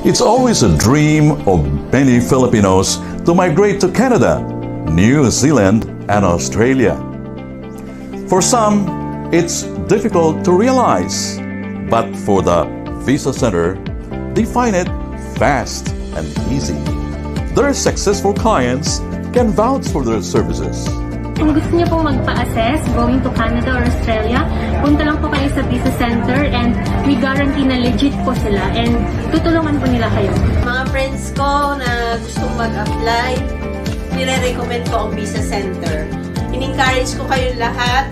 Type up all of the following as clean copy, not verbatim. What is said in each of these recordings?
It's always a dream of many Filipinos to migrate to Canada, New Zealand, and Australia. For some, it's difficult to realize, but for the Visa Center, they find it fast and easy. Their successful clients can vouch for their services. Kung gusto niyo pong magpa-assess going to Canada or Australia, punta lang po kayo sa Visa Center and we guarantee na legit po sila and tutulungan po nila kayo. Mga friends ko na gustong mag-apply, nire-recommend ko ang Visa Center. In-encourage ko kayong lahat,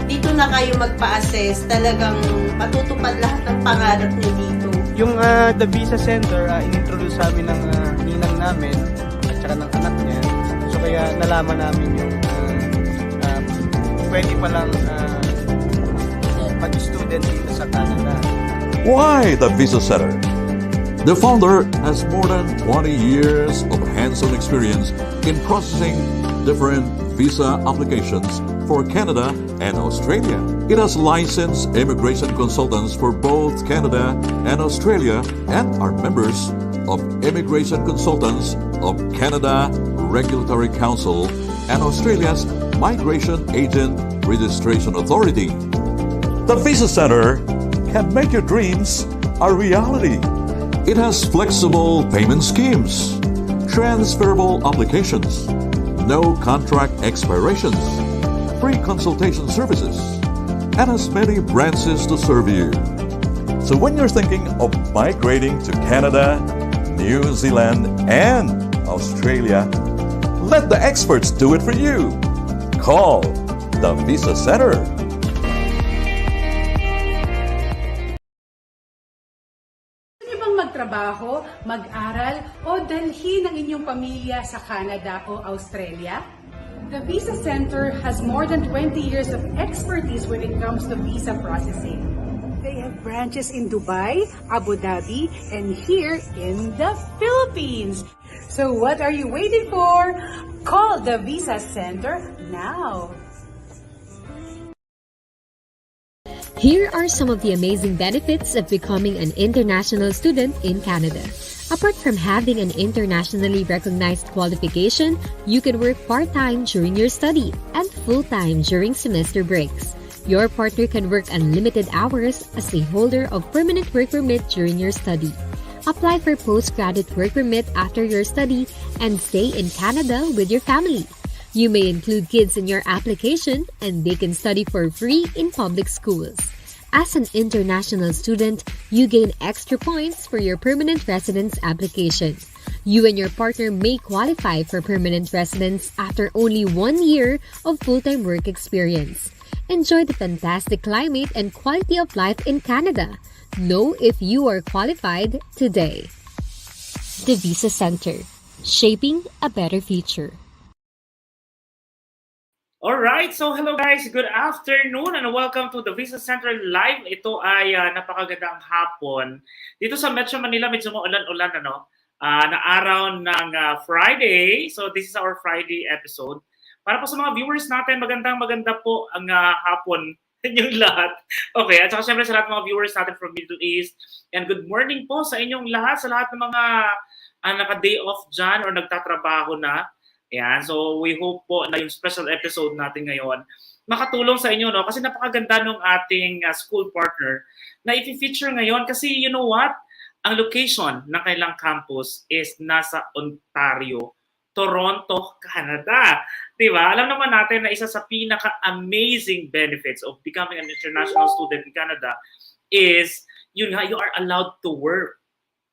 dito na kayo magpa-assess. Talagang matutupad lahat ng pangarap niyo dito. Yung the Visa Center, in-introduce sa amin ng ninang namin at saka ng anak niya. So kaya nalaman namin yung pwede palang mag-student dito sa Canada. Why the Visa Center? The founder has more than 20 years of hands-on experience in processing different visa applications for Canada and Australia. It has licensed immigration consultants for both Canada and Australia and are members of Immigration Consultants of Canada Regulatory Council and Australia's Migration Agent Registration Authority. The Visa Center can make your dreams a reality. It has flexible payment schemes, transferable applications, no contract expirations, free consultation services, and has many branches to serve you. So when you're thinking of migrating to Canada, New Zealand, and Australia, let the experts do it for you. Call the Visa Center. Gusto niyo bang magtrabaho, mag-aral, o dalhin ang inyong pamilya sa Canada o Australia? The Visa Center has more than 20 years of expertise when it comes to visa processing. They have branches in Dubai, Abu Dhabi, and here in the Philippines. So what are you waiting for? Call the Visa Center now. Here are some of the amazing benefits of becoming an international student in Canada. Apart from having an internationally recognized qualification, you can work part-time during your study and full-time during semester breaks. Your partner can work unlimited hours as a holder of permanent work permit during your study. Apply for postgraduate work permit after your study and stay in Canada with your family. You may include kids in your application and they can study for free in public schools. As an international student, you gain extra points for your permanent residence application. You and your partner may qualify for permanent residence after only 1 year of full-time work experience. Enjoy the fantastic climate and quality of life in Canada. Know if you are qualified today. The Visa Center, shaping a better future. Alright, so hello guys, good afternoon and welcome to the Visa Center Live. Ito ay napakagandang hapon. Dito sa Metro Manila, medyo maulan-ulan na araw ng Friday. So this is our Friday episode. Para po sa mga viewers natin, maganda po ang hapon inyong lahat. Okay, at saka syempre sa lahat ng mga viewers natin from Middle East. And good morning po sa inyong lahat, sa lahat ng mga naka-day off dyan or nagtatrabaho na. Ayan, so we hope po na yung special episode natin ngayon makatulong sa inyo, no? Kasi napakaganda ng ating school partner na i-feature ngayon. Kasi you know what? Ang location ng kailang campus is nasa Ontario, Toronto, Canada. Diba? Alam naman natin na isa sa pinaka-amazing benefits of becoming an international student in Canada is you are allowed to work.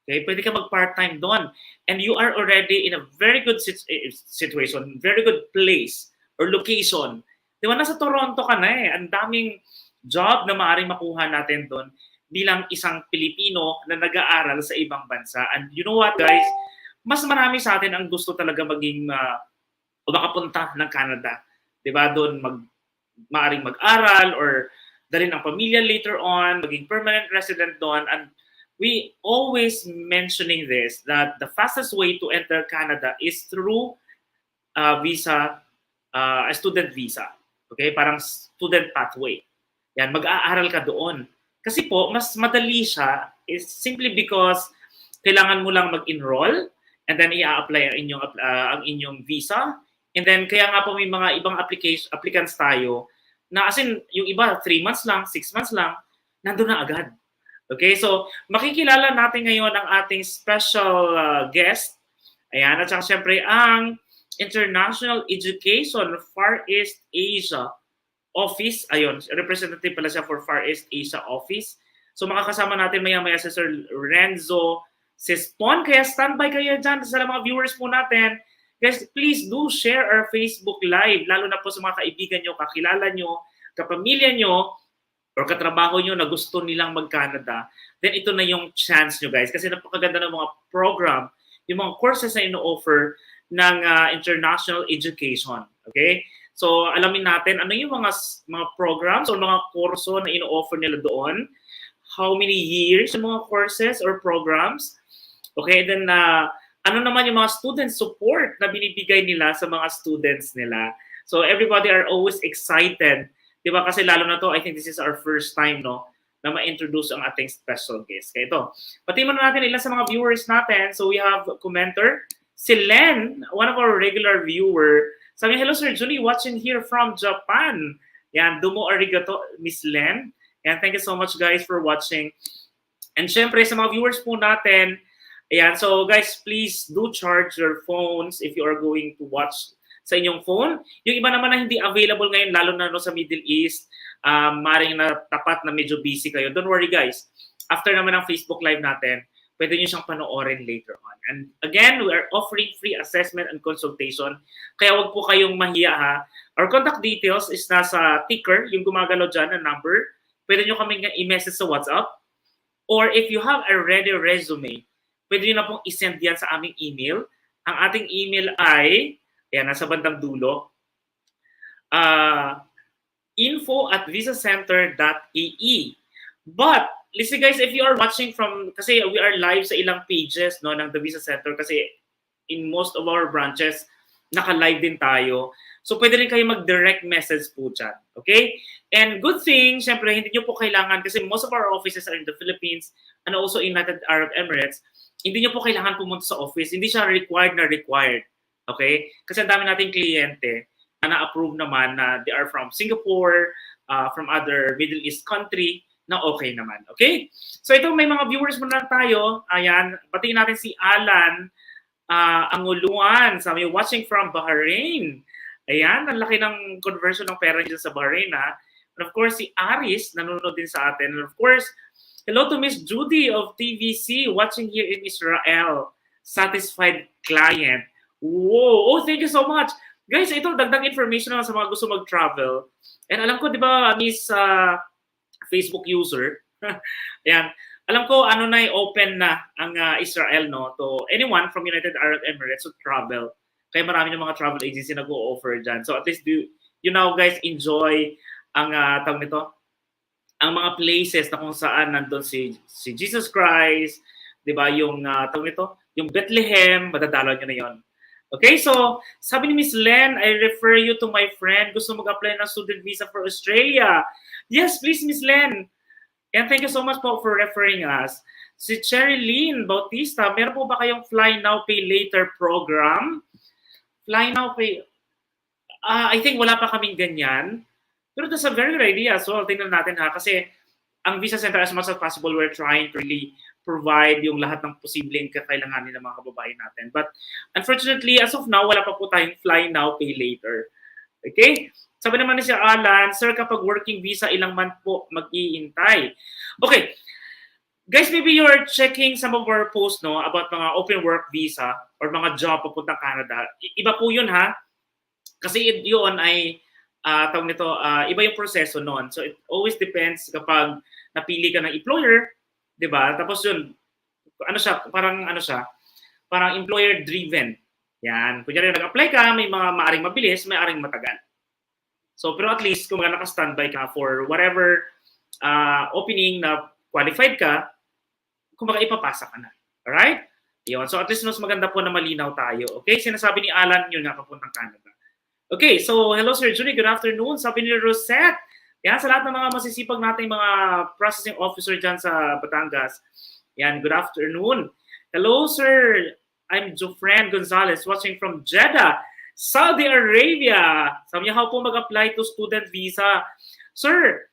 Okay? Pwede ka mag-part-time doon. And you are already in a very good situation, very good place or location. Diba? Nasa Toronto ka na eh. Ang daming job na maaaring makuha natin doon bilang isang Pilipino na nag-aaral sa ibang bansa. And you know what, guys? Mas marami sa atin ang gusto talaga maging o makapunta ng Canada. Diba? Doon maaaring mag-aral or dalhin ang pamilya later on, maging permanent resident doon. And we always mentioning this, that the fastest way to enter Canada is through a student visa. Okay? Parang student pathway. Yan, mag-aaral ka doon. Kasi po, mas madali siya is simply because kailangan mo lang mag-enroll and then i-apply ang inyong visa. And then kaya nga po may mga ibang applicants tayo na as in yung iba 3 months lang, 6 months lang, nandun na agad. Okay, so makikilala natin ngayon ang ating special guest. Ayan, at saka syempre ang International Education Fareast Asia Office. Ayun, representative pala siya for Fareast Asia Office. So makakasama natin maya-maya si Sir Renzo Sespon. Kaya standby kayo dyan sa mga viewers po natin. Guys, please do share our Facebook Live, lalo na po sa mga kaibigan nyo, kakilala nyo, kapamilya nyo, or katrabaho nyo na gusto nilang mag-Canada. Then ito na yung chance nyo, guys. Kasi napakaganda ng mga program, yung mga courses na ino-offer ng international education. Okay? So alamin natin ano yung mga programs or mga kurso na ino-offer nila doon. How many years yung mga courses or programs. Okay, then ano naman yung mga student support na binibigay nila sa mga students nila. So everybody are always excited. Diba? Kasi lalo na to, I think this is our first time, no, na ma-introduce ang ating special guest. Kaya ito, pati mo na natin ilan sa mga viewers natin. So we have a commenter, si Len, one of our regular viewer. Sabi niya, hello Sir Julie, watching here from Japan. Yan, domo arigato, Miss Len. Yan, thank you so much guys for watching. And syempre sa mga viewers po natin, ayan, so guys, please do charge your phones if you are going to watch sa inyong phone. Yung iba naman na hindi available ngayon, lalo na no, sa Middle East, maring na tapat na medyo busy kayo. Don't worry guys. After naman ng Facebook Live natin, pwede nyo siyang panoorin later on. And again, we are offering free assessment and consultation. Kaya wag po kayong mahiya ha. Our contact details is nasa ticker, yung gumagalaw dyan na number. Pwede nyo kami i-message sa WhatsApp. Or if you have a ready resume, pwede nyo na pong isend yan sa aming email. Ang ating email ay, ayan, nasa bandang dulo, info@visacenter.ae. But, listen guys, if you are watching from, kasi we are live sa ilang pages no, ng The Visa Center kasi in most of our branches, naka-live din tayo. So, pwede rin kayo mag-direct message po dyan. Okay? And good thing, syempre, hindi nyo po kailangan, kasi most of our offices are in the Philippines and also in United Arab Emirates, hindi nyo po kailangan pumunta sa office. Hindi siya required. Okay? Kasi ang dami nating kliyente na na-approve naman na they are from Singapore, from other Middle East country, na okay naman. Okay? So ito, may mga viewers muna tayo. Ayan, patingin natin si Alan Anguluan. Sabi, watching from Bahrain. Ayan, ang laki ng conversion ng pera dyan sa Bahrain. Ha? And of course, si Aris, nanonood din sa atin. And of course, hello to Miss Judy of TVC, watching here in Israel. Satisfied client. Whoa! Oh, thank you so much. Guys, ito, dagdag information naman sa mga gusto mag-travel. And alam ko, di ba, Miss Facebook user, ayan, alam ko, ano na, open na ang Israel, no, to anyone from United Arab Emirates to travel. Kaya marami ng mga travel agency nag-o-offer dyan. So at least, you know, guys, enjoy ang, tawag nito, ang mga places na kung saan nandun si Jesus Christ, di ba, yung, tawag nito, yung Bethlehem, madadalaw nyo na yon. Okay, so sabi ni Miss Len, I refer you to my friend. Gusto mag-apply ng student visa for Australia. Yes, please, Miss Len. And thank you so much po for referring us. Si Cherry Lynn Bautista, meron po ba kayong Fly Now, Pay Later program? Fly Now, Pay... I think wala pa kaming ganyan. Pero that's a very good idea. So, tingnan natin ha. Kasi ang Visa Center, as much as possible, we're trying to really provide yung lahat ng posibleng kakailanganin ng mga kababayan natin. But unfortunately, as of now, wala pa po tayong Fly Now, Pay Later. Okay? Sabi naman ni si Alan, sir, kapag working visa, ilang month po mag-iintay? Okay. Guys, maybe you're checking some of our posts no, about mga open work visa or mga job papuntang Canada. Iba po yun ha. Kasi yun ay, tawag nito, iba yung proseso noon. So it always depends kapag napili ka ng employer, diba? Tapos yun, parang employer driven. Yan. Kunyari nag-apply ka, may mga maaring mabilis, may maaring matagal. So, pero at least, kung naka-standby ka for whatever opening na qualified ka, kung ipapasa ka na. Alright? Yun. So, at least mas maganda po na malinaw tayo. Okay? Sinasabi ni Alan, yun nga, papuntang Canada. Okay, so hello Sir Julie, good afternoon. Sabi ni Rosette, yan, sa lahat ng mga masisipag nating mga processing officer dyan sa Batangas. Yan, good afternoon. Hello, sir. I'm Jofran Gonzalez watching from Jeddah, Saudi Arabia. Sabi niya, how po mag-apply to student visa? Sir,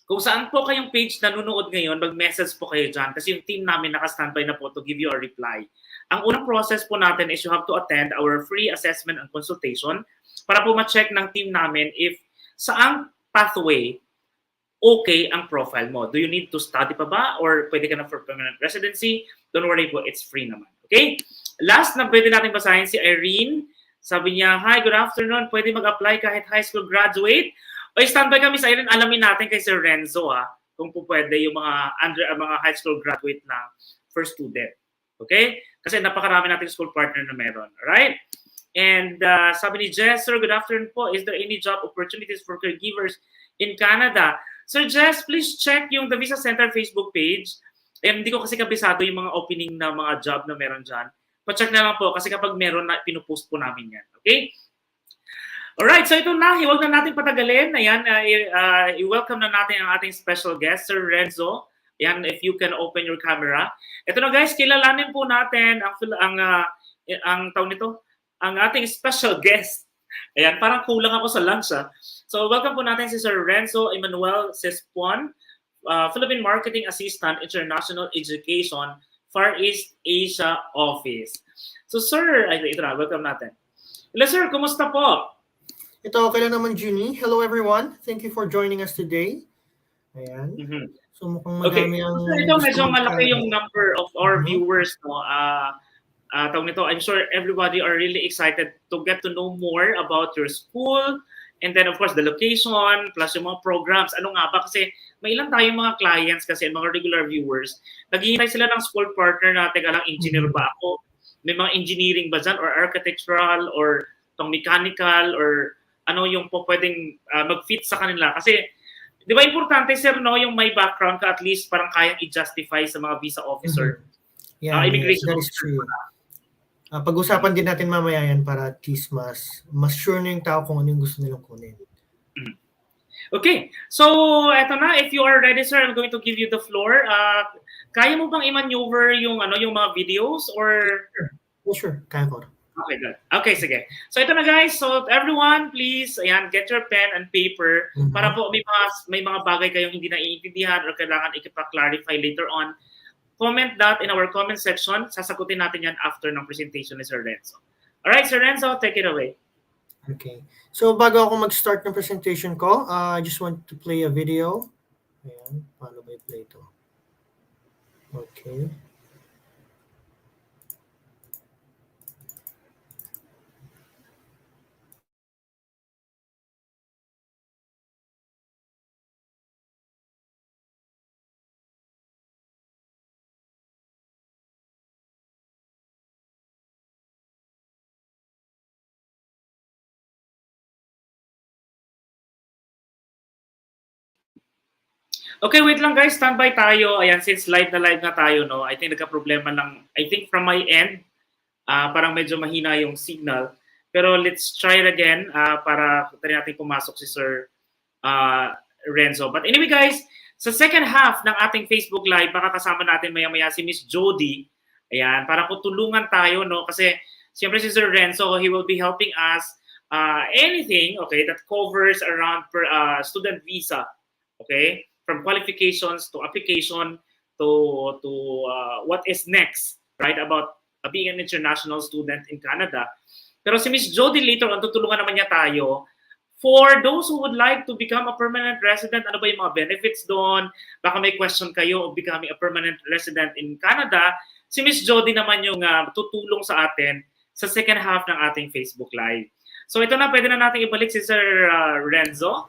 kung saan po kayong page nanonood ngayon, mag-message po kayo dyan kasi yung team namin naka-standby na po to give you a reply. Ang unang process po natin is you have to attend our free assessment and consultation para po ma-check ng team namin if saang pathway okay ang profile mo. Do you need to study pa ba or pwede ka na for permanent residency? Don't worry po, it's free naman. Okay? Last na pwede natin basahin si Irene. Sabi niya, hi, good afternoon. Pwede mag-apply kahit high school graduate? O standby kami sa Irene. Alamin natin kay Sir Renzo kung po pwede yung mga high school graduate na first student. Okay? Kasi napakarami nating school partner na meron. Alright? And sabi ni Jess, sir, good afternoon po. Is there any job opportunities for caregivers in Canada? Sir Jess, please check yung The Visa Center Facebook page. Hindi ko kasi kabisado yung mga opening na mga job na meron dyan. Pa-check na lang po kasi kapag meron na, pinupost po namin yan. Okay? Alright, so ito na. Huwag na natin patagalin. Ayan, i-welcome na natin ang ating special guest, Sir Renzo. Ayan, if you can open your camera. Ito na guys, kilalanin po natin ang tawag nito, ang ating special guest. Ayan, parang kulang ako sa lunch So welcome po natin si Sir Renzo 𝑭𝑰𝑺𝑵 Philippine Marketing Assistant, International Education, Fareast Asia Office. So sir, ito na, welcome natin. Hello sir, kumusta po? Ito, okay lang naman, Junie. Hello everyone. Thank you for joining us today. Ayan. So mukhang madami ang... Okay, ito medyo malaki yung number of our viewers. No? Tawag nito, I'm sure everybody are really excited to get to know more about your school, and then of course the location, plus yung mga programs. Ano nga ba? Kasi may ilan tayong mga clients kasi, mga regular viewers, naghihintay sila ng school partner natin, alang engineer ba ako? May mga engineering ba dyan? Or architectural? Or tong mechanical? Or ano yung po pwedeng mag-fit sa kanila? Kasi, di ba importante sir, no, yung may background ka at least parang kayang i-justify sa mga visa officer. Yeah, immigration that is true. Pag-usapan din natin mamaya yan para at least mas sure na yung tao kung ano yung gusto nilang kunin. Okay, so eto na. If you are ready, sir, I'm going to give you the floor. Kaya mo bang i-maneuver yung mga videos or? Sure, kaya ko. Okay, good. Okay, sige. So ito na guys. So everyone, please, ayan, get your pen and paper para po may mga bagay kayong hindi naiintindihan or kailangan ipa-clarify later on. Comment that in our comment section. Sasagutin natin yan after ng presentation ni Sir Renzo. Alright, Sir Renzo, take it away. Okay. So bago ako mag-start ng presentation ko, I just want to play a video. Ayan, paano ba i-play ito? Okay. Okay, wait lang guys, standby tayo. Ayan, since live na tayo, no? I think nagka-problema lang. I think from my end, parang medyo mahina yung signal. Pero let's try it again para try natin pumasok si Sir Renzo. But anyway guys, sa second half ng ating Facebook Live, baka kasama natin maya-maya si Miss Jody. Ayan, para po tulungan tayo, no? Kasi siyempre si Sir Renzo, he will be helping us anything, okay, that covers around student visa, okay? From qualifications to application to what is next, right? About being an international student in Canada. Pero si Miss Jody later on, tutulungan naman niya tayo for those who would like to become a permanent resident. Ano ba yung mga benefits doon? Baka may question kayo of becoming a permanent resident in Canada. Si Miss Jody naman yung tutulong sa atin sa second half ng ating Facebook Live. So ito na, pwede na natin ibalik si Sir Renzo.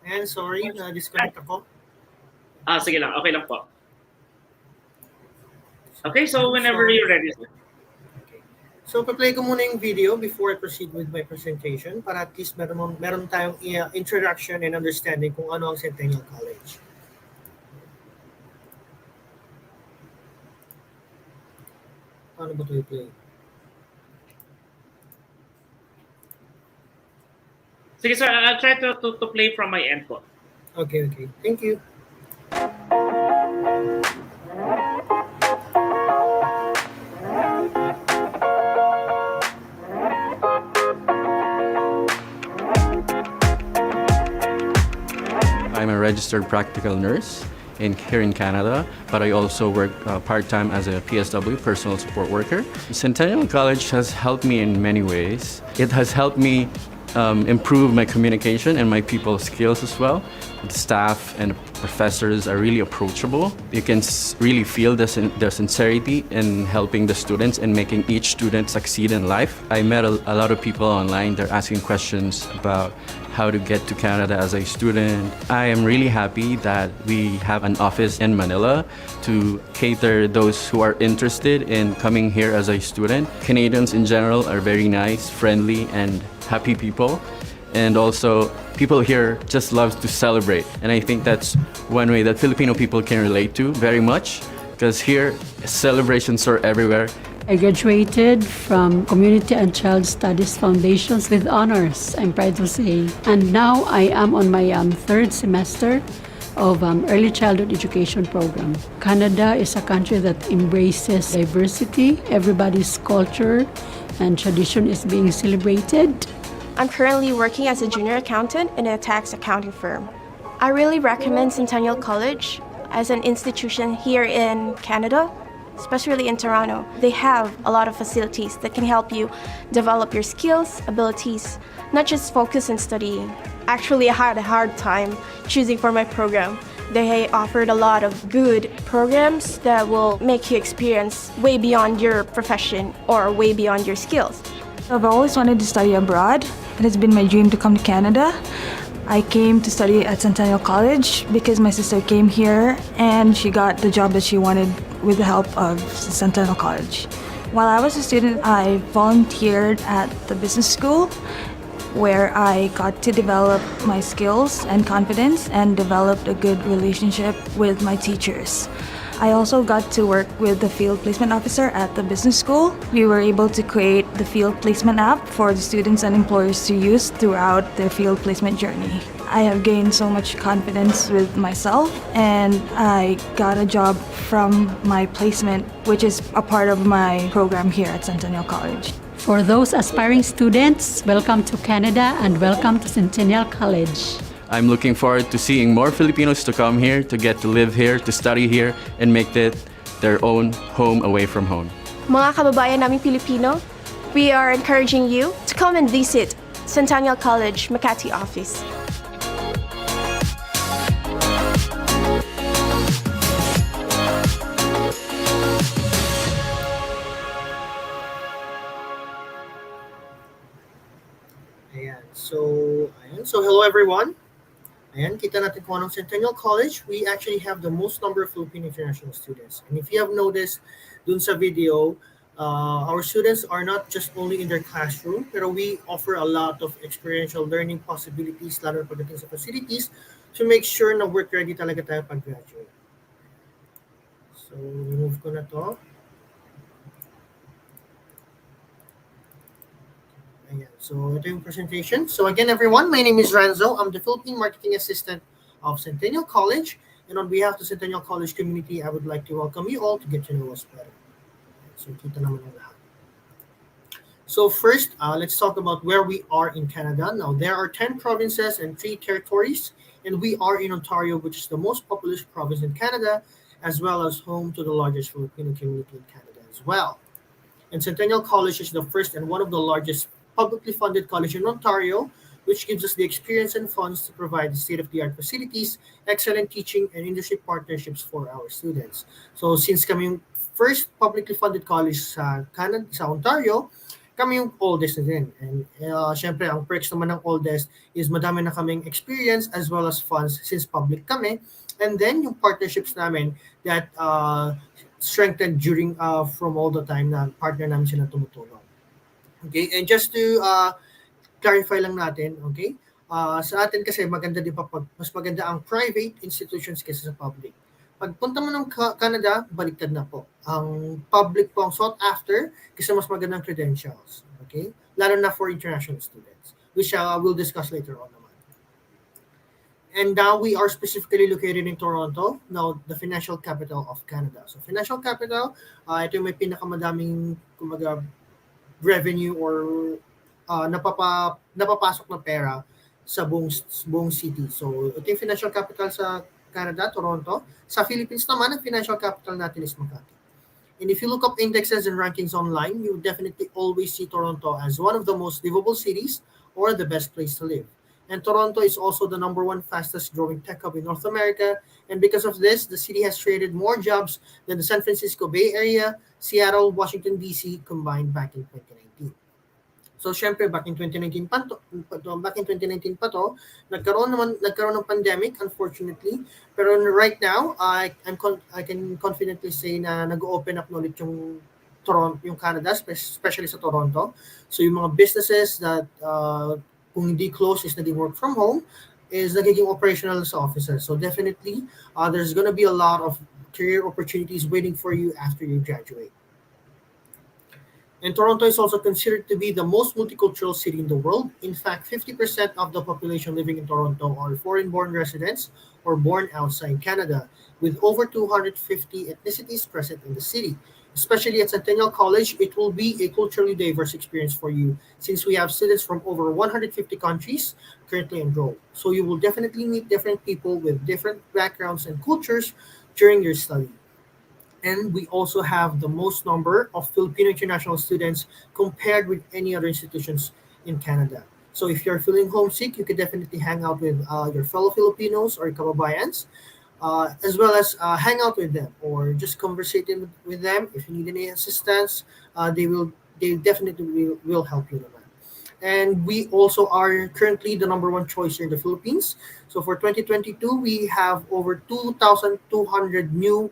And sorry, disconnect ako. Sige lang, okay lang po. Okay, so whenever you're ready. Okay. So, pa-play ko muna yung video before I proceed with my presentation para at least meron tayong introduction and understanding kung ano ang Centennial College. Paano ba ito i-play? Sige sir, I'll try to play from my end po. Okay. Thank you. I'm a registered practical nurse here in Canada, but I also work part-time as a PSW, personal support worker. Centennial College has helped me in many ways. It has helped me improve my communication and my people skills as well. The staff and professors are really approachable. You can really feel their sincerity in helping the students and making each student succeed in life. I met a lot of people online. They're asking questions about how to get to Canada as a student. I am really happy that we have an office in Manila to cater those who are interested in coming here as a student. Canadians in general are very nice, friendly, and happy people. And also, people here just love to celebrate. And I think that's one way that Filipino people can relate to very much, because here, celebrations are everywhere. I graduated from Community and Child Studies Foundations with honors, I'm proud to say. And now I am on my third semester of early childhood education program. Canada is a country that embraces diversity. Everybody's culture and tradition is being celebrated. I'm currently working as a junior accountant in a tax accounting firm. I really recommend Centennial College as an institution here in Canada, especially in Toronto. They have a lot of facilities that can help you develop your skills, abilities, not just focus on studying. Actually, I had a hard time choosing for my program. They offered a lot of good programs that will make you experience way beyond your profession or way beyond your skills. I've always wanted to study abroad. It has been my dream to come to Canada. I came to study at Centennial College because my sister came here and she got the job that she wanted with the help of Centennial College. While I was a student, I volunteered at the business school where I got to develop my skills and confidence and developed a good relationship with my teachers. I also got to work with the field placement officer at the business school. We were able to create the field placement app for the students and employers to use throughout their field placement journey. I have gained so much confidence with myself, and I got a job from my placement, which is a part of my program here at Centennial College. For those aspiring students, welcome to Canada and welcome to Centennial College. I'm looking forward to seeing more Filipinos to come here, to get to live here, to study here, and make it their own home away from home. Mga kababayan naming Pilipino, we are encouraging you to come and visit Centennial College Makati office. So hello everyone. Ayan, kita natin kung anong Centennial College. We actually have the most number of Philippine international students. And if you have noticed dun sa video, our students are not just only in their classroom, pero we offer a lot of experiential learning possibilities, lalo na pagdating sa facilities, to make sure na work ready talaga tayo pag-graduate. So, remove ko na to. So ito yung presentation. So again, everyone, my name is Renzo. I'm the Philippine Marketing Assistant of Centennial College. And on behalf of the Centennial College community, I would like to welcome you all to get to know us better. So kita naman yung lahat. So first, let's talk about where we are in Canada. Now, there are 10 provinces and 3 territories. And we are in Ontario, which is the most populous province in Canada, as well as home to the largest Filipino community in Canada as well. And Centennial College is the first and one of the largest publicly funded college in Ontario, which gives us the experience and funds to provide state-of-the-art facilities, excellent teaching, and industry partnerships for our students. So since kami yung first publicly funded college sa Canada, sa Ontario, kami yung oldest na din. And syempre, ang perks naman ng oldest is madami na kaming experience as well as funds since public kami. And then yung partnerships namin that strengthened during from all the time na partner namin sila tumutulong. Okay, and just to clarify lang natin, okay, sa atin kasi maganda din mas maganda ang private institutions kaysa sa public. Pagpunta mo ng Canada, baliktad na po. Ang public po ang sought after kasi mas magandang credentials. Okay, lalo na for international students, which we'll discuss later on naman. And now we are specifically located in Toronto, now the financial capital of Canada. So financial capital, ito yung may pinakamadaming revenue or napapasok na pera sa buong city. So, ito yung financial capital sa Canada, Toronto. Sa Philippines naman, ang financial capital natin is Makati. And if you look up indexes and rankings online, you definitely always see Toronto as one of the most livable cities or the best place to live. And Toronto is also the #1 fastest growing tech hub in North America. And because of this, the city has created more jobs than the San Francisco Bay Area, Seattle, Washington, D.C. combined back in 2019. So, syempre, back in 2019 pa to, nagkaroon ng pandemic, unfortunately. Pero right now, I can confidently say na nag-open up na ulit yung Toronto, yung Canada, especially sa Toronto. So, yung mga businesses that kung hindi close is naging work from home, is nagiging operational sa offices. So, definitely, there's gonna be a lot of career opportunities waiting for you after you graduate. And Toronto is also considered to be the most multicultural city in the world. In fact, 50% of the population living in Toronto are foreign-born residents or born outside Canada, with over 250 ethnicities present in the city. Especially at Centennial College, it will be a culturally diverse experience for you since we have students from over 150 countries currently enrolled. So you will definitely meet different people with different backgrounds and cultures during your study. And we also have the most number of Filipino international students compared with any other institutions in Canada. So if you're feeling homesick, you could definitely hang out with your fellow Filipinos or kababayans, as well as hang out with them or just conversate with them. If you need any assistance, they definitely will help you naman. And we also are currently the #1 choice here in the Philippines. So for 2022, we have over 2,200 new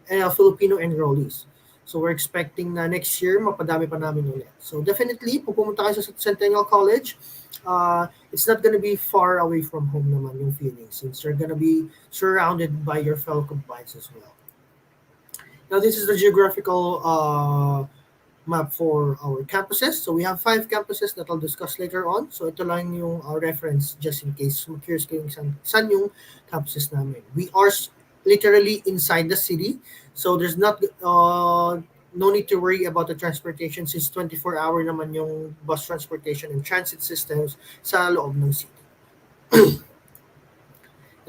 Filipino enrollees. So we're expecting na next year, mapadami pa namin ulit. So definitely, kung pumunta kayo sa Centennial College, it's not gonna be far away from home naman yung feeling since you're gonna be surrounded by your fellow compliance as well. Now, this is the geographical map for our campuses. So we have 5 campuses that I'll discuss later on. So ito lang yung reference just in case curious kayo saan yung campuses namin. We are literally inside the city. So there's not no need to worry about the transportation since 24-hour naman yung bus transportation and transit systems sa loob ng city.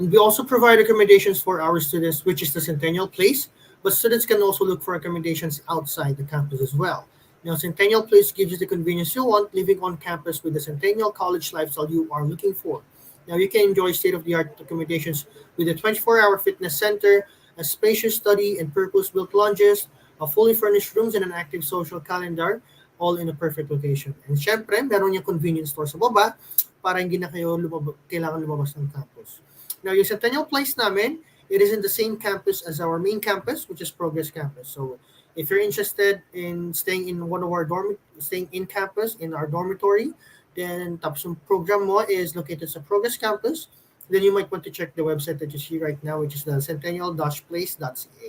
And we also provide accommodations for our students, which is the Centennial Place, but students can also look for accommodations outside the campus as well. Now, Centennial Place gives you the convenience you want living on campus with the Centennial College lifestyle you are looking for. Now, you can enjoy state-of-the-art accommodations with a 24-hour fitness center, a spacious study and purpose-built lounges, a fully furnished rooms, and an active social calendar, all in a perfect location. And syempre, meron yung convenience store sa baba para hindi na kayo kailangan lumabas ng campus. Now, yung Centennial Place namin, it is in the same campus as our main campus, which is Progress Campus. So, if you're interested in staying in one of our staying in campus in our dormitory, then tapos yung program mo is located sa Progress Campus, then you might want to check the website that you see right now, which is the centennial-place.ca.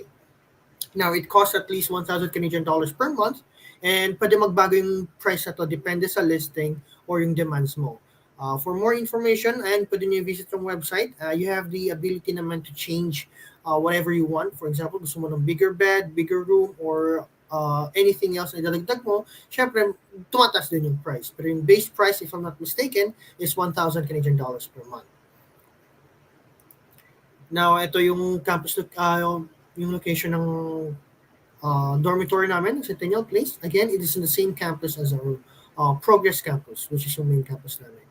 Now, it costs at least 1,000 Canadian dollars per month, and pwede magbago yung price na to depende sa listing or yung demands mo. For more information, and pwede nyo visit yung website, you have the ability naman to change whatever you want. For example, gusto mo ng bigger bed, bigger room, or anything else na idadagdag mo, syempre, tumataas din yung price. Pero yung base price, if I'm not mistaken, is 1,000 Canadian dollars per month. Now, ito yung campus, yung location ng dormitory namin, Centennial Place. Again, it is in the same campus as our Progress Campus, which is yung main campus namin.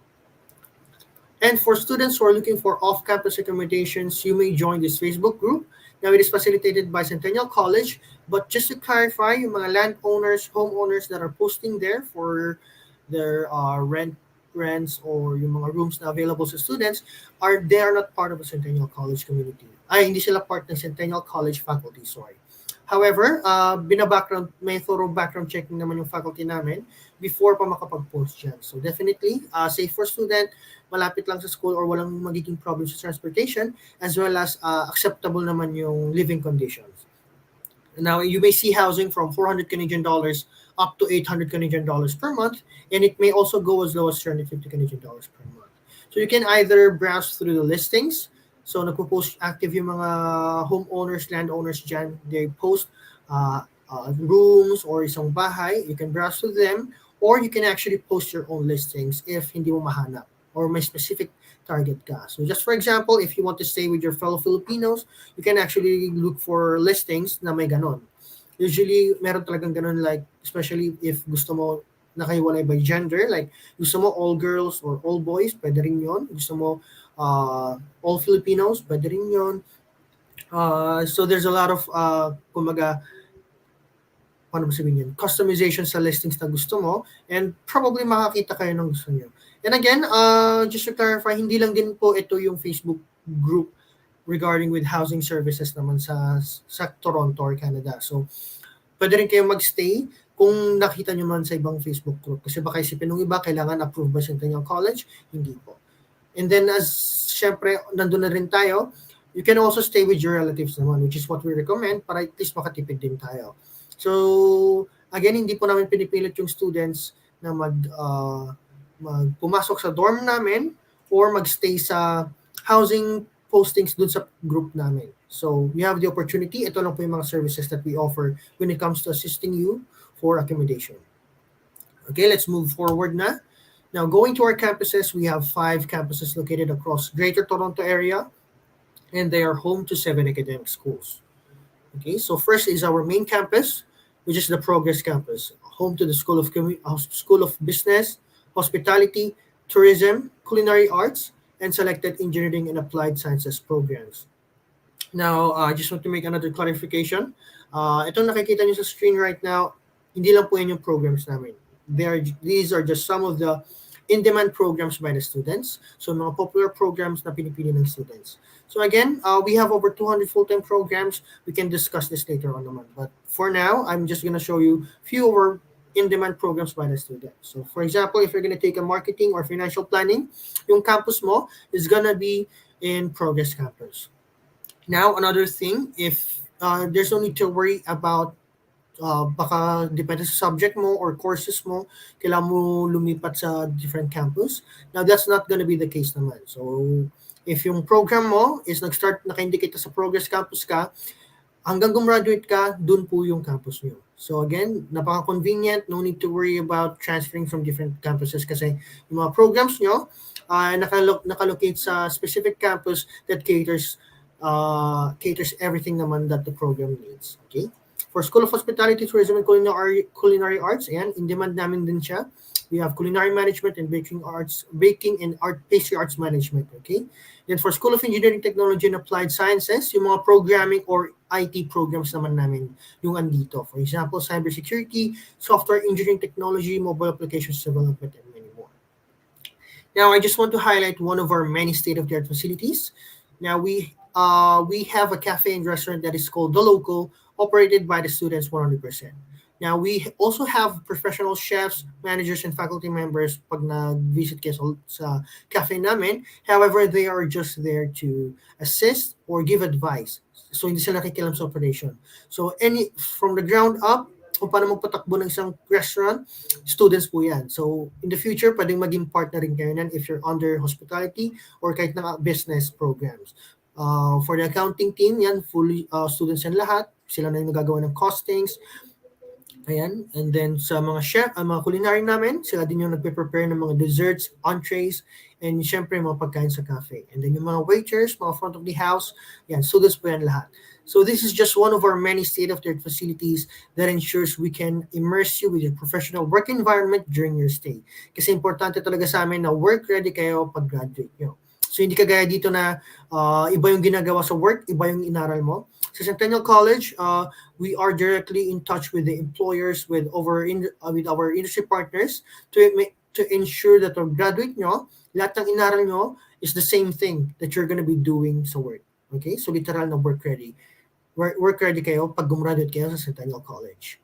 And for students who are looking for off-campus accommodations, you may join this Facebook group. Now, it is facilitated by Centennial College, but just to clarify, yung mga landowners, homeowners that are posting there for their rents or yung mga rooms na available sa students, they are not part of the Centennial College community. Hindi sila part ng Centennial College faculty, sorry. However, may thorough background checking naman yung faculty namin before pa makapag-post dyan. So definitely, safe for student, malapit lang sa school or walang magiging problems sa transportation, as well as acceptable naman yung living conditions. Now, you may see housing from 400 Canadian dollars up to 800 Canadian dollars per month, and it may also go as low as 350 Canadian dollars per month. So you can either browse through the listings. So nagpo-post active yung mga homeowners, landowners dyan. They post rooms or isang bahay. You can browse through them, or you can actually post your own listings if hindi mo mahanap or may specific target ka. So just for example, if you want to stay with your fellow Filipinos, you can actually look for listings na may ganon. Usually, meron talagang ganon, like, especially if gusto mo nakahiwalay by gender, like gusto mo all girls or all boys, pwede rin yun. Gusto mo all Filipinos, pwede rin yun. So there's a lot of, kumaga, paano ba sabihin yun? Customization sa listings na gusto mo, and probably makakita kayo ng gusto nyo. And again, just to clarify, hindi lang din po ito yung Facebook group regarding with housing services naman sa Toronto or Canada. So, pwede rin kayo magstay kung nakita nyo man sa ibang Facebook group. Kasi baka isipin ng iba, kailangan approved by Centennial College? Hindi po. And then, as syempre, nandun na rin tayo, you can also stay with your relatives naman, which is what we recommend, para at least makatipid din tayo. So, again, hindi po namin pinipilit yung students na pumasok sa dorm namin or magstay sa housing postings dun sa group namin. So, we have the opportunity. Ito lang po yung mga services that we offer when it comes to assisting you for accommodation. Okay, let's move forward na. Now, going to our campuses, we have 5 campuses located across Greater Toronto area, and they are home to 7 academic schools. Okay, so first is our main campus, which is the Progress Campus, home to the School of Business, Hospitality, Tourism, Culinary Arts, and selected Engineering and Applied Sciences programs. Now, I just want to make another clarification. Itong nakikita nyo sa screen right now, hindi lang po yan yung programs namin. These are just some of the in-demand programs by the students. So, mga popular programs na pinipili ng students. So again, we have over 200 full-time programs. We can discuss this later on naman. But for now, I'm just going to show you a few of our in-demand programs by the students. So for example, if you're going to take a marketing or financial planning, yung campus mo is going to be in Progress Campus. Now, another thing, if there's no need to worry about baka depende sa subject mo or courses mo, kailangan mo lumipat sa different campus. Now, that's not going to be the case naman. So, if yung program mo is nag-start, naka-indicate sa Progress Campus ka, hanggang gumraduate ka, dun po yung campus nyo. So again, napaka-convenient, no need to worry about transferring from different campuses kasi yung mga programs nyo nakalocate sa specific campus that caters everything naman that the program needs. Okay? For School of Hospitality, Tourism, and Culinary Arts, ayan, in-demand namin din siya. We have culinary management and baking and pastry arts management, okay? Then for School of Engineering, Technology, and Applied Sciences, yung mga programming or IT programs naman namin yung andito. For example, cybersecurity, software engineering technology, mobile applications development, and many more. Now, I just want to highlight one of our many state-of-the-art facilities. Now, we have a cafe and restaurant that is called The Local, operated by the students 100%. Now, we also have professional chefs, managers, and faculty members pag nag-visit kayo sa cafe namin. However, they are just there to assist or give advice. So, hindi sila nakikialam sa operation. So, from the ground up, kung paano magpatakbo ng isang restaurant, students po yan. So, in the future, pwedeng maging partner rin kayo nan if you're under hospitality or kahit na business programs. For the accounting team, yan, fully students yan lahat. Sila na yung nagagawa ng costings. Ayan. And then sa mga chef, mga culinary namin, sila din yung nagpe-prepare ng mga desserts, entrees, and syempre mga pagkain sa cafe. And then yung mga waiters, mga front of the house, yan, students po yan lahat. So this is just one of our many state-of-the-art facilities that ensures we can immerse you with your professional work environment during your stay. Kasi importante talaga sa amin na work-ready kayo pag-graduate nyo. So hindi kagaya dito na iba yung ginagawa sa work, iba yung inaral mo. Sa Centennial College, we are directly in touch with the employers, with our industry partners to ensure that pag graduate nyo, lahat ng inaral nyo is the same thing that you're gonna be doing sa work. Okay? So literal na work ready. Work ready kayo pag gumraduate kayo sa Centennial College.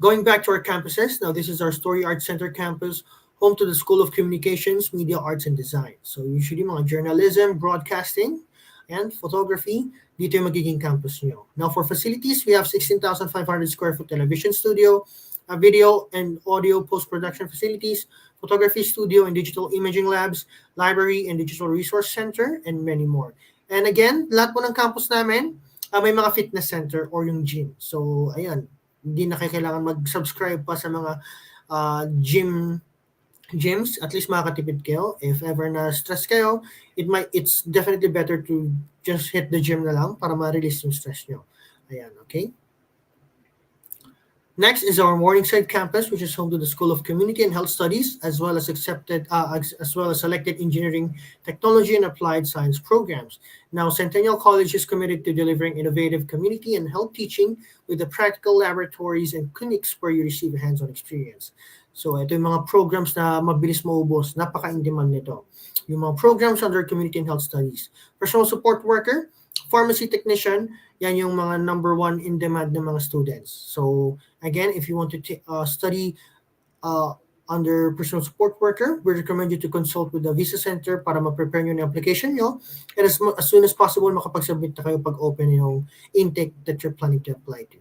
Going back to our campuses, now this is our Story Arts Center campus, home to the School of Communications, Media Arts, and Design. So usually mga journalism, broadcasting, and photography, dito yung magiging campus nyo. Now for facilities, we have 16,500 square foot television studio, a video and audio post-production facilities, photography studio and digital imaging labs, library and digital resource center, and many more. And again, lahat po ng campus namin, may mga fitness center or yung gym. So ayan, hindi na kayo kailangan mag-subscribe pa sa mga gym gyms, at least makakatipid kayo. If ever na stress kayo, it's definitely better to just hit the gym na lang para ma-release yung stress nyo. Ayan, okay? Next is our Morningside campus, which is home to the School of Community and Health Studies, as well as selected engineering, technology, and applied science programs. Now, Centennial College is committed to delivering innovative community and health teaching with the practical laboratories and clinics where you receive a hands-on experience. So, ito yung mga programs na mabilis maubos, napaka-in-demand nito. Yung mga programs under Community and Health Studies. Personal support worker, pharmacy technician, yan yung mga number one in demand ng mga students. So, again, if you want to study under personal support worker, we recommend you to consult with the Visa Center para ma-prepare nyo yung application nyo. And as soon as possible, makapag-submit na kayo pag-open yung intake that you're planning to apply to.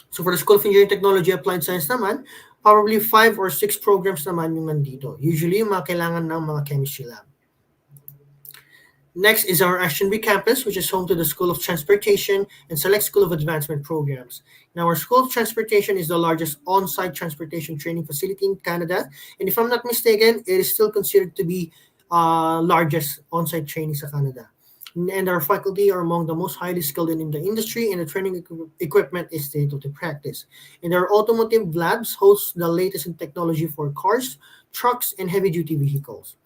So for the School of Engineering Technology Applied Science naman, probably 5 or 6 programs naman yung nandito. Usually, yung mga kailangan ng mga chemistry lab. Next is our 𝑭𝑰𝑺𝑵 campus, which is home to the School of Transportation and select School of Advancement programs. Now, our School of Transportation is the largest on-site transportation training facility in Canada. And if I'm not mistaken, it is still considered to be largest on-site training sa Canada. And our faculty are among the most highly skilled in the industry, and the training equipment is state-of-the-art practice. And our automotive labs host the latest in technology for cars, trucks, and heavy-duty vehicles.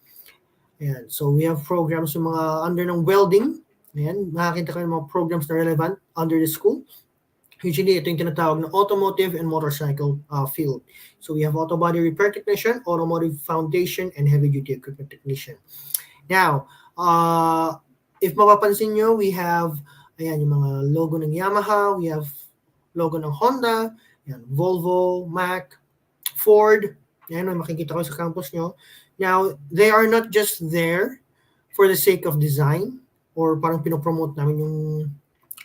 Ayan. So we have programs yung mga under ng welding. Ayan, makakita kayo ng mga programs na relevant under the school. Usually, ito yung tinatawag na automotive and motorcycle field. So we have auto body repair technician, automotive foundation, and heavy-duty equipment technician. Now, if mapapansin nyo, we have ayan, yung mga logo ng Yamaha, we have logo ng Honda, ayan, Volvo, Mac, Ford. Ayan, makikita ko sa campus nyo. Now, they are not just there for the sake of design or parang pinopromote namin yung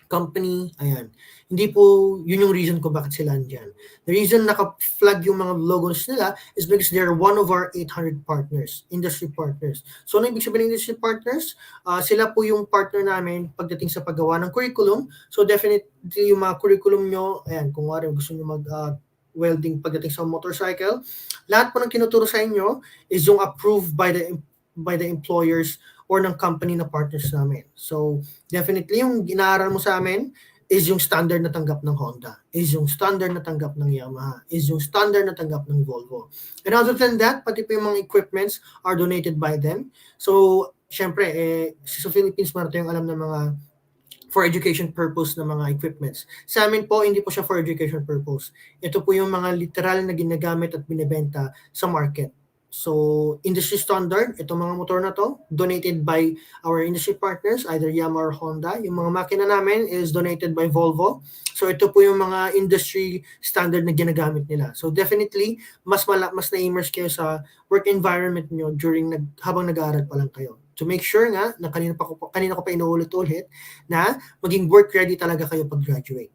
company. Ayan. Hindi po yun yung reason kung bakit sila andyan. The reason naka-flag yung mga logos nila is because they're one of our 800 partners, industry partners. So, ano ibig sabihin ng industry partners? Sila po yung partner namin pagdating sa paggawa ng curriculum. So, definitely yung mga curriculum nyo, ayan, kung gusto nyo welding pagdating sa motorcycle, lahat po ng tinuturo sa inyo is yung approved by the employers or ng company na partners namin. So, definitely yung ginaaral mo sa amin is yung standard na tanggap ng Honda, is yung standard na tanggap ng Yamaha, is yung standard na tanggap ng Volvo. And other than that, pati po yung mga equipments are donated by them. So, syempre, sa Philippines, meron tayong alam ng mga for education purpose na mga equipments. Sa amin po, hindi po siya for education purpose. Ito po yung mga literal na ginagamit at binibenta sa market. So, industry standard, itong mga motor na to, donated by our industry partners, either Yamaha or Honda. Yung mga makina namin is donated by Volvo. So, ito po yung mga industry standard na ginagamit nila. So, definitely, mas na-immerse kayo sa work environment nyo habang nag-aaral pa lang kayo. To make sure nga, na kanina ko pa inuulit-ulit, na maging work ready talaga kayo pag-graduate.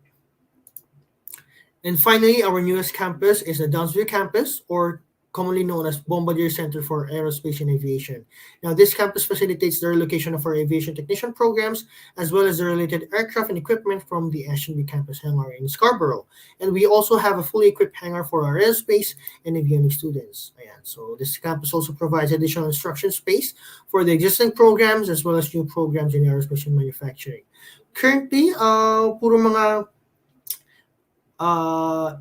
And finally, our newest campus is the 𝑭𝑰𝑺𝑵 campus, or commonly known as Bombardier Center for Aerospace and Aviation. Now, this campus facilitates the relocation of our aviation technician programs, as well as the related aircraft and equipment from the 𝑭𝑰𝑺𝑵 campus hangar in Scarborough. And we also have a fully equipped hangar for our aerospace and avionics students. Ayan. So this campus also provides additional instruction space for the existing programs, as well as new programs in aerospace and manufacturing. Currently, puro mga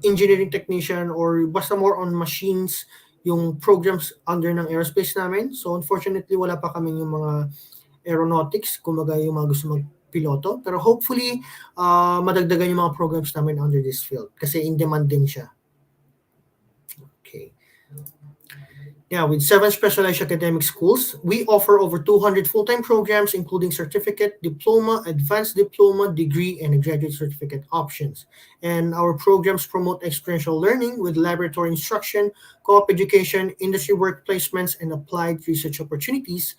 engineering technician or basta more on machines yung programs under ng aerospace namin. So unfortunately, wala pa kami yung mga aeronautics, kumbaga yung mga gusto magpiloto. Pero hopefully, madagdagan yung mga programs namin under this field kasi in demand din siya. Okay. Now, with 7 specialized academic schools, we offer over 200 full-time programs, including certificate, diploma, advanced diploma, degree, and graduate certificate options. And our programs promote experiential learning with laboratory instruction, co-op education, industry work placements, and applied research opportunities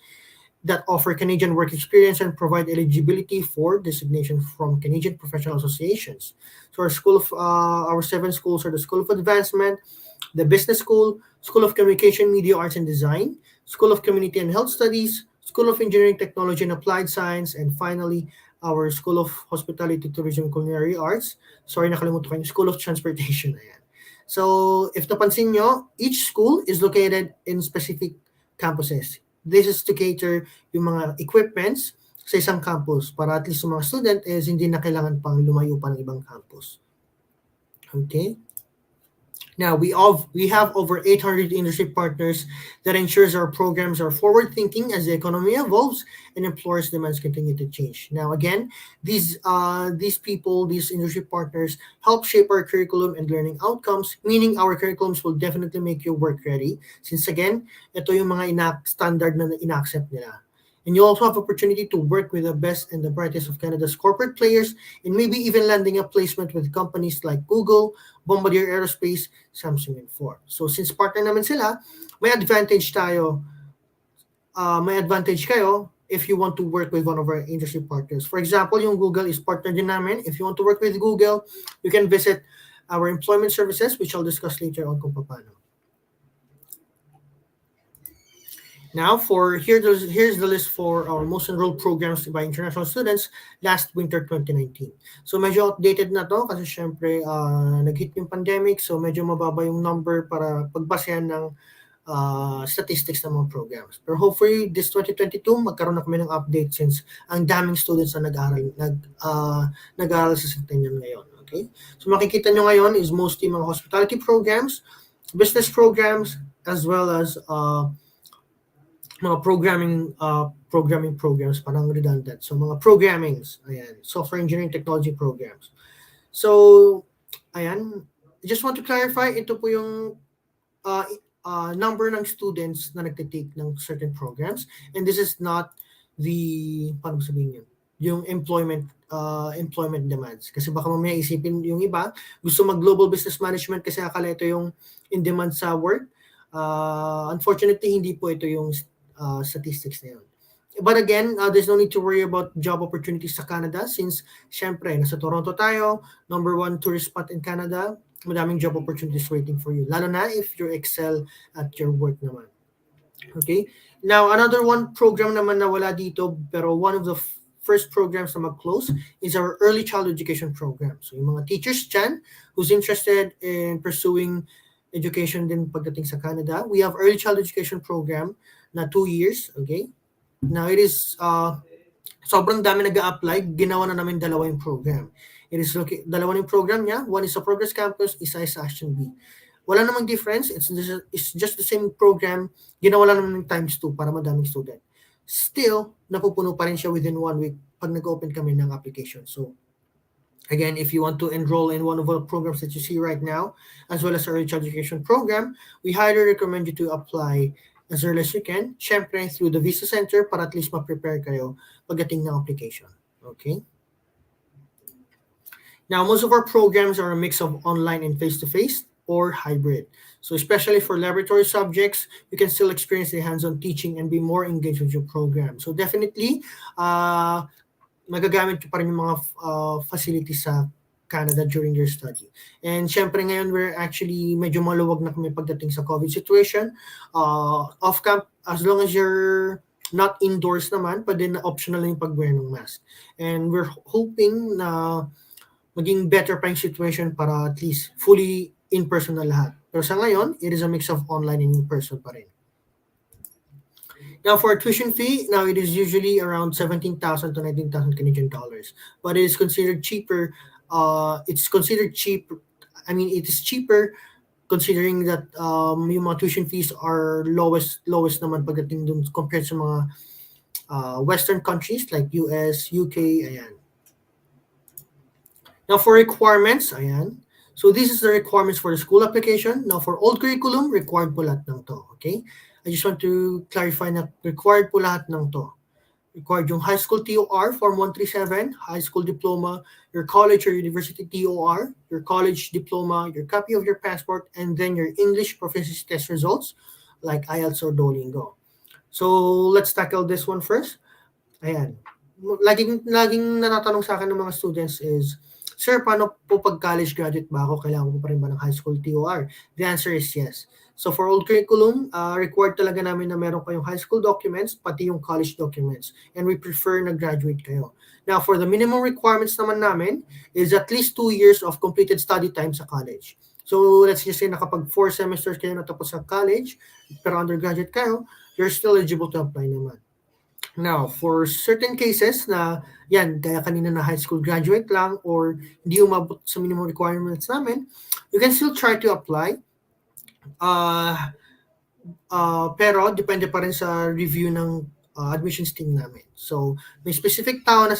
that offer Canadian work experience and provide eligibility for designation from Canadian professional associations. So our 7 schools are the School of Advancement, the Business School, School of Communication, Media Arts and Design, School of Community and Health Studies, School of Engineering, Technology and Applied Science, and finally, our School of Hospitality, Tourism and Culinary Arts. Sorry, nakalimutan ko yung School of Transportation. Ayan. So if napansin nyo, each school is located in specific campuses. This is to cater yung mga equipments sa isang campus para at least yung mga student is hindi na kailangan pang lumayo pa ng ibang campus. Okay. Now, we have over 800 industry partners that ensures our programs are forward-thinking as the economy evolves and employers' demands continue to change. Now, again, these industry partners help shape our curriculum and learning outcomes, meaning our curriculums will definitely make you work ready. Since again, ito yung mga standard na ina-accept nila. And you also have opportunity to work with the best and the brightest of Canada's corporate players and maybe even landing a placement with companies like Google, Bombardier Aerospace, Samsung, and Ford. So since partner naman sila, may advantage kayo if you want to work with one of our industry partners. For example, yung Google is partner din namin. If you want to work with Google, you can visit our employment services, which I'll discuss later on kung paano. Now, here's the list for our most enrolled programs by international students last winter 2019. So medyo outdated na to kasi syempre nag-hit yung pandemic, so medyo mababa yung number para pagbasehan ng statistics ng mga programs. Pero hopefully this 2022 magkaroon na kami ng update since ang daming students na nag-aaral sa Centennial ngayon. Okay? So makikita nyo ngayon is mostly mga hospitality programs, business programs, as well as mga programming programs, parang redundant. So mga programmings, ayan, software engineering technology programs. So, ayan, I just want to clarify, ito po yung number ng students na nagtitake ng certain programs. And this is not the, paano sabihin yun? Yung employment demands. Kasi baka mamaya isipin yung iba, gusto mag-global business management kasi akala ito yung in demand sa work. Unfortunately, hindi po ito yung statistics na yun. But again, there's no need to worry about job opportunities sa Canada since, syempre, nasa Toronto tayo, number 1 tourist spot in Canada, madaming job opportunities waiting for you. Lalo na if you excel at your work naman. Okay? Now, another one program naman na wala dito, pero one of the first programs na mag-close is our early child education program. So, yung mga teachers dyan who's interested in pursuing education din pagdating sa Canada, we have early child education program na 2 years, okay? Now, it is, sobrang dami nag-a-apply, ginawa na namin dalawa yung program. It is, dalawa yung program niya, one is sa Progress Campus, isa is sa Action B. Wala namang difference, it's just the same program, ginawa lang naman times 2 para madaming student. Still, napupuno pa rin siya within 1 week pag nag-open kami ng application. So, again, if you want to enroll in one of the programs that you see right now, as well as our early child education program, we highly recommend you to apply as early as you can, syempre through the Visa Center para at least ma-prepare kayo pagdating ng application. Okay? Now, most of our programs are a mix of online and face-to-face or hybrid. So especially for laboratory subjects, you can still experience the hands-on teaching and be more engaged with your program. So definitely, magagamit ko pa rin yung mga facilities sa Canada during your study. And syempre ngayon, we're actually medyo maluwag na kami pagdating sa COVID situation. Off-camp, as long as you're not indoors naman, pwede na optional na yung pag-wear ng mask. And we're hoping na maging better pa yung situation para at least fully in-person na lahat. Pero sa ngayon, it is a mix of online and in-person pa rin. Now, for tuition fee, now it is usually around 17,000 to 19,000 Canadian dollars. But it is considered cheaper. It's considered cheap. I mean, it is cheaper considering that yung mga tuition fees are lowest naman pagdating dun compared sa mga Western countries like US, UK, ayan. Now, for requirements, ayan. So this is the requirements for the school application. Now, for old curriculum, required po lahat ng to, okay? I just want to clarify na required po lahat ng to. Required yung high school TOR, Form 137, high school diploma, your college or university TOR, your college diploma, your copy of your passport, and then your English proficiency test results, like IELTS or Duolingo. So, let's tackle this one first. Ayan. Laging natatanong sa akin ng mga students is, Sir, paano po pag college graduate ba ako? Kailangan ko pa rin ba ng high school TOR? The answer is yes. So for old curriculum, required talaga namin na meron kayong high school documents, pati yung college documents. And we prefer na graduate kayo. Now, for the minimum requirements naman namin is at least 2 years of completed study time sa college. So let's just say nakapag 4 semesters kayo natapos sa college, pero undergraduate kayo, you're still eligible to apply naman. Now, for certain cases na yan, kaya kanina na high school graduate lang or hindi umabot sa minimum requirements namin, you can still try to apply. Pero depende pa rin sa review ng admissions team namin. So, may specific tao na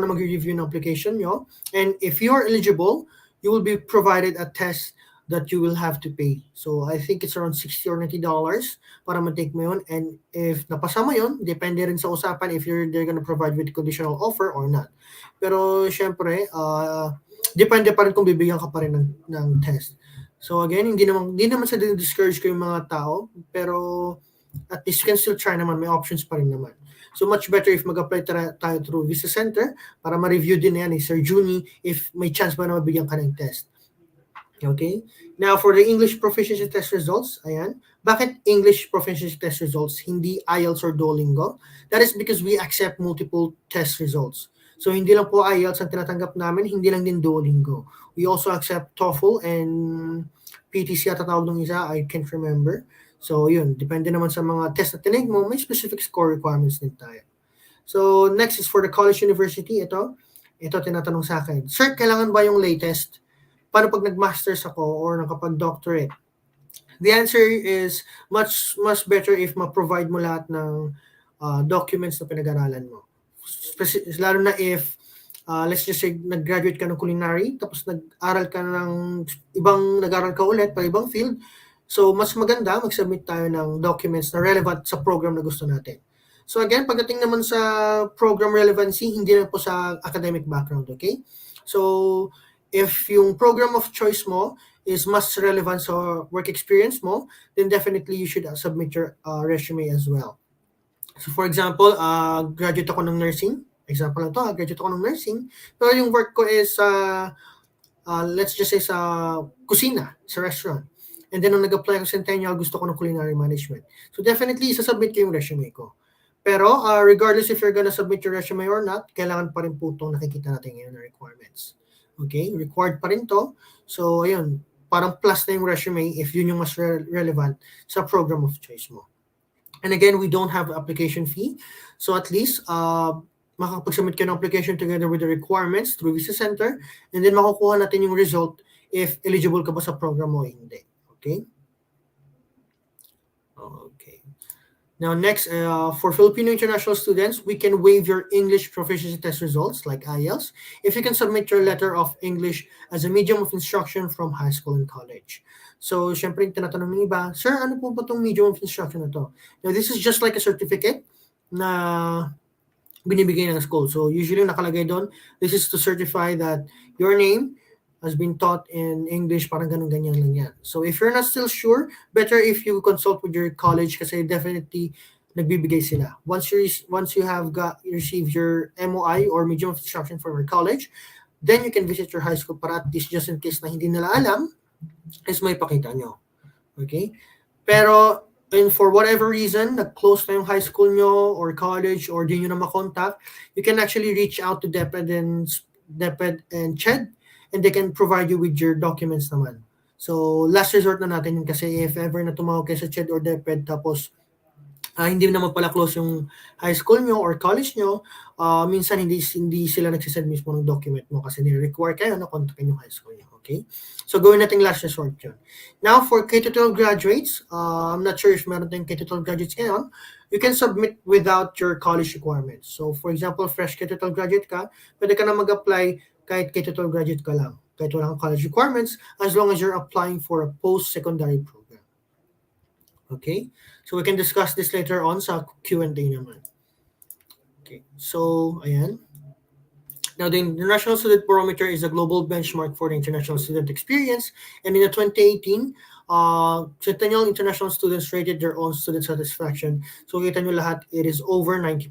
mag-review ng application nyo. And if you are eligible, you will be provided a test that you will have to pay. So, I think it's around $60 or $90 para ma-take mo yun. And if napasa mo yun, depende rin sa usapan if they're gonna provide with conditional offer or not. Pero, syempre, depende pa rin kung bibigyan ka pa rin ng test. So again, hindi naman sa discourage ko yung mga tao, pero at least you can still try naman, may options pa rin naman. So much better if mag-apply tayo through Visa Center para ma-review din yan Sir Juni if may chance ba na mabigyan ka ng test. Okay? Now for the English proficiency test results, ayan. Bakit English proficiency test results, hindi IELTS or Duolingo? That is because we accept multiple test results. So hindi lang po IELTS ang tinatanggap namin, hindi lang din Duolingo. We also accept TOEFL and PTC at tawag ng isa, I can't remember. So yun, depende naman sa mga test na tinig mo, may specific score requirements din tayo. So next is for the college university, ito tinatanong sa akin, Sir, kailangan ba yung latest? Paano pag nag-masters ako or nakapag-doctorate? The answer is much better if ma-provide mo lahat ng documents na pinag-aralan mo. Lalo na if let's just say nag-graduate ka ng culinary tapos nag-aral ka ulit para ibang field, so mas maganda mag-submit tayo ng documents na relevant sa program na gusto natin. So again, pagdating naman sa program relevancy, hindi na po sa academic background, okay? So if yung program of choice mo is mas relevant sa work experience mo, then definitely you should submit your resume as well. So for example, graduate ako ng nursing. Example lang to, graduate ako ng nursing. Pero yung work ko is, let's just say sa kusina, sa restaurant. And then nung nag-apply ako sa Centennial, gusto ko ng culinary management. So definitely, isasubmit ko yung resume ko. Pero regardless if you're gonna submit your resume or not, kailangan pa rin po itong nakikita natin ngayon na requirements. Okay? Required pa rin to. So ayun, parang plus na yung resume if yun yung mas relevant sa program of choice mo. And again, we don't have application fee. So at least, makakapag-submit ka ng application together with the requirements through Visa Center, and then makukuha natin yung result if eligible ka ba sa program mo o hindi. Okay? Okay. Now next, for Filipino international students, we can waive your English proficiency test results like IELTS if you can submit your letter of English as a medium of instruction from high school and college. So, syempre, tinatanong ng iba, Sir, ano po ba itong medium of instruction na to? Now, this is just like a certificate na binibigay ng school. So, usually nakalagay doon, this is to certify that your name has been taught in English, parang ganun-ganyan lang yan. So, if you're not still sure, better if you consult with your college kasi definitely nagbibigay sila. Once you have received your MOI or medium of instruction from your college, then you can visit your high school para at least just in case na hindi nila alam, is may pakita nyo. Okay? Pero, and for whatever reason, nag-close na yung high school nyo or college or di nyo na makontak, you can actually reach out to DepEd and CHED and they can provide you with your documents naman. So, last resort na natin yun kasi if ever na tumawag kayo sa CHED or DepEd tapos hindi naman pala close yung high school nyo or college nyo, minsan hindi sila nagsisend mismo ng document mo kasi nire-require kayo na kontakin yung high school nyo. Okay? So, gawin natin last resort yun. Now, for K-12 graduates, I'm not sure if meron tayong K-12 graduates ngayon, you can submit without your college requirements. So, for example, fresh K-12 graduate ka, pwede ka na mag-apply kahit K-12 graduate ka lang, kahit wala kang college requirements, as long as you're applying for a post-secondary program. Okay? So, we can discuss this later on sa Q&A naman. Okay. So, ayan. Now, the International Student Barometer is a global benchmark for the international student experience. And in the 2018, Centennial international students rated their own student satisfaction. So, kita nyo lahat, it is over 90%.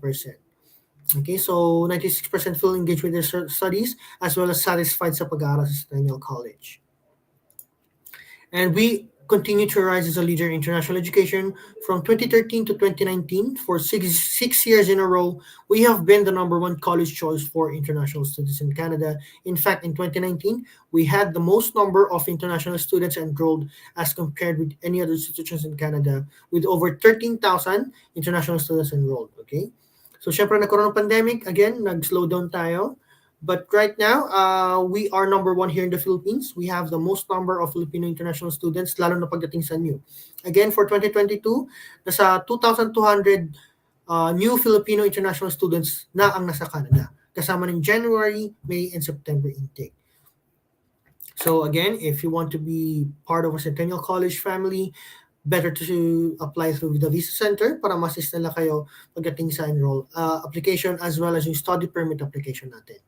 Okay, so 96% feel engaged with their studies as well as satisfied sa pag-aaral sa Centennial College. And we continue to rise as a leader in international education. From 2013 to 2019, for six years in a row, we have been the #1 college choice for international students in Canada. In fact, in 2019, we had the most number of international students enrolled as compared with any other institutions in Canada, with over 13,000 international students enrolled. Okay? So, syempre, nagkaroon ng pandemic. Again, nag-slow down tayo. But right now, we are #1 here in the Philippines. We have the most number of Filipino international students, lalo na pagdating sa new. Again, for 2022, nasa 2,200 new Filipino international students na ang nasa Canada, kasama ng January, May, and September intake. So again, if you want to be part of a Centennial College family, better to apply through the Visa Center para ma-assist nila kayo pagdating sa application as well as yung study permit application natin.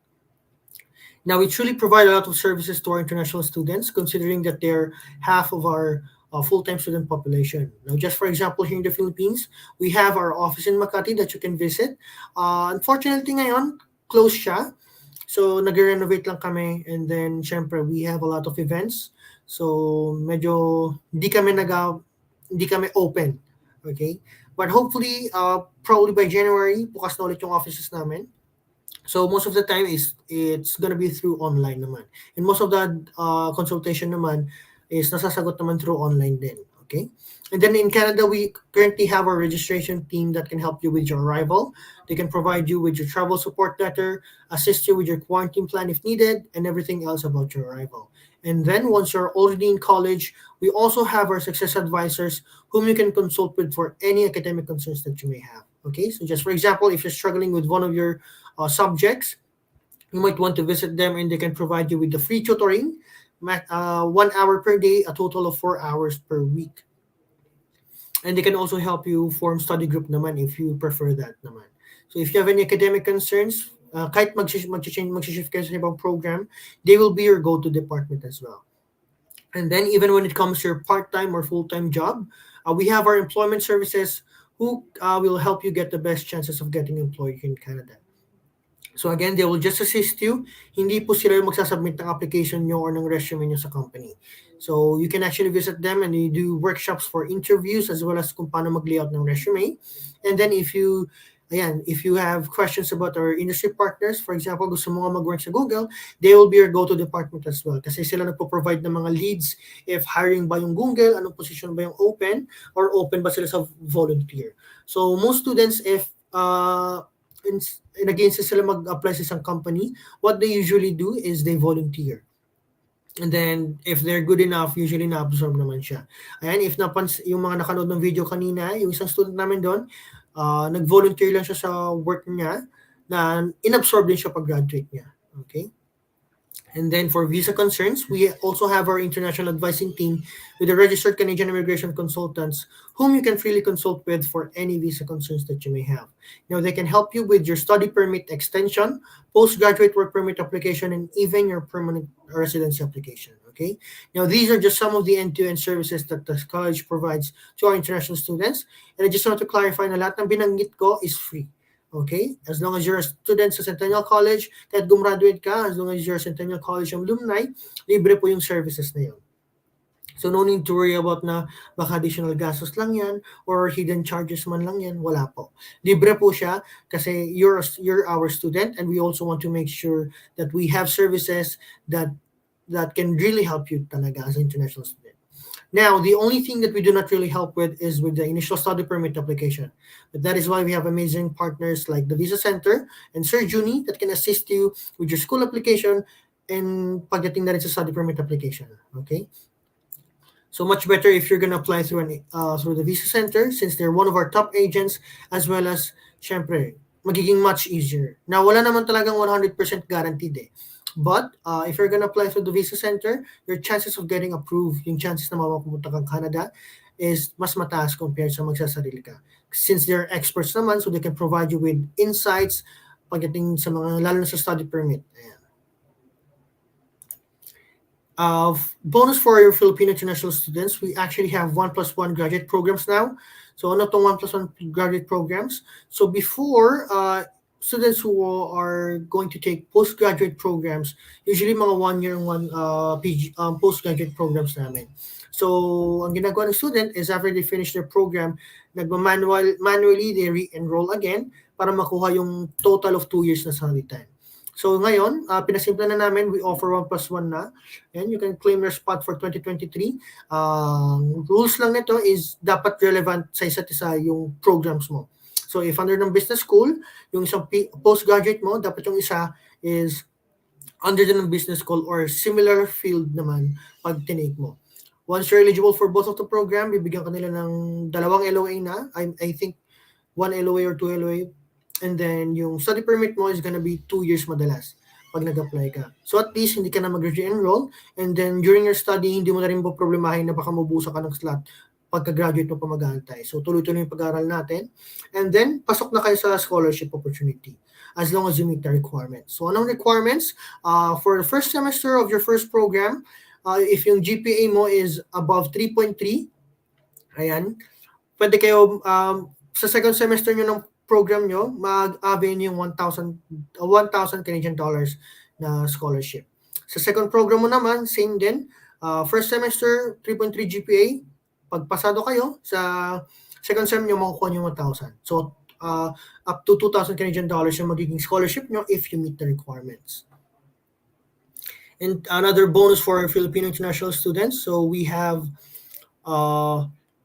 Now, we truly provide a lot of services to our international students, considering that they're half of our full-time student population. Now, just for example, here in the Philippines, we have our office in Makati that you can visit. Unfortunately, ngayon, closed siya. So, nag-renovate lang kami. And then, syempre, we have a lot of events. So, medyo di kami open. Okay? But hopefully, probably by January, bukas na ulit yung offices namin. So most of the time it's gonna be through online naman. And most of the consultation naman is nasasagot naman through online din. Okay? And then in Canada, we currently have our registration team that can help you with your arrival. They can provide you with your travel support letter, assist you with your quarantine plan if needed, and everything else about your arrival. And then once you're already in college, we also have our success advisors whom you can consult with for any academic concerns that you may have. Okay, so just for example, if you're struggling with one of your subjects, you might want to visit them and they can provide you with the free tutoring, 1 hour per day, a total of 4 hours per week. And they can also help you form study group naman if you prefer that naman. So if you have any academic concerns, kahit mag-shift kayo sa ibang program, they will be your go-to department as well. And then even when it comes to your part-time or full-time job, we have our employment services who will help you get the best chances of getting employed in Canada. So again, they will just assist you. Hindi po sila yung magsasubmit ng application nyo or ng resume nyo sa company. So you can actually visit them and you do workshops for interviews as well as kung paano mag-layout ng resume. And then if you have questions about our industry partners, for example, gusto mo nga mag-work sa Google, they will be your go-to department as well. Kasi sila nagpo-provide ng mga leads if hiring ba yung Google, anong position ba yung open, or open ba sila sa volunteer. So most students, if and again, sila mag-apply sa isang company, what they usually do is they volunteer. And then, if they're good enough, usually na-absorb naman siya. Ayan, if yung mga nakanood ng video kanina, yung isang student namin doon, nag-volunteer lang siya sa work niya, na inabsorb din siya pag-graduate niya. Okay? And then for visa concerns, we also have our international advising team with the registered Canadian immigration consultants whom you can freely consult with for any visa concerns that you may have. Now, they can help you with your study permit extension, postgraduate work permit application, and even your permanent residency application. Okay? Now, these are just some of the end-to-end services that the college provides to our international students. And I just want to clarify na lahat ng binanggit ko is free. Okay? As long as you're a student sa Centennial College, kahit gumraduate ka, as long as you're a Centennial College alumni, libre po yung services na yun. So no need to worry about na baka additional gastos lang yan or hidden charges man lang yan. Wala po. Libre po siya kasi you're our student and we also want to make sure that we have services that can really help you talaga as an international student. Now, the only thing that we do not really help with is with the initial study permit application. But that is why we have amazing partners like the Visa Center and Sir Juni that can assist you with your school application and pagdating na rin sa study permit application. Okay? So much better if you're gonna apply through the Visa Center since they're one of our top agents as well as, syempre, magiging much easier. Now, wala naman talagang 100% guaranteed eh. But if you're gonna apply through the Visa Center, your chances of getting approved, yung chances na mapupunta kang Canada, is mas mataas compared sa magsasarili ka. Since they're experts naman, so they can provide you with insights pagdating sa mga, lalo na sa study permit. Ayan. Bonus for your Filipino international students, we actually have 1+1 graduate programs now. So ano tong 1+1 graduate programs? So before, students who are going to take postgraduate programs, usually mga 1 year and 1 postgraduate programs namin. So, ang ginagawa ng student is after they finish their program, manually they re-enroll again para makuha yung total of 2 years na study time. So ngayon, pinasimpla na namin, we offer 1+1 na. And you can claim your spot for 2023. Rules lang nito is dapat relevant sa isa't isa yung programs mo. So if under ng business school, yung isang postgraduate mo, dapat yung isa is under ng business school or similar field naman pag tinake mo. Once you're eligible for both of the program, bibigyan ka nila ng 2 LOA na. I think 1 LOA or 2 LOA. And then yung study permit mo is gonna be 2 years madalas pag nag-apply ka. So at least hindi ka na mag-enroll, and then during your study, hindi mo na rin problemahin na baka mabusa ka ng slot pagka-graduate mo pa mag-aantay. So tuloy-tuloy yung pag-aaral natin. And then, pasok na kayo sa scholarship opportunity as long as you meet the requirements. So anong requirements? For the first semester of your first program, if yung GPA mo is above 3.3, ayan, pwede kayo sa second semester nyo ng program nyo, mag-avail yung 1,000 Canadian dollars na scholarship. Sa second program mo naman, same din. First semester, 3.3 GPA. Pag pasado kayo, sa second sem nyo, makukuha nyo 1,000. So, up to 2,000 Canadian dollars yung magiging scholarship nyo if you meet the requirements. And another bonus for Filipino international students. So, we have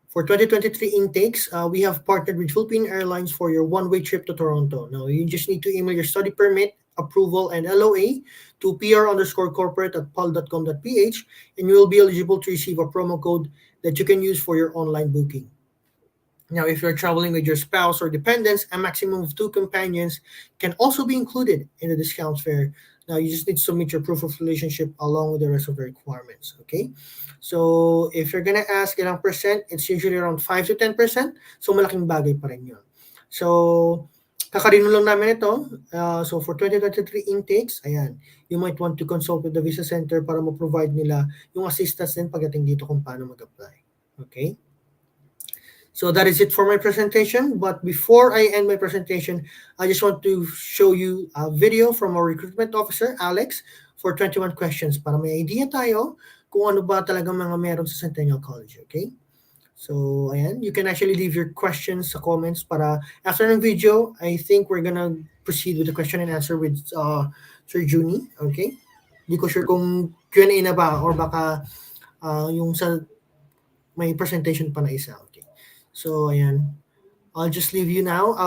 for 2023 intakes, we have partnered with Philippine Airlines for your one-way trip to Toronto. Now, you just need to email your study permit, approval, and LOA to pr_corporate@pal.com.ph, and you will be eligible to receive a promo code that you can use for your online booking. Now, if you're traveling with your spouse or dependents, a maximum of 2 companions can also be included in the discount fare. Now, you just need to submit your proof of relationship along with the rest of the requirements, okay? So, if you're gonna ask ilang percent, it's usually around 5 to 10%. So, malaking bagay pa rin yun. So, kakarino lang namin ito. So, for 2023 intakes, ayan, you might want to consult with the Visa Center para ma-provide nila yung assistance din pagdating dito kung paano mag-apply. Okay? So that is it for my presentation. But before I end my presentation, I just want to show you a video from our recruitment officer, Alex, for 21 questions para may idea tayo kung ano ba talaga mga meron sa Centennial College, okay? So, ayan, you can actually leave your questions sa comments para after ng video, I think we're gonna proceed with the question and answer with Sir Juni, okay? Hindi ko sure kung Q&A na ba or baka yung sa may presentation pa na isa, okay? So, ayan. I'll just leave you now.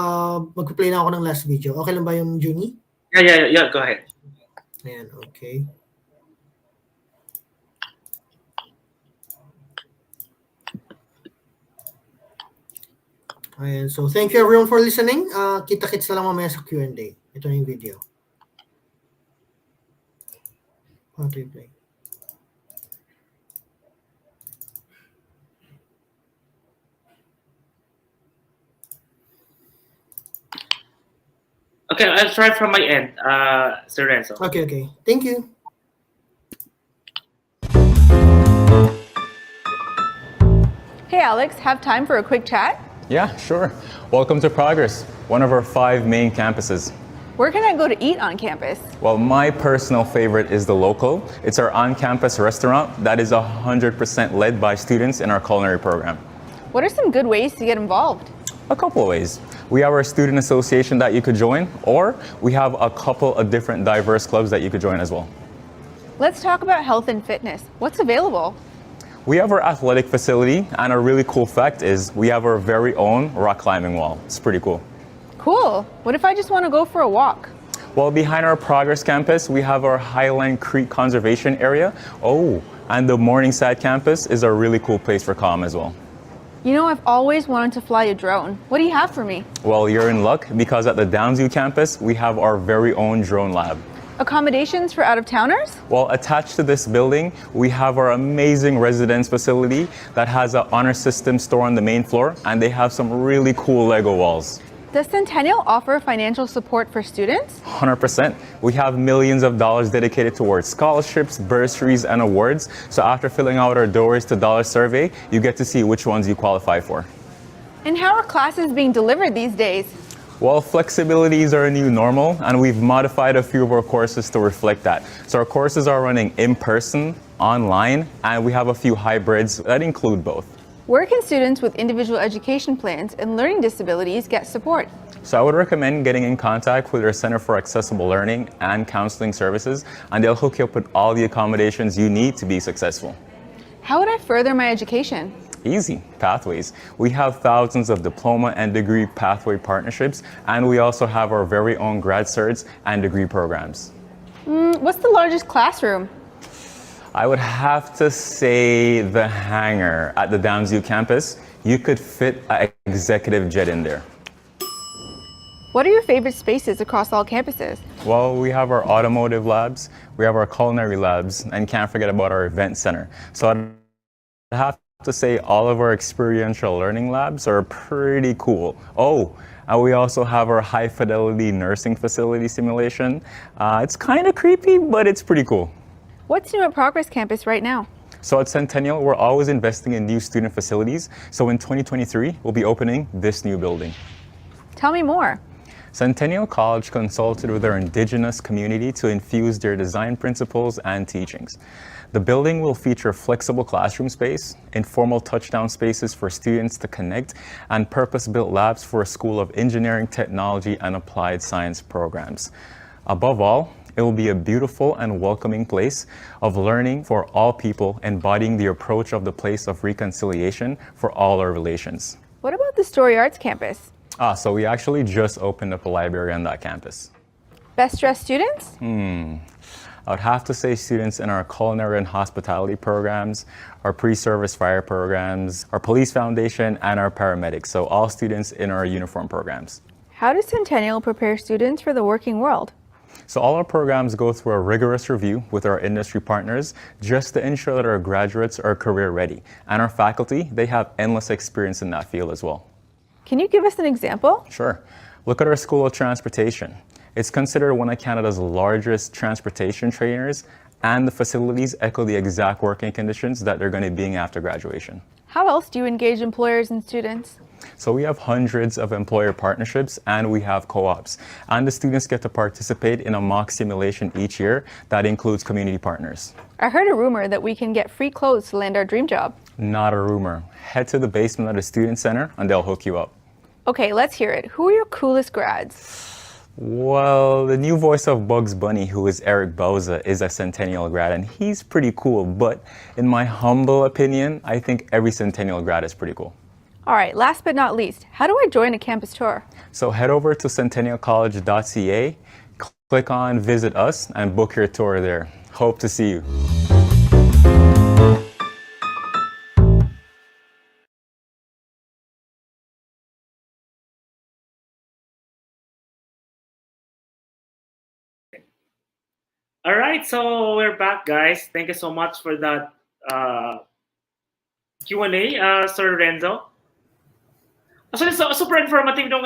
Mag-play na ako ng last video. Okay lang ba yung Juni? Yeah. Go ahead. Ayan, okay. Ayan, so thank you everyone for listening. Kita-kits na lang mamaya sa Q&A. Ito na yung video. Play. Okay, I'll try from my end, Sir Renzo. Okay. Thank you. Hey Alex, have time for a quick chat? Yeah, sure. Welcome to Progress, one of our 5 main campuses. Where can I go to eat on campus? Well, my personal favorite is The Local. It's our on-campus restaurant that is 100% led by students in our culinary program. What are some good ways to get involved? A couple of ways. We have our student association that you could join, or we have a couple of different diverse clubs that you could join as well. Let's talk about health and fitness. What's available? We have our athletic facility, and a really cool fact is we have our very own rock climbing wall. It's pretty cool. Cool. What if I just want to go for a walk? Well, behind our Progress campus, we have our Highland Creek Conservation Area. Oh, and the Morningside campus is a really cool place for calm as well. You know, I've always wanted to fly a drone. What do you have for me? Well, you're in luck because at the Downsview campus, we have our very own drone lab. Accommodations for out-of-towners? Well, attached to this building, we have our amazing residence facility that has an honor system store on the main floor, and they have some really cool Lego walls. Does Centennial offer financial support for students? 100%. We have millions of dollars dedicated towards scholarships, bursaries, and awards. So after filling out our Dollars to Dollars survey, you get to see which ones you qualify for. And how are classes being delivered these days? Well, flexibilities are a new normal, and we've modified a few of our courses to reflect that. So our courses are running in person, online, and we have a few hybrids that include both. Where can students with individual education plans and learning disabilities get support? So I would recommend getting in contact with our Center for Accessible Learning and Counseling Services, and they'll hook you up with all the accommodations you need to be successful. How would I further my education? Easy, pathways. We have thousands of diploma and degree pathway partnerships, and we also have our very own grad certs and degree programs. What's the largest classroom? I would have to say the hangar at the Downsview campus. You could fit an executive jet in there. What are your favorite spaces across all campuses? Well, we have our automotive labs, we have our culinary labs, and can't forget about our event center. So I'd have to say all of our experiential learning labs are pretty cool. Oh, and we also have our high fidelity nursing facility simulation. It's kind of creepy, but it's pretty cool. What's new at Progress Campus right now? So at Centennial, we're always investing in new student facilities. So in 2023, we'll be opening this new building. Tell me more. Centennial College consulted with our Indigenous community to infuse their design principles and teachings. The building will feature flexible classroom space, informal touchdown spaces for students to connect, and purpose-built labs for a School of Engineering, Technology, and Applied Science programs. Above all, it will be a beautiful and welcoming place of learning for all people, embodying the approach of the place of reconciliation for all our relations. What about the Story Arts Campus? So we actually just opened up a library on that campus. Best dressed students? I would have to say students in our culinary and hospitality programs, our pre-service fire programs, our police foundation, and our paramedics. So all students in our uniform programs. How does Centennial prepare students for the working world? So all our programs go through a rigorous review with our industry partners just to ensure that our graduates are career ready. And our faculty, they have endless experience in that field as well. Can you give us an example? Sure. Look at our School of Transportation. It's considered one of Canada's largest transportation trainers, and the facilities echo the exact working conditions that they're going to be in after graduation. How else do you engage employers and students? So we have hundreds of employer partnerships, and we have co-ops. And the students get to participate in a mock simulation each year that includes community partners. I heard a rumor that we can get free clothes to land our dream job. Not a rumor. Head to the basement of the Student Center and they'll hook you up. Okay, let's hear it. Who are your coolest grads? Well, the new voice of Bugs Bunny, who is 𝑭𝑹𝑬𝑬, is a Centennial grad, and he's pretty cool. But in my humble opinion, I think every Centennial grad is pretty cool. All right, last but not least, how do I join a campus tour? So head over to centennialcollege.ca, click on Visit Us, and book your tour there. Hope to see you. All right, so we're back, guys. Thank you so much for that Q&A, Sir Renzo. Actually, so super informative nung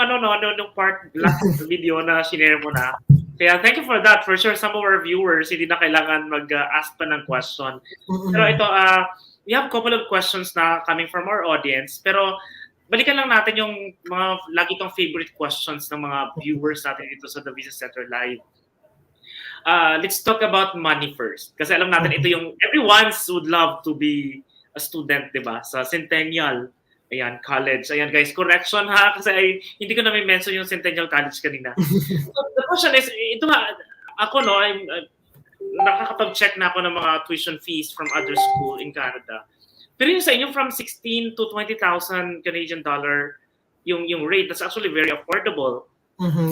part last video na shinare mo na. Kaya thank you for that. For sure, some of our viewers hindi na kailangan mag-ask pa ng question. Pero ito, we have a couple of questions na coming from our audience. Pero balikan lang natin yung mga lagi kong favorite questions ng mga viewers natin dito sa The Visa Center Live. Let's talk about money first. Kasi alam natin, ito yung everyone would love to be a student, di ba? Sa Centennial, ayan, college. Ayan guys, correction ha, kasi hindi ko na may mention yung Centennial College kanina. So, the question is, ito nga, ako nakakapag-check na ako ng mga tuition fees from other school in Canada. Pero yung sa inyo, from 16 to 20,000 Canadian dollar, yung rate, that's actually very affordable.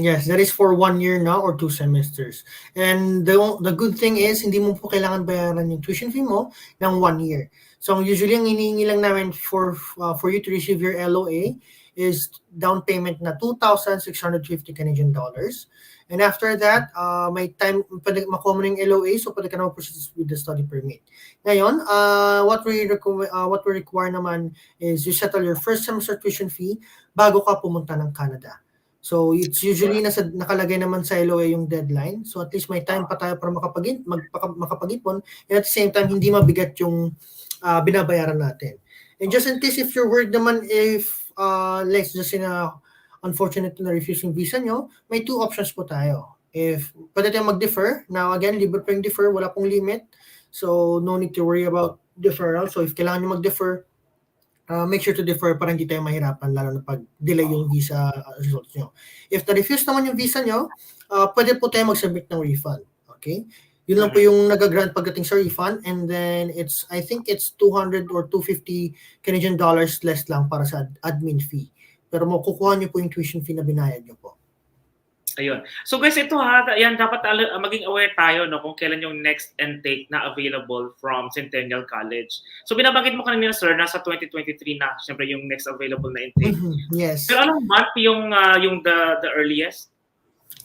Yes, that is for 1 year now or 2 semesters. And the good thing is, hindi mo po kailangan bayaran yung tuition fee mo ng 1 year. So usually ang hinihingi lang namin for you to receive your LOA is down payment na 2,650 Canadian dollars. And after that, may time pwede makuha mo ng LOA, so pwede ka na proceed with the study permit. Ngayon, what we require naman is you settle your first semester tuition fee bago ka pumunta ng Canada. So it's usually nakalagay naman sa LOA yung deadline. So at least may time pa tayo para makapag-ipon, and at the same time hindi mabigat yung binabayaran natin. And just in case if you're worried naman if let's just say na unfortunately na-refuse yung visa nyo, may 2 options po tayo. If pwede tayong mag-defer, now again, libre po yung defer, wala pong limit. So, no need to worry about deferral. So, if kailangan nyo mag-defer, make sure to defer para hindi tayo mahirapan, lalo na pag delay yung visa results nyo. If na-refuse naman yung visa nyo, pwede po tayo mag-submit ng refund. Okay? Yun lang po yung nag-grant pagdating sa refund, and then I think it's 200 or 250 Canadian dollars less lang para sa admin fee. Pero makukuha nyo po yung tuition fee na binayad nyo po. Ayun. So guys, ito yan dapat maging aware tayo no kung kailan yung next intake na available from Centennial College. So binabanggit mo kanina sir, nasa 2023 na syempre yung next available na intake. Yes. Pero anong month yung the earliest?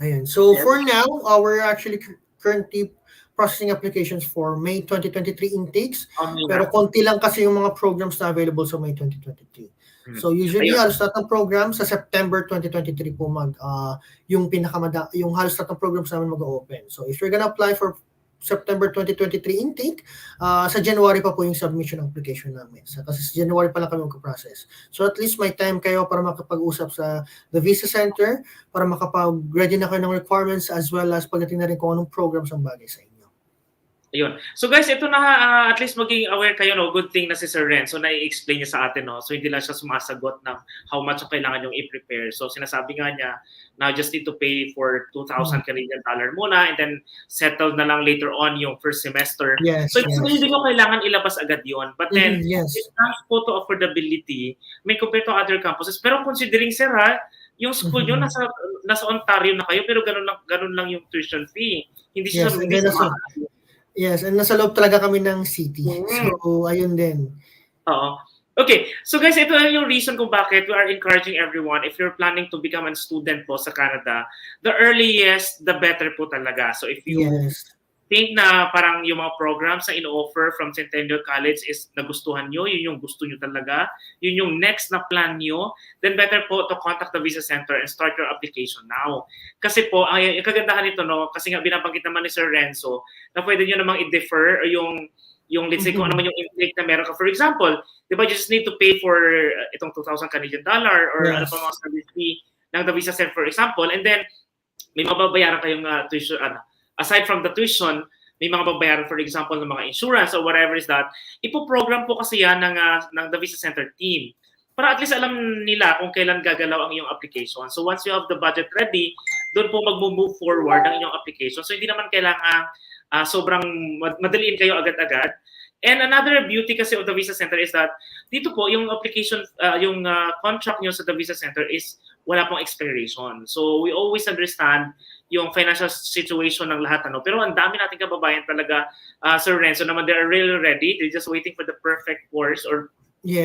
Ayun. So for now, we're actually currently processing applications for May 2023 intakes. Pero konti lang kasi yung mga programs na available sa May 2023. So usually halos lahat ng program sa September 2023 po yung halos lahat ng programs namin mag-open. So if you're gonna apply for September 2023 intake, sa January pa po yung submission application namin. Kasi sa January pa lang kami mag-process. So at least may time kayo para makapag-usap sa the Visa Center, para makapag-ready na kayo ng requirements as well as pagdating na rin kung anong programs ang bagay sa inyo. Ayun. So guys, ito na at least maging aware kayo, no? Good thing na si Sir Renzo na i-explain niya sa atin, no? So hindi lang siya sumasagot ng how much ang kailangan yung i-prepare. So sinasabi nga niya, now just need to pay for 2,000 Canadian dollar muna and then settle na lang later on yung first semester. Yes, so hindi ko kailangan ilabas agad yon. But then, it's not photo affordability, may compared to other campuses. Pero considering, sir, yung school nyo nasa Ontario na kayo, pero ganun lang yung tuition fee. Hindi siya Yes, and nasa loob talaga kami ng city. So, ayun din. Okay, so guys, ito yung reason kung bakit we are encouraging everyone, if you're planning to become a student po sa Canada, the earliest, the better po talaga. So if you think na parang yung mga programs na ino-offer from Centennial College is nagustuhan nyo, yun yung gusto nyo talaga, yun yung next na plan nyo, then better po to contact the Visa Center and start your application now. Kasi po, ang kagandahan nito, no, kasi nga binabanggit naman ni Sir Renzo, na pwede nyo namang i-defer yung let's say kung ano man yung intake na meron ka. For example, di ba, you just need to pay for itong 2,000 Canadian dollar or ano pa mga service fee ng the Visa Center, for example, and then may mababayaran kayong tuition, aside from the tuition, may mga babayaran, for example, ng mga insurance or whatever is that, ipo-program po kasi yan ng the Visa Center team. Para at least alam nila kung kailan gagalaw ang iyong application. So once you have the budget ready, doon po mag-move forward ang inyong application. So hindi naman kailangan sobrang madaliin kayo agad-agad. And another beauty kasi of the Visa Center is that dito po yung application, yung contract nyo sa the Visa Center is wala pong expiration. So we always understand yung financial situation ng lahat. Pero ang dami nating kababayan talaga, Sir Renzo, naman they are really ready. They're just waiting for the perfect course or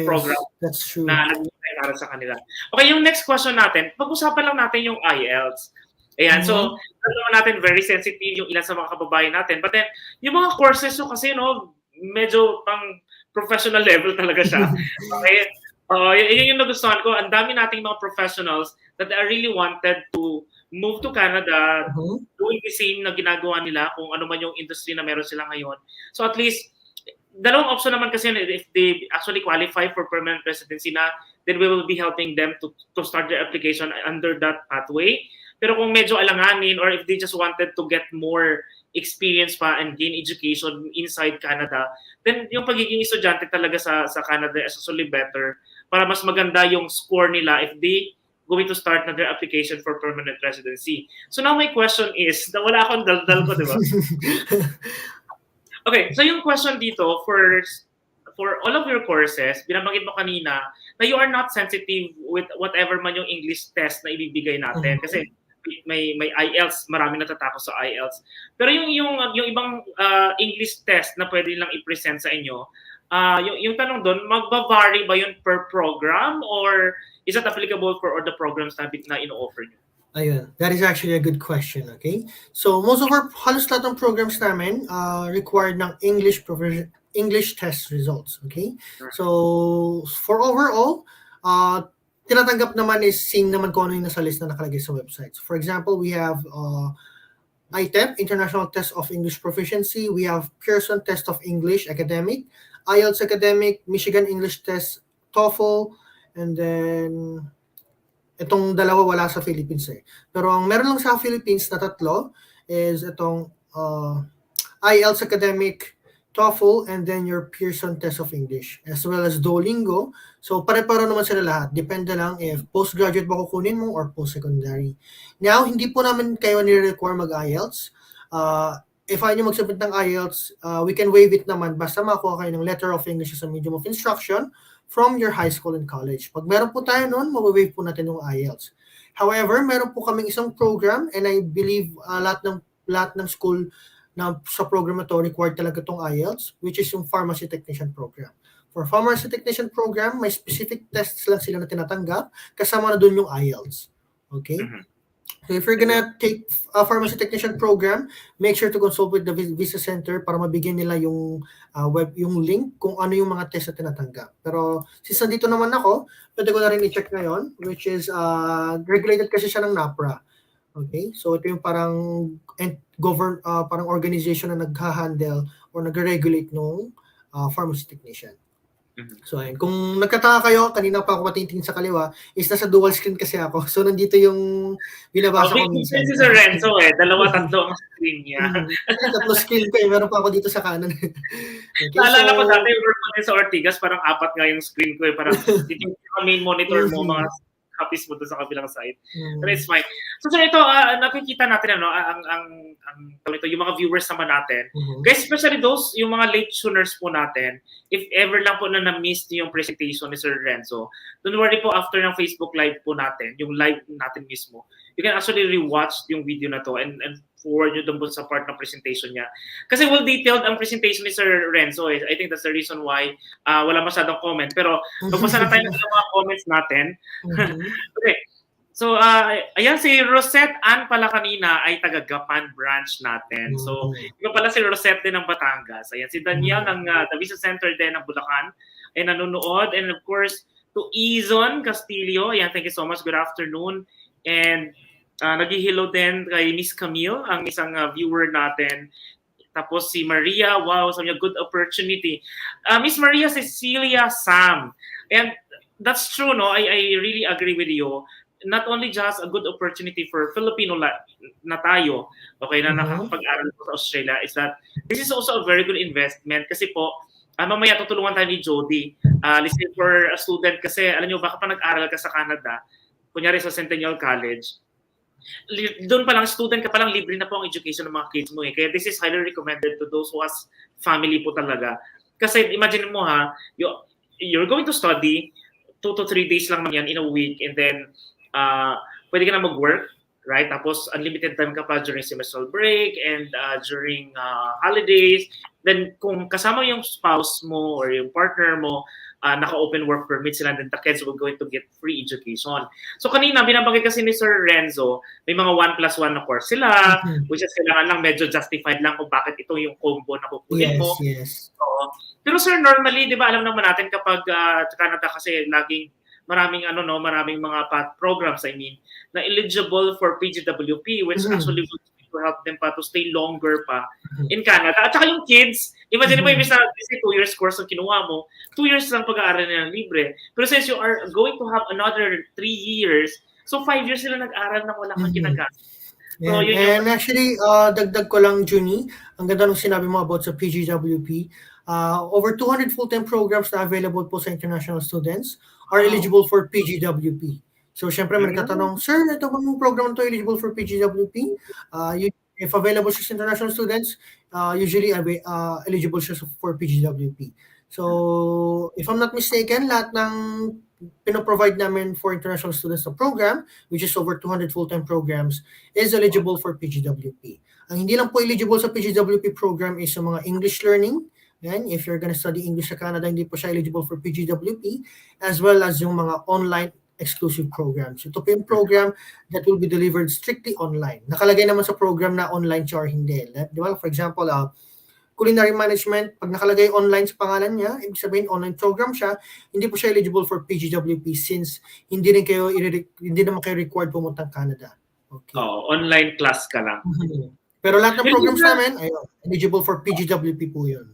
program that's true. na nag-aaral sa kanila. Okay, yung next question natin, pag-usapan lang natin yung IELTS. Ayan, so alam natin very sensitive yung ilan sa mga kababayan natin. But then, yung mga courses so kasi medyo pang professional level talaga siya. Okay? Yun yung nagustuhan ko. Ang dami nating mga professionals that are really wanted to move to Canada, doing the same na ginagawa nila kung ano man yung industry na meron sila ngayon. So at least, dalawang option naman kasi if they actually qualify for permanent residency na, then we will be helping them to start their application under that pathway. Pero kung medyo alanganin or if they just wanted to get more experience pa and gain education inside Canada, then yung pagiging estudyante talaga sa Canada is actually better para mas maganda yung score nila if they going to start na their application for permanent residency. So now my question is, wala akong daldal ko, di ba? Okay, so yung question dito for all of your courses, binabanggit mo kanina na you are not sensitive with whatever man yung English test na ibibigay natin. Kasi may IELTS, marami natatakot sa IELTS. Pero yung ibang English test na pwede lang i-present sa inyo, yung tanong doon, magba-vary ba yun per program or is that applicable for all the programs na ino-offer nyo? Ayun, that is actually a good question, okay? So most of our halos lahat ng programs namin required ng English test results, okay? So for overall, tinatanggap naman is same naman kung ano yung nasa list na nakalagay sa website. So for example, we have ITEP, International Test of English Proficiency. We have Pearson Test of English Academic, IELTS Academic, Michigan English Test, TOEFL, and then Itong dalawa wala sa Philippines eh. Pero ang meron lang sa Philippines na tatlo is itong IELTS Academic, TOEFL, and then your Pearson Test of English, as well as Duolingo. So pare-pare naman sila lahat. Depende lang if postgraduate ba kukunin mo or post-secondary. Now, hindi po namin kayo nire-require mag-IELTS. If ayaw nyo mag-submit ng IELTS, we can waive it naman basta makuha kayo ng letter of English as a medium of instruction from your high school and college. Pag meron po tayo noon, mawawaive po natin yung IELTS. However, meron po kaming isang program, and I believe lahat ng school na sa program na to required talaga itong IELTS, which is yung Pharmacy Technician Program. For Pharmacy Technician Program, may specific tests lang sila na tinatanggap, kasama na dun yung IELTS. Okay? So if you're gonna take a Pharmacy Technician Program, make sure to consult with the Visa Center para mabigyan nila yung yung link kung ano yung mga test na tinatanggap. Pero since nandito naman ako, pwede ko na rin i-check ngayon, which is regulated kasi siya ng NAPRA. Okay? So ito yung parang parang organization na nagha-handle or nag-regulate ng pharmacy technician. So ayun, kung nagkataka kayo, kanina pa ako patingin sa kaliwa, is nasa dual screen kasi ako. So nandito yung binabasa ko minsan. Si Sir Renzo dalawa tatlo ang screen niya. Tatlo screen ko meron pa ako dito sa kanan. Okay, naalala ko dati, work sa Ortigas, parang 4 nga yung screen ko parang dito yung main monitor mo, mga copies mo doon sa kabilang side. But it's fine. So ito, nakikita natin yung mga viewers naman natin. Guys, especially those, yung mga late tuners po natin, if ever lang po na na-miss niyo yung presentation ni Sir Renzo, don't worry po, after ng Facebook Live po natin, yung live natin mismo, you can actually rewatch yung video na to and forward nyo doon sa part ng presentation niya. Kasi well-detailed ang presentation ni Sir Renzo. I think that's the reason why wala masyadong comment. Pero magbasa na tayo ng mga comments natin. Okay. So, ayan, si Rosette Ann pala kanina ay taga-Gapan branch natin. So, iba pala si Rosette din ng Batangas. Ayan, si Daniel ng The Visa Center din ng Bulacan ay nanonood. And of course, to Izon Castillo. Ayan, thank you so much. Good afternoon. And nag-hello din kay Miss Camille, ang isang viewer natin. Tapos si Maria, wow, sabi niya, good opportunity. Miss Maria Cecilia Sam. And that's true, no? I really agree with you. Not only just a good opportunity for Filipino na tayo, okay, na nakakapag-aral po sa Australia, is that this is also a very good investment kasi po, mamaya tutulungan tayo ni Jody. Listen for a student kasi, alam niyo, baka pa nag-aral ka sa Canada, kunyari sa Centennial College, doon pa lang, student ka pa lang, libre na po ang education ng mga kids mo. Kaya this is highly recommended to those who has family po talaga. Kasi imagine mo you're going to study 2 to 3 days lang yan in a week, and then pwede ka na mag-work, right? Tapos unlimited time ka pa during semestral break and during holidays. Then kung kasama yung spouse mo or yung partner mo, naka-open work permit sila, and then the kids will going to get free education. So kanina, binabagay kasi ni Sir Renzo, may mga 1+1 na course sila, which is kailangan lang medyo justified lang kung bakit ito yung combo na kukunin mo. Yes. So, pero sir, normally, di ba, alam naman natin kapag Canada kasi laging maraming mga programs, na eligible for PGWP, which actually will help them to stay longer pa in Canada. At saka yung kids, imagine mo, ibig na 2 years course ang kinuha mo, 2 years lang pag-aaral nila libre. Pero since you are going to have another 3 years, so 5 years sila nag-aral na wala kang ginagastos. So, and actually, dagdag ko lang, Junie, ang ganda nung sinabi mo about sa PGWP. Over 200 full-time programs na available po sa international students are eligible for PGWP. So, syempre, may nagtatanong, Sir, ito bang program to eligible for PGWP? If available siya sa international students, usually eligible siya for PGWP. So, if I'm not mistaken, lahat ng pinoprovide namin for international students na program, which is over 200 full-time programs, is eligible for PGWP. Ang hindi lang po eligible sa PGWP program is yung mga English learning. Yan, if you're gonna study English sa Canada, hindi po siya eligible for PGWP, as well as yung mga online exclusive programs. Ito po yung program that will be delivered strictly online. Nakalagay naman sa program na online siya or hindi. Di ba? For example, culinary management, pag nakalagay online sa pangalan niya, ibig sabihin online program siya, hindi po siya eligible for PGWP since hindi naman kayo required pumunta ng Canada. Okay. Online class ka lang. Pero lahat ng programs namin, eligible for PGWP po yun.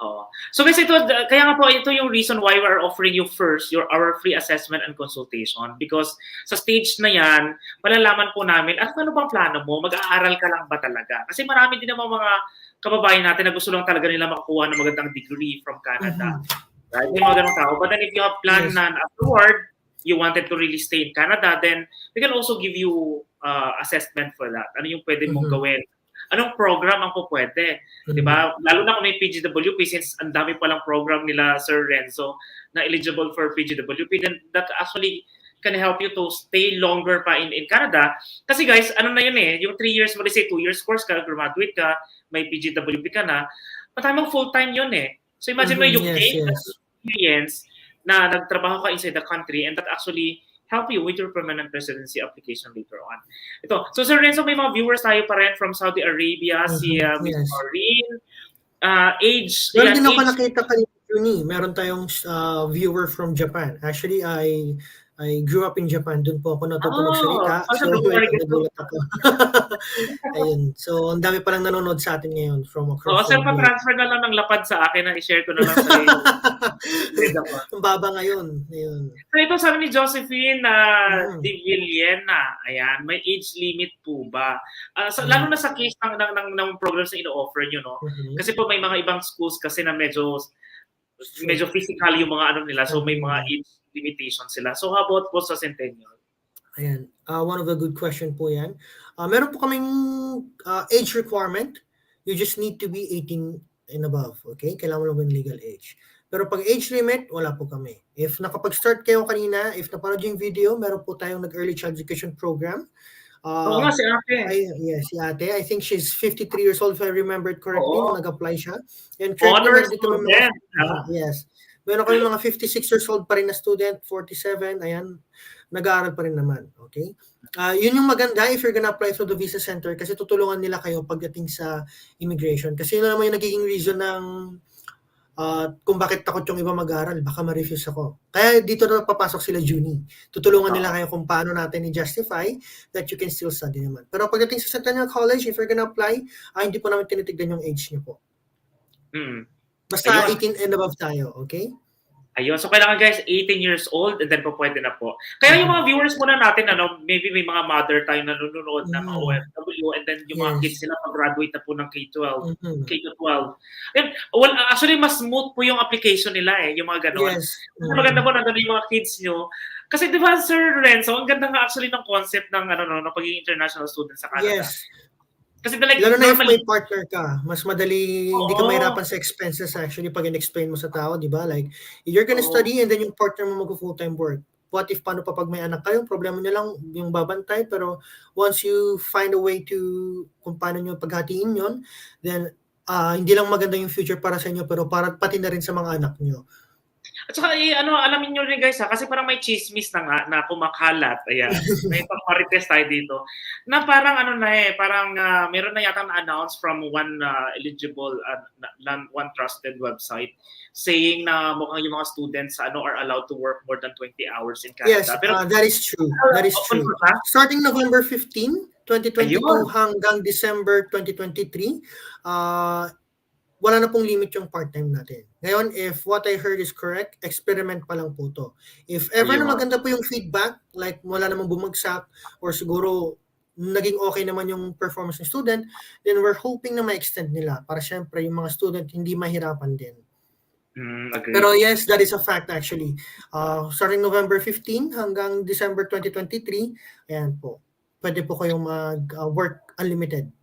Oo. So guys, kaya nga po, ito yung reason why we're offering you first our free assessment and consultation, because sa stage na yan, malalaman po namin at ano bang plano mo, mag-aaral ka lang ba talaga? Kasi marami din naman mga kababayan natin na gusto lang talaga nila makakuha ng magandang degree from Canada. Right? May mga ganong tao. But then if you have planned na afterward, you wanted to really stay in Canada, then we can also give you assessment for that. Ano yung pwede mong gawin? Anong program ang po pwede? Diba? Lalo na kung may PGWP, since ang dami palang program nila Sir Renzo na eligible for PGWP, then that actually can help you to stay longer pa in Canada. Kasi guys, ano na yun yung 3 years, let's say 2 years course ka, graduate ka, may PGWP ka na, matamang full-time yun So imagine mo yung gain experience na nagtrabaho ka inside the country, and that actually help you with your permanent residency application later on. Ito. So Sir Renzo, may mga viewers tayo pa rin from Saudi Arabia, si Miss Maureen. Age. Well, din ako nakita kanina, Juni. Meron tayong viewer from Japan. Actually, I grew up in Japan. Doon po ako natutunog salita. So, nagulat ako. Ayun. So, ang dami palang nanonood sa atin ngayon from across the world. Pa-transfer na lang ng lapad sa akin na i-share ko na lang sa iyo. Ang baba ngayon. Ayun. So, ito sabi ni Josephine de Villena. Ayan, may age limit po ba? Lalo na sa case ng programs na ino-offer nyo, no? Kasi po may mga ibang schools kasi na medyo physical yung mga ano nila. So, may mga age limitation sila. So how about po sa Centennial? Ayan. One of the good question po yan. Meron po kaming age requirement. You just need to be 18 and above. Okay? Kailangan mo lang yung legal age. Pero pag age limit, wala po kami. If nakapag-start kayo kanina, if napanood yung video, meron po tayong nag-early child education program. Oo nga, si ate. Yes, si ate. I think she's 53 years old if I remembered correctly nung nag-apply siya. And honor student. Yes. Meron kami mga 56 years old pa rin na student, 47, ayan, nag-aaral pa rin naman, okay? Yun yung maganda if you're gonna apply through the visa center kasi tutulungan nila kayo pagdating sa immigration. Kasi yun naman yung nagiging reason ng kung bakit takot yung iba mag-aaral, baka ma-refuse ako. Kaya dito na papasok sila Juni. Tutulungan nila kayo kung paano natin i-justify that you can still study naman. Pero pagdating sa Centennial College, if you're gonna apply, hindi po namin tinitignan yung age niyo po. Basta 18 and above tayo, okay? Ayun. So, kailangan guys, 18 years old and then po pwede na po. Kaya yung mga viewers muna natin, maybe may mga mother tayo na nanonood na mga OFW and then yung mga kids sila pag-graduate na po ng K-12. K-12. And, well, actually, mas smooth po yung application nila yung mga ganon. Maganda po nandun yung mga kids nyo. Kasi di ba, Sir Renzo, ang ganda nga actually ng concept ng pagiging international student sa Canada. Yes. Kasi like, lalo na if may partner ka, mas madali, hindi ka mahirapan sa expenses actually pag in-explain mo sa tao, di ba? Like, you're gonna study and then yung partner mo mag-full-time work. What if, paano pa pag may anak kayo, problema nyo lang yung babantay, pero once you find a way to, kung paano nyo paghatiin yun, then hindi lang maganda yung future para sa inyo, pero para pati na rin sa mga anak nyo. At saka, alamin nyo rin guys kasi parang may chismis na nga na kumakalat. Ayan. May pang-marites tayo dito. Na parang parang meron na yata na-announce from one eligible, one trusted website saying na mukhang yung mga students are allowed to work more than 20 hours in Canada. Yes, that is true. That is true. Starting November 15, 2022 hanggang December 2023, wala na pong limit yung part-time natin. Ngayon, if what I heard is correct, experiment pa lang po to. If ever na maganda po yung feedback, like wala namang bumagsak, or siguro naging okay naman yung performance ng student, then we're hoping na ma-extend nila para syempre yung mga student hindi mahirapan din. Pero yes, that is a fact actually. Starting November 15 hanggang December 2023, ayan po. Pwede po kayong mag-work unlimited.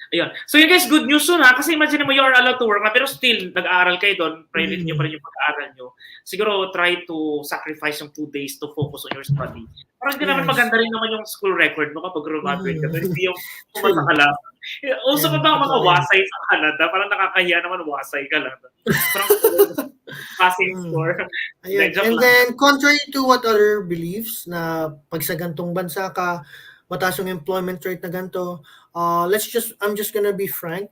Ayun. So yun guys, good news yun kasi imagine mo you are allowed to work na pero still nag-aaral kayo doon, private nyo pa rin yung pag-aaral nyo. Siguro try to sacrifice yung 2 days to focus on your study. Parang hindi naman maganda rin naman yung school record mo kapag graduate ka. Hindi yung pumasa ka lang. Also pa ba mga wasay sa Canada? Parang nakakahiya naman wasay ka lang. Parang passing score. And then contrary to what other beliefs na pag sa gantong bansa ka, mataas yung employment rate na ganito, I'm just gonna be frank,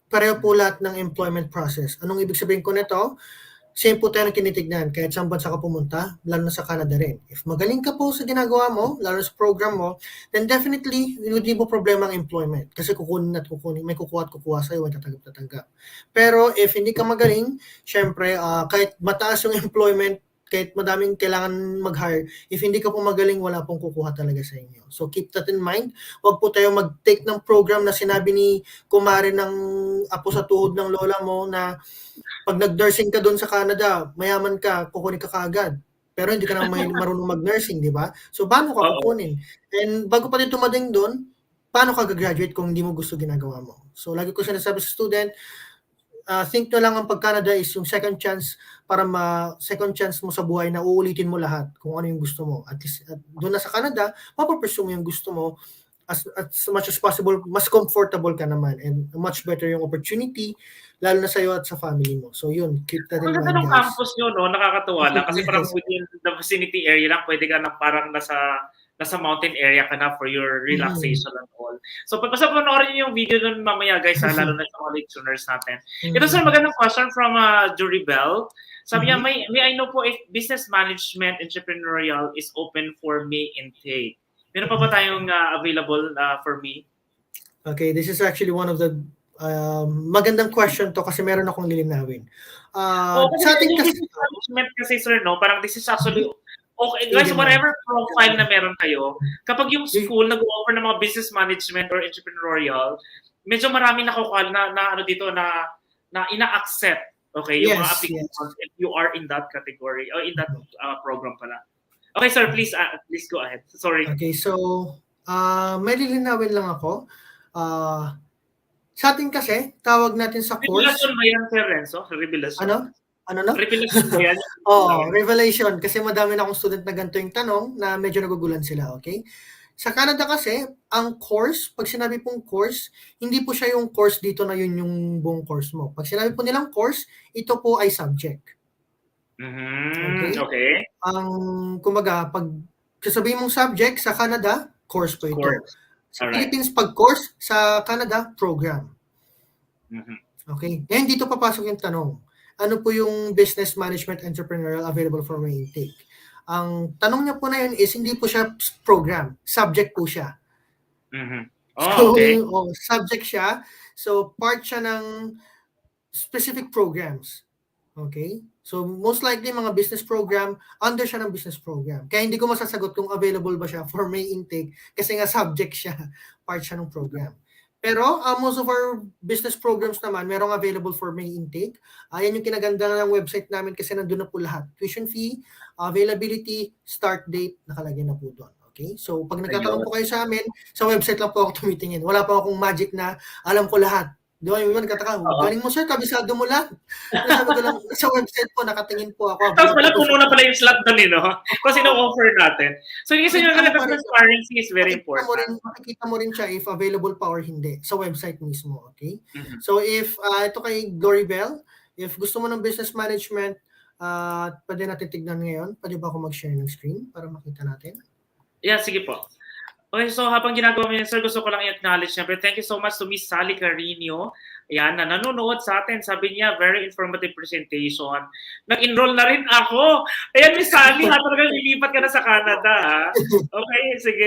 pareho po lahat ng employment process. Anong ibig sabihin ko nito? same po tayo na tinitignan kahit saan bansa ka pumunta, lalo na sa Canada rin. If magaling ka po sa ginagawa mo, lalo na sa program mo, then definitely, hindi mo problema ang employment. Kasi kukunin at kukunin, may kukuha at kukuha sa'yo, may tatanggap. Pero if hindi ka magaling, syempre, kahit mataas yung employment, kahit madaming kailangan mag-hire, if hindi ka po magaling, wala pong kukuha talaga sa inyo. So keep that in mind. Huwag po tayo mag-take ng program na sinabi ni kumare ng apo sa tuhod ng lola mo na pag nag-nursing ka doon sa Canada, mayaman ka, kukunin ka kaagad. Pero hindi ka naman marunong mag-nursing, di ba? So paano ka kukunin? And bago pa din tumading doon, paano ka gagraduate kung hindi mo gusto ginagawa mo? So lagi ko sinasabi sa student, think na lang ang pag-Canada is yung second chance para second chance mo sa buhay na uulitin mo lahat kung ano yung gusto mo. At least doon na sa Canada, mapapursue mo yung gusto mo as much as possible, mas comfortable ka naman and much better yung opportunity lalo na sa'yo at sa family mo. So yun, keep that in mind, Ang guys. campus nyo, no? Nakakatuwa lang kasi parang within the vicinity area lang, pwede ka na parang nasa mountain area ka na for your relaxation and all. So pagpasa panoorin niyo yung video nun mamaya guys, lalo na sa mga listeners natin. Ito sir, magandang question from Jury Bell. Sabi niya, may I know po if business management entrepreneurial is open for May intake. Meron pa ba tayong available for me? Okay, this is actually one of the magandang question to kasi meron akong lilinawin. Sa ating kasi management kasi sir, no, parang this is actually okay, guys, whatever profile na meron kayo, kapag yung school nag-offer ng mga business management or entrepreneurial, medyo marami nakukuha na ano dito na ina-accept, okay, yung mga applications if you are in that category or in that program pala. Okay, sir, please go ahead. Sorry. Okay, so may lilinawin lang ako. Sa atin kasi, tawag natin sa course. Revelation ba yan, Sir Renzo? Revelation? Ano na? Revelation ba yan? Revelation. Kasi madami na akong student na ganito yung tanong na medyo nagugulan sila, okay? Sa Canada kasi, ang course, pag sinabi pong course, hindi po siya yung course dito na yun yung buong course mo. Pag sinabi po nilang course, ito po ay subject. Okay. Kumbaga, pag sasabihin mong subject sa Canada, course po ito. Sa Philippines, pag course, sa Canada, program. Okay? Ngayon, dito papasok yung tanong. Ano po yung business management entrepreneurial available for May intake? Ang tanong niya po na yun is, hindi po siya program. Subject po siya. Subject siya. So, part siya ng specific programs. Okay? So, most likely, mga business program, under siya ng business program. Kaya hindi ko masasagot kung available ba siya for May intake kasi nga subject siya, part siya ng program. Pero, most of our business programs naman, merong available for May intake. Ayan yung kinaganda ng website namin kasi nandun na po lahat. Tuition fee, availability, start date, nakalagay na po doon. Okay? So, pag nagtatanong po kayo sa amin, sa website lang po ako tumitingin. Wala pa akong magic na alam ko lahat. Di ba, yung nagkataka, galing mo sir, kabisado mo lang. Sabi ko lang, sa website po, nakatingin po ako. Tapos pala, puno na pala yung slot doon, no? Kasi no-offer natin. So, yung isa yung transparency is very important. Makikita mo rin siya if available pa or hindi sa website mismo, okay? So, if, ito kay Glory Bell, if gusto mo ng business management, pwede natin tignan ngayon. Pwede ba ako mag-share ng screen para makita natin? Yeah, sige po. Okay, so habang ginagawa mo yan, sir, gusto ko lang i-acknowledge siyempre. Thank you so much to Miss Sally Carino. Ayan, na nanonood sa atin. Sabi niya, very informative presentation. Nag-enroll na rin ako. Ayan, Miss Sally, talagang lilipat ka na sa Canada. Okay,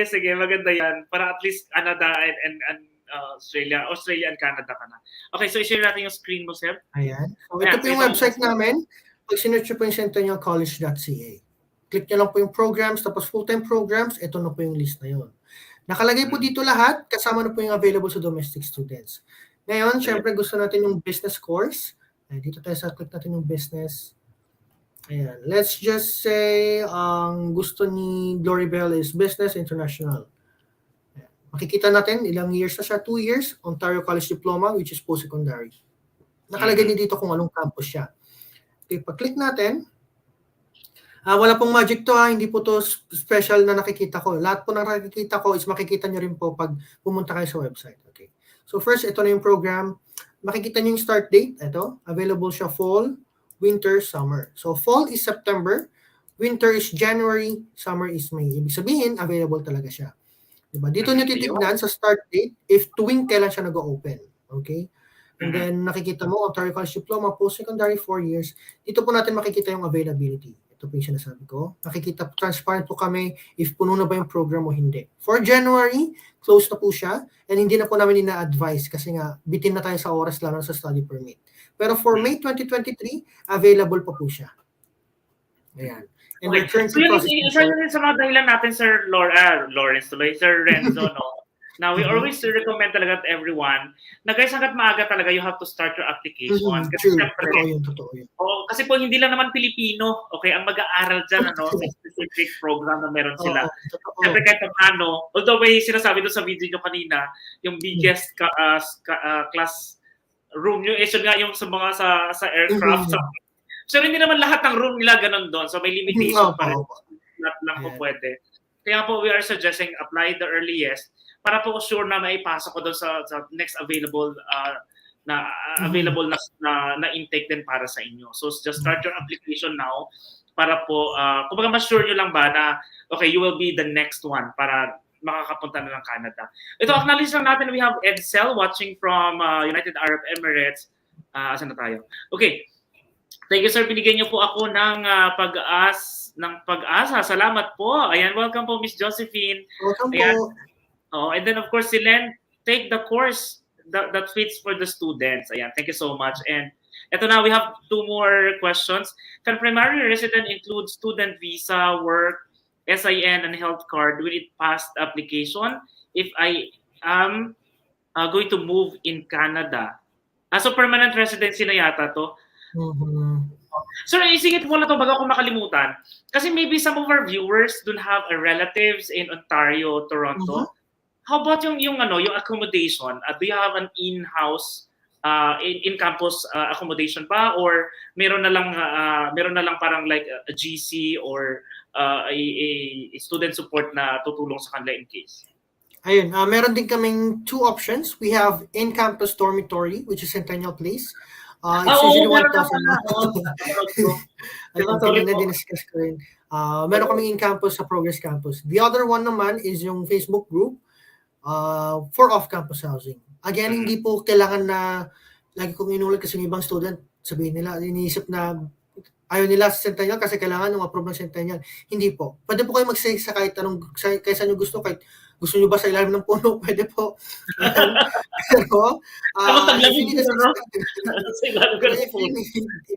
sige, maganda yan. Para at least Canada and Australia and Canada ka na. Okay, so i-share natin yung screen mo, sir. Ayan. So, ito po yung website namin. Pag sinerch po yung centennialcollege.ca. Click nyo lang po yung programs, tapos full-time programs, ito na po yung list na yun. Nakalagay po dito lahat, kasama na po yung available sa domestic students. Ngayon, syempre gusto natin yung business course. Dito tayo sa click natin yung business. Ayan. Let's just say, ang gusto ni Glory Bell is Business International. Ayan. Makikita natin, ilang years na siya, 2 years, Ontario College Diploma, which is post-secondary. Nakalagay din dito kung anong campus siya. Okay, pag-click natin, wala pong magic to hindi po to special na nakikita ko. Lahat po na nakikita ko is makikita nyo rin po pag pumunta kayo sa website. Okay. So first, ito na yung program. Makikita nyo yung start date. Ito, available siya fall, winter, summer. So fall is September, winter is January, summer is May. Ibig sabihin, available talaga siya. Diba? Dito nyo titignan sa start date if tuwing kailan siya nag-open. Okay? And then nakikita mo, Ontario College Diploma, post-secondary 4 years. Dito po natin makikita yung availability. Ito po yung sinasabi ko. Nakikita, transparent po kami if puno na ba yung program o hindi. For January, close na po siya. And hindi na po namin ina-advise kasi nga, bitin na tayo sa oras lalo sa study permit. Pero for May 2023, available pa po siya. Ayan. And we're currently processing. So yun sa mga dahilan natin, Sir Lawrence, Sir Renzo, no? Now, we always recommend talaga to everyone na guys, hanggat maaga talaga, you have to start your application. Kasi syempre, kasi po hindi lang naman Pilipino, okay, ang mag-aaral dyan, ano, sa specific program na meron sila. Syempre kahit paano, although may sinasabi doon sa video nyo kanina, yung biggest class room nyo, is nga yung sa mga sa aircraft. So hindi naman lahat ng room nila ganun doon. So may limitation pa rin. Not lang po pwede. Kaya po we are suggesting apply the earliest para po sure na maipasok ko doon sa next available na intake din para sa inyo. So just start your application now para po kumbaga ma-sure nyo lang ba na okay, you will be the next one para makakapunta na ng Canada. Ito, acknowledge lang natin, we have Edsel watching from United Arab Emirates. Asan na tayo? Okay. Thank you, sir. Binigyan niyo po ako ng pag-asa. Salamat po. Ayan, welcome po, Miss Josephine. Welcome Ayan. po. Oh, and then, of course, si Len, take the course that fits for the students. Ayan, thank you so much. And ito na, we have 2 more questions. Can primary resident include student visa, work, SIN, and health card with it past application if I am going to move in Canada? So, permanent residency na yata to. Sir, isingit mo na to bago ako makalimutan. Kasi maybe some of our viewers don't have relatives in Ontario, Toronto. How about yung accommodation? Do you have an in-house, in-campus accommodation ba? Or meron na lang parang like a GC or a student support na tutulong sa kanila in case? Ayun, meron din kaming 2 options. We have in-campus dormitory, which is Centennial Place. It's usually 1,000. Ayun, na-discuss ko rin. Meron kaming in-campus sa Progress Campus. The other one naman is yung Facebook group for off-campus housing. Again, hindi po kailangan na lagi kong inulit kasi ng ibang student, sabihin nila, iniisip na ayaw nila sa Centennial kasi kailangan ng approve ng Centennial. Hindi po. Pwede po kayo mag-stay sa kahit saan nyo gusto, kahit gusto nyo ba sa ilalim ng puno, pwede po. Pero, if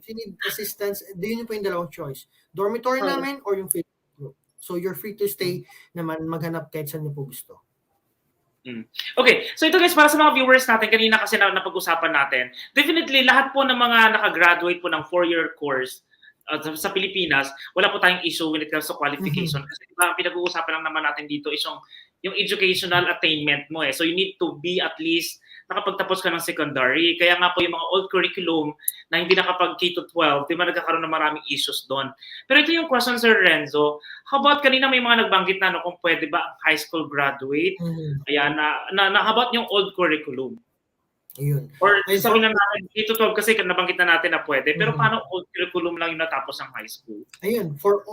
you need assistance, yun po yung dalawang choice. Dormitory namin or yung Facebook group. So you're free to stay naman, maghanap kahit saan nyo po gusto. Okay, so ito guys, para sa mga viewers natin, kanina kasi napag-usapan natin, definitely lahat po ng mga nakagraduate po ng 4-year course sa Pilipinas, wala po tayong issue when it comes to qualification. Kasi diba, pinag-uusapan lang naman natin dito is yung educational attainment mo eh. So you need to be at least nakapagtapos ka ng secondary. Kaya nga po yung mga old curriculum na hindi nakapag K-12, di ba nagkakaroon ng maraming issues doon. Pero ito yung question, Sir Renzo. How about kanina may mga nagbanggit na kung pwede ba ang high school graduate? Ayan, how about yung old curriculum? Ayun. Or sabi na natin, K-12 kasi nabanggit na natin na pwede. Pero paano old curriculum lang yung natapos ng high school? Ayun. For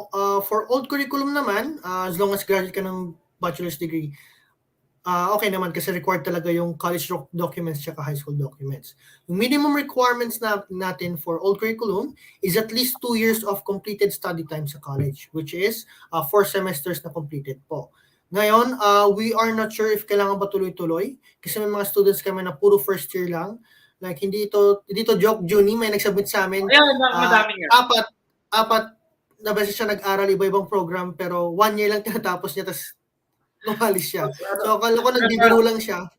old curriculum naman, as long as graduate ka ng bachelor's degree, okay naman kasi required talaga yung college documents at high school documents. Yung minimum requirements natin for old curriculum is at least 2 years of completed study time sa college, which is 4 semesters na completed po. Ngayon, we are not sure if kailangan ba tuloy-tuloy kasi may mga students kami na puro first year lang. Like, hindi ito joke, Juni, may nagsubmit sa amin. Apat na beses siya nag-aral, iba-ibang program, pero 1 year lang tinatapos niya, tapos lumalis siya. So, akala ko nagbibiro lang siya.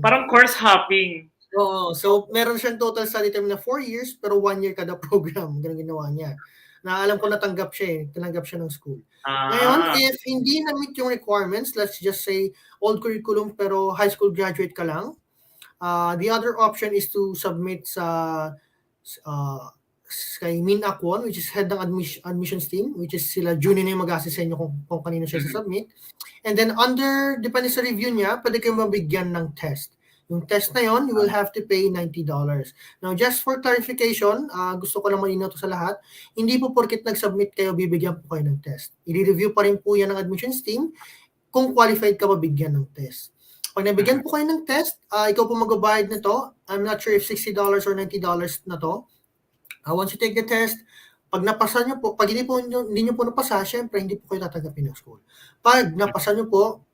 Parang course hopping. Oo. So, meron siyang total study time na 4 years, pero 1 year kada program. Ganun ginawa niya. Na alam ko natanggap siya eh. Tinanggap siya ng school. Ngayon, if hindi na-meet yung requirements, let's just say old curriculum pero high school graduate ka lang, the other option is to submit sa kay MinAcWon, which is head ng admissions team, which is sila junior na yung mag-assist sa inyo kung kanino siya sa-submit. And then depende sa review niya, pwede kayo mabigyan ng test. Yung test na yon, you will have to pay $90. Now, just for clarification, gusto ko lang malinaw to sa lahat, hindi po porket nag-submit kayo, bibigyan po kayo ng test. I-review pa rin po yan ng admissions team kung qualified ka mabigyan ng test. Pag nabigyan po kayo ng test, ikaw po magbabayad nito. I'm not sure if $60 or $90 na to. Once you take the test, pag napasa nyo po, pag hindi nyo po napasa, syempre hindi po kayo tatanggapin ng school. Pag napasa nyo po,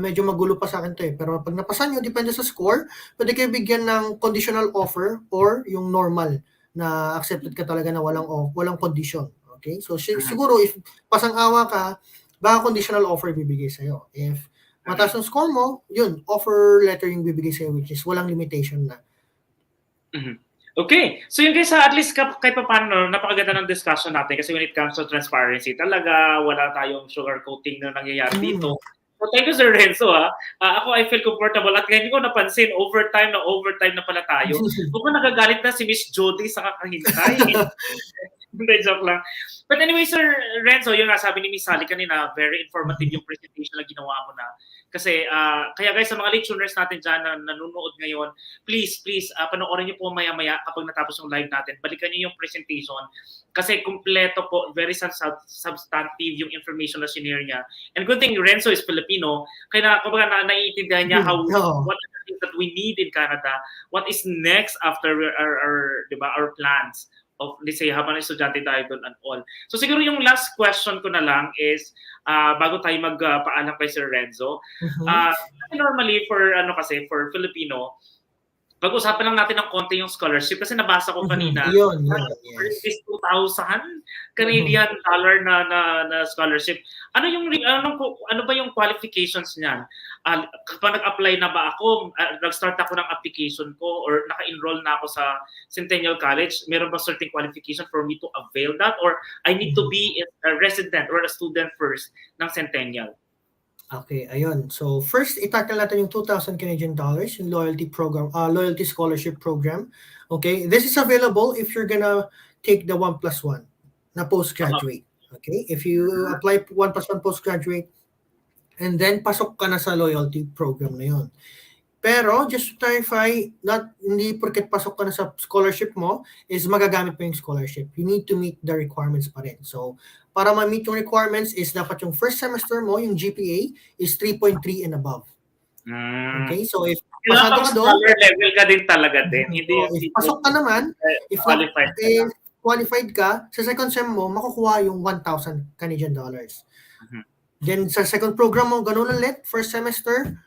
medyo magulo pa sa akin to pero pag napasa nyo, depende sa score, pwede kayo bigyan ng conditional offer or yung normal na accepted ka talaga na walang condition. Okay? So siguro if pasang-awa ka, baka conditional offer bibigay sa'yo. If mataas ang score mo, yun, offer letter yung bibigay sa'yo, which is walang limitation na. Okay. So yun guys, at least kahit pa paano, napakaganda ng discussion natin kasi when it comes to transparency, talaga wala tayong sugarcoating na nangyayari dito. So thank you, Sir Renzo. Ako, I feel comfortable at hindi ko napansin, overtime na pala tayo. Huwag mo nagagalit na si Miss Jody sa kakahintay. Hindi, joke lang. But anyway, Sir Renzo, yung nga sabi ni Miss Sally kanina, very informative yung presentation na ginawa mo na. Kasi, kaya guys, sa mga listeners natin dyan na nanonood ngayon, please, panoorin niyo po maya-maya kapag natapos yung live natin. Balikan niyo yung presentation. Kasi kumpleto po, very substantive yung information na sinare niya. And good thing, Renzo is Filipino. Kaya kumbaga naiintindihan niya what are the things that we need in Canada, what is next after our plans of, let's say, habang estudyante tayo doon and all. So siguro yung last question ko na lang is, bago tayo magpaalam kay Sir Renzo, normally for Filipino, pag-usapan lang natin ng konti yung scholarship kasi nabasa ko kanina, is 2,000 Canadian dollar na scholarship. Ano ba yung qualifications niyan? Kapag nag-apply na ba ako, nag-start ako ng application ko or naka-enroll na ako sa Centennial College, meron ba certain qualification for me to avail that or I need to be a resident or a student first ng Centennial? Okay, ayun. So first, itakal natin yung 2,000 Canadian dollars, yung loyalty scholarship program. Okay, this is available if you're gonna take the 1+1 na postgraduate. Okay, if you apply 1+1 postgraduate, and then pasok ka na sa loyalty program na yun. Pero just to clarify, hindi porket pasok ka na sa scholarship mo is magagamit mo yung scholarship. You need to meet the requirements pa rin. So, para ma-meet yung requirements is dapat yung first semester mo, yung GPA, is 3.3 and above. Okay? So, if pasado ka doon, scholar level ka din talaga din. If pasok ka naman, if qualified ka, sa second sem mo, makukuha yung 1,000 Canadian dollars. Then, sa second program mo, ganun ulit, first semester,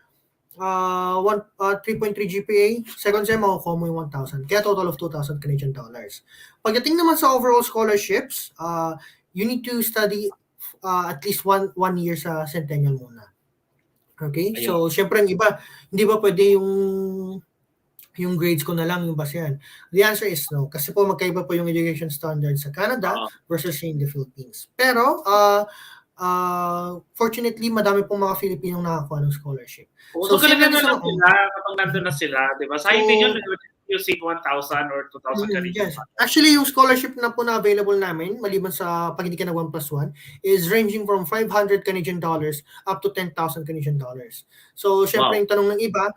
3.3 GPA, second sem makukuha mo yung 1,000. Kaya total of 2,000 Canadian dollars. Pagdating naman sa overall scholarships, you need to study at least one year sa Centennial muna. Okay? Ayun. So, syempre yung iba, hindi ba pwede yung grades ko na lang yung basehan? The answer is no. Kasi po magkaiba po yung education standards sa Canada versus in the Philippines. Pero, fortunately, madami pong mga Filipinong nakakuha ng scholarship. So kailangan na lang sila kapag nandun na sila, di ba? Sa atin yun, you see 1,000 or 2,000 Canadian. Yes. Actually, yung scholarship na po na available namin, maliban sa pag hindi ka na 1+1, is ranging from 500 Canadian dollars up to 10,000 Canadian dollars. So, syempre yung tanong ng iba,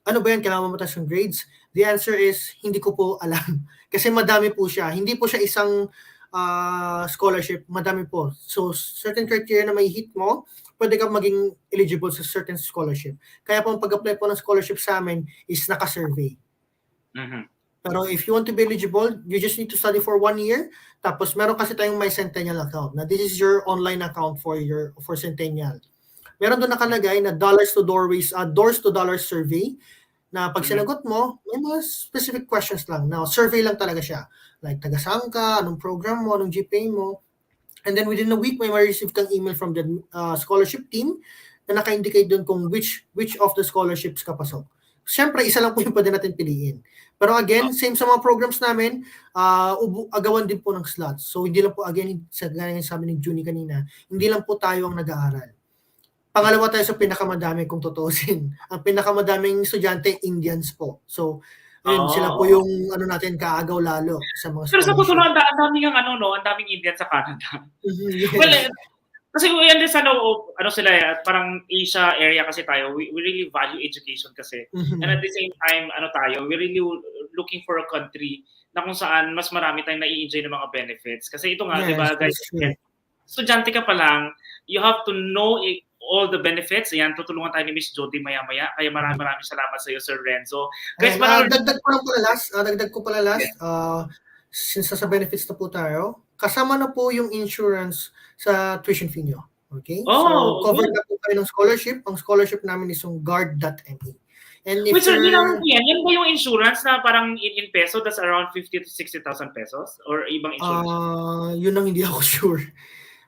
ano ba yan? Kailangan mataas yung grades? The answer is, hindi ko po alam. Kasi madami po siya. Hindi po siya isang scholarship, madami po. So, certain criteria na may hit mo, pwede ka maging eligible sa certain scholarship. Kaya po, pag-apply po ng scholarship sa amin is naka-survey. Pero if you want to be eligible, you just need to study for 1 year. Tapos, meron kasi tayong My Centennial account. Na this is your online account for Centennial. Meron doon nakalagay na doors to dollars survey na pag sinagot mo, may mga specific questions lang. Now, survey lang talaga siya. Like, taga-saan ka, anong program mo, anong GPA mo. And then within a week, may ma-receive kang email from the scholarship team na naka-indicate doon kung which of the scholarships ka pasok. Siyempre, isa lang po yung pwede natin piliin. Pero again, same sa mga programs namin, agawan din po ng slots. So, hindi lang po, again, gaya sabi ni Junie kanina, hindi lang po tayo ang nag-aaral. Pangalawa tayo sa pinakamadami kung tutuusin. Ang pinakamadaming estudyante, Indians po. So, yun, sila po yung natin kaagaw lalo sa mga pero sa totoo, ang daming ang daming Indian sa Canada. Yes. Well, kasi we understand sila, parang Asia area kasi tayo, we really value education kasi. And at the same time, we're really looking for a country na kung saan mas marami tayong nai-enjoy ng mga benefits. Kasi ito nga, di ba guys, estudyante ka pa lang, you have to know all the benefits. Ayan, tutulungan tayo ni Miss Jody maya-maya. Kaya maraming salamat sa iyo, Sir Renzo. Guys, dagdag ko pala last, since sa benefits na po tayo, kasama na po yung insurance sa tuition fee nyo. Okay? So, covered na po kayo ng scholarship. Ang scholarship namin is yung guard.me. And if sir, yan ba yung insurance na parang in peso, that's around 50 to 60,000 pesos? Or ibang insurance? Yun ang hindi ako sure.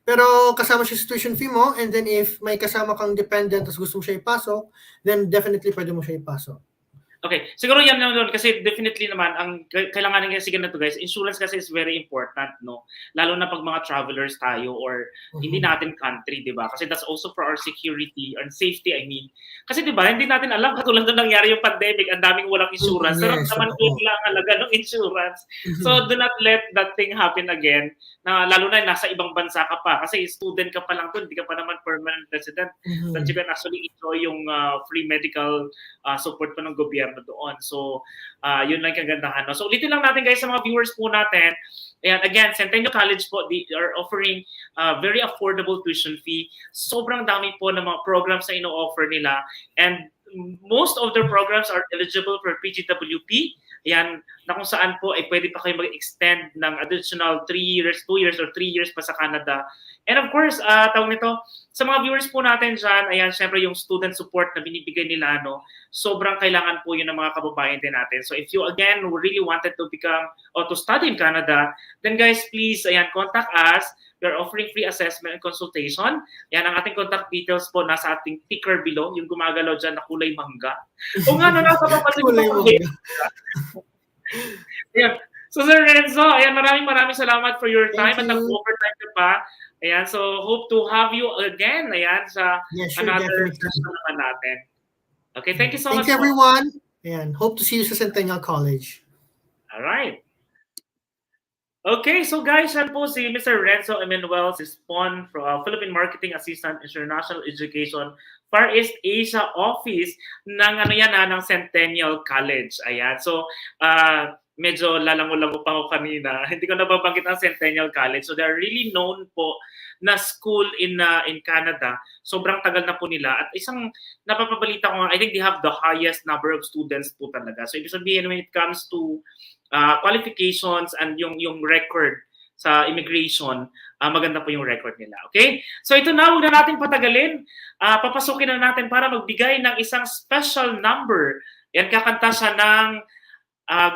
Pero kasama siya sa tuition fee mo, and then if may kasama kang dependent at gusto mo siya ipasok, then definitely pwede mo siya ipasok. Okay, siguro yan naman kasi definitely naman ang kailangan ng kasi ganito guys, insurance kasi is very important, no? Lalo na pag mga travelers tayo or hindi natin country, 'di ba? Kasi that's also for our security and safety, I mean. Kasi 'di ba, hindi natin alam katulad nung nangyari yung pandemic, ang daming walang insurance. Sarap naman lang halaga ng insurance. So do not let that thing happen again. Na lalo na nasa ibang bansa ka pa kasi student ka pa lang doon, hindi ka pa naman permanent resident. That you can actually enjoy yung free medical support pa ng gobyerno doon. So, yun lang kagandahan. No? So, ulitin lang natin guys sa mga viewers po natin. And again, Centennial College po, they are offering very affordable tuition fee. Sobrang dami po ng mga programs na ino-offer nila. And most of their programs are eligible for PGWP. Yan, na kung saan po ay pwede pa kayo mag-extend ng additional 3 years, 2 years, or 3 years pa sa Canada. And of course, tawag nito, sa mga viewers po natin dyan, ayan, syempre yung student support na binibigay nila, no, sobrang kailangan po yun ng mga kababayan din natin. So if you, again, really wanted to become or to study in Canada, then guys, please, ayan, contact us. We are offering free assessment and consultation. Yan ang ating contact details po nasa ating ticker below, yung gumagalaw dyan na kulay mangga. O nga, nasa papasin ko ayan. So Sir Renzo, ayan, maraming salamat for your time at nag-overtime ka pa. Ayan, so hope to have you again, ayan, sa another session naman natin. Okay, thank you so much. Thank you everyone, and hope to see you sa Centennial College. All right. Okay, so guys, yan po si Mr. Renzo Emanuel Sispon from Philippine Marketing Assistant International Education Fareast Asia Office ng ng Centennial College. Ayan. So, medyo lalango-lango pa ako kanina. Hindi ko nababanggit ang Centennial College. So, they're really known po na school in Canada. Sobrang tagal na po nila. At isang napapabalita ko nga, I think they have the highest number of students po talaga. So, ibig sabihin, when it comes to qualifications and yung record sa immigration, maganda po yung record nila. Okay? So ito na, huwag na natin patagalin. Papasukin na natin para magbigay ng isang special number. Yan, kakanta siya ng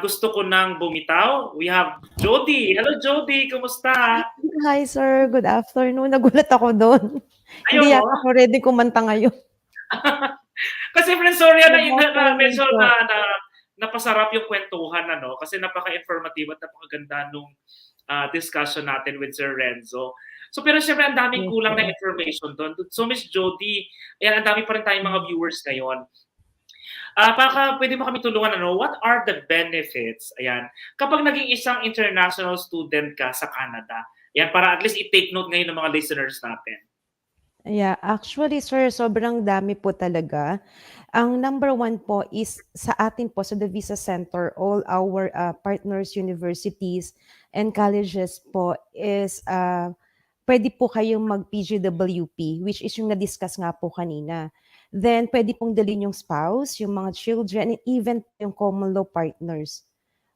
Gusto Ko Nang Bumitaw. We have Jody. Hello, Jody. Kumusta? Hi, sir. Good afternoon. Nagulat ako doon. Hindi ako ready kumanta ngayon. Kasi, friend, sorry, medyo napasarap yung kwentuhan, ano? Kasi napaka-informative at napakaganda nung discussion natin with Sir Renzo. So, pero syempre, ang daming kulang na information doon. So, Miss Jody, ayan, ang dami pa rin tayong mga viewers ngayon. Pwede mo kami tulungan, ano? What are the benefits, ayan, kapag naging isang international student ka sa Canada? Ayan, para at least i-take note ngayon ng mga listeners natin. Yeah, actually, sir, sobrang dami po talaga. Ang number one po is sa atin po, sa the Visa Center, all our partners, universities, and colleges po is pwede po kayong mag-PGWP, which is yung na-discuss nga po kanina. Then, pwede pong dalhin yung spouse, yung mga children, and even yung common law partners.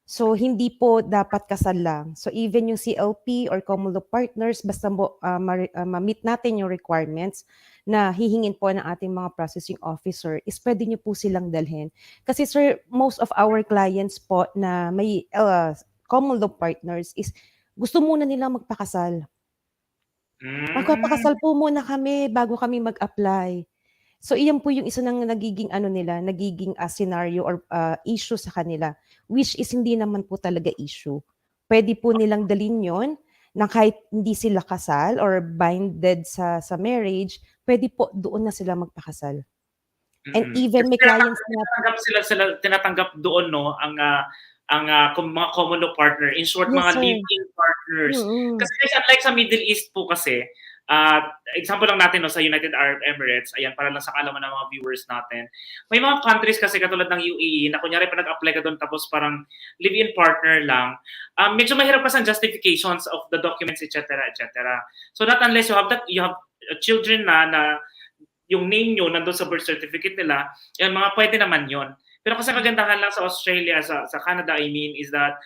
So, hindi po dapat kasal lang. So, even yung CLP or common law partners, basta ma-meet natin yung requirements na hihingin po ng ating mga processing officer, is pwede nyo po silang dalhin. Kasi, sir, most of our clients po na may common law partners is gusto muna nila magpakasal. Magpapakasal po muna kami bago kami mag-apply. So, iyan po yung isa ng nagiging nagiging scenario or issue sa kanila, which is hindi naman po talaga issue. Pwede po nilang dalhin yon na kahit hindi sila kasal or binded sa marriage, pwede po doon na sila magpakasal. And even may clients na tinatanggap doon, no, ang mga common law partner, in short, mga live-in partners. Kasi unlike sa Middle East po kasi, example lang natin, no, sa United Arab Emirates, ayan, para lang sa kaalaman ng mga viewers natin, may mga countries kasi katulad ng UAE na kunyari pa nag-apply ka doon tapos parang live-in partner lang, medyo mahirap pa sa justifications of the documents, etc., etc. So not unless you have children na yung name nyo nandun sa birth certificate nila, yan, mga pwede naman yon. Pero kasi kagandahan lang sa Australia, sa Canada, I mean, is that,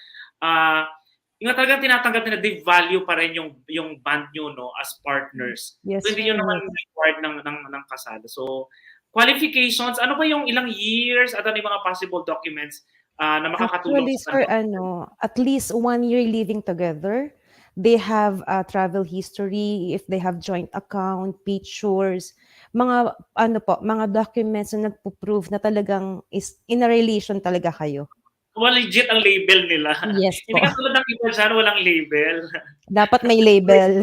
yung talagang tinatanggap nila, they value pa rin yung band nyo, no, as partners. Yes, So, hindi yun sir. naman required ng kasal. So, qualifications, ano ba yung ilang years at ano yung mga possible documents na makakatulong Actually, sa sir, at least 1 year living together. They have travel history, if they have joint account, pictures, mga mga documents na nagpo-prove na talagang is in a relation talaga kayo. Well, legit ang label nila. Yes Hindi po. ka tulad ng iba dyan, walang label. Dapat may label.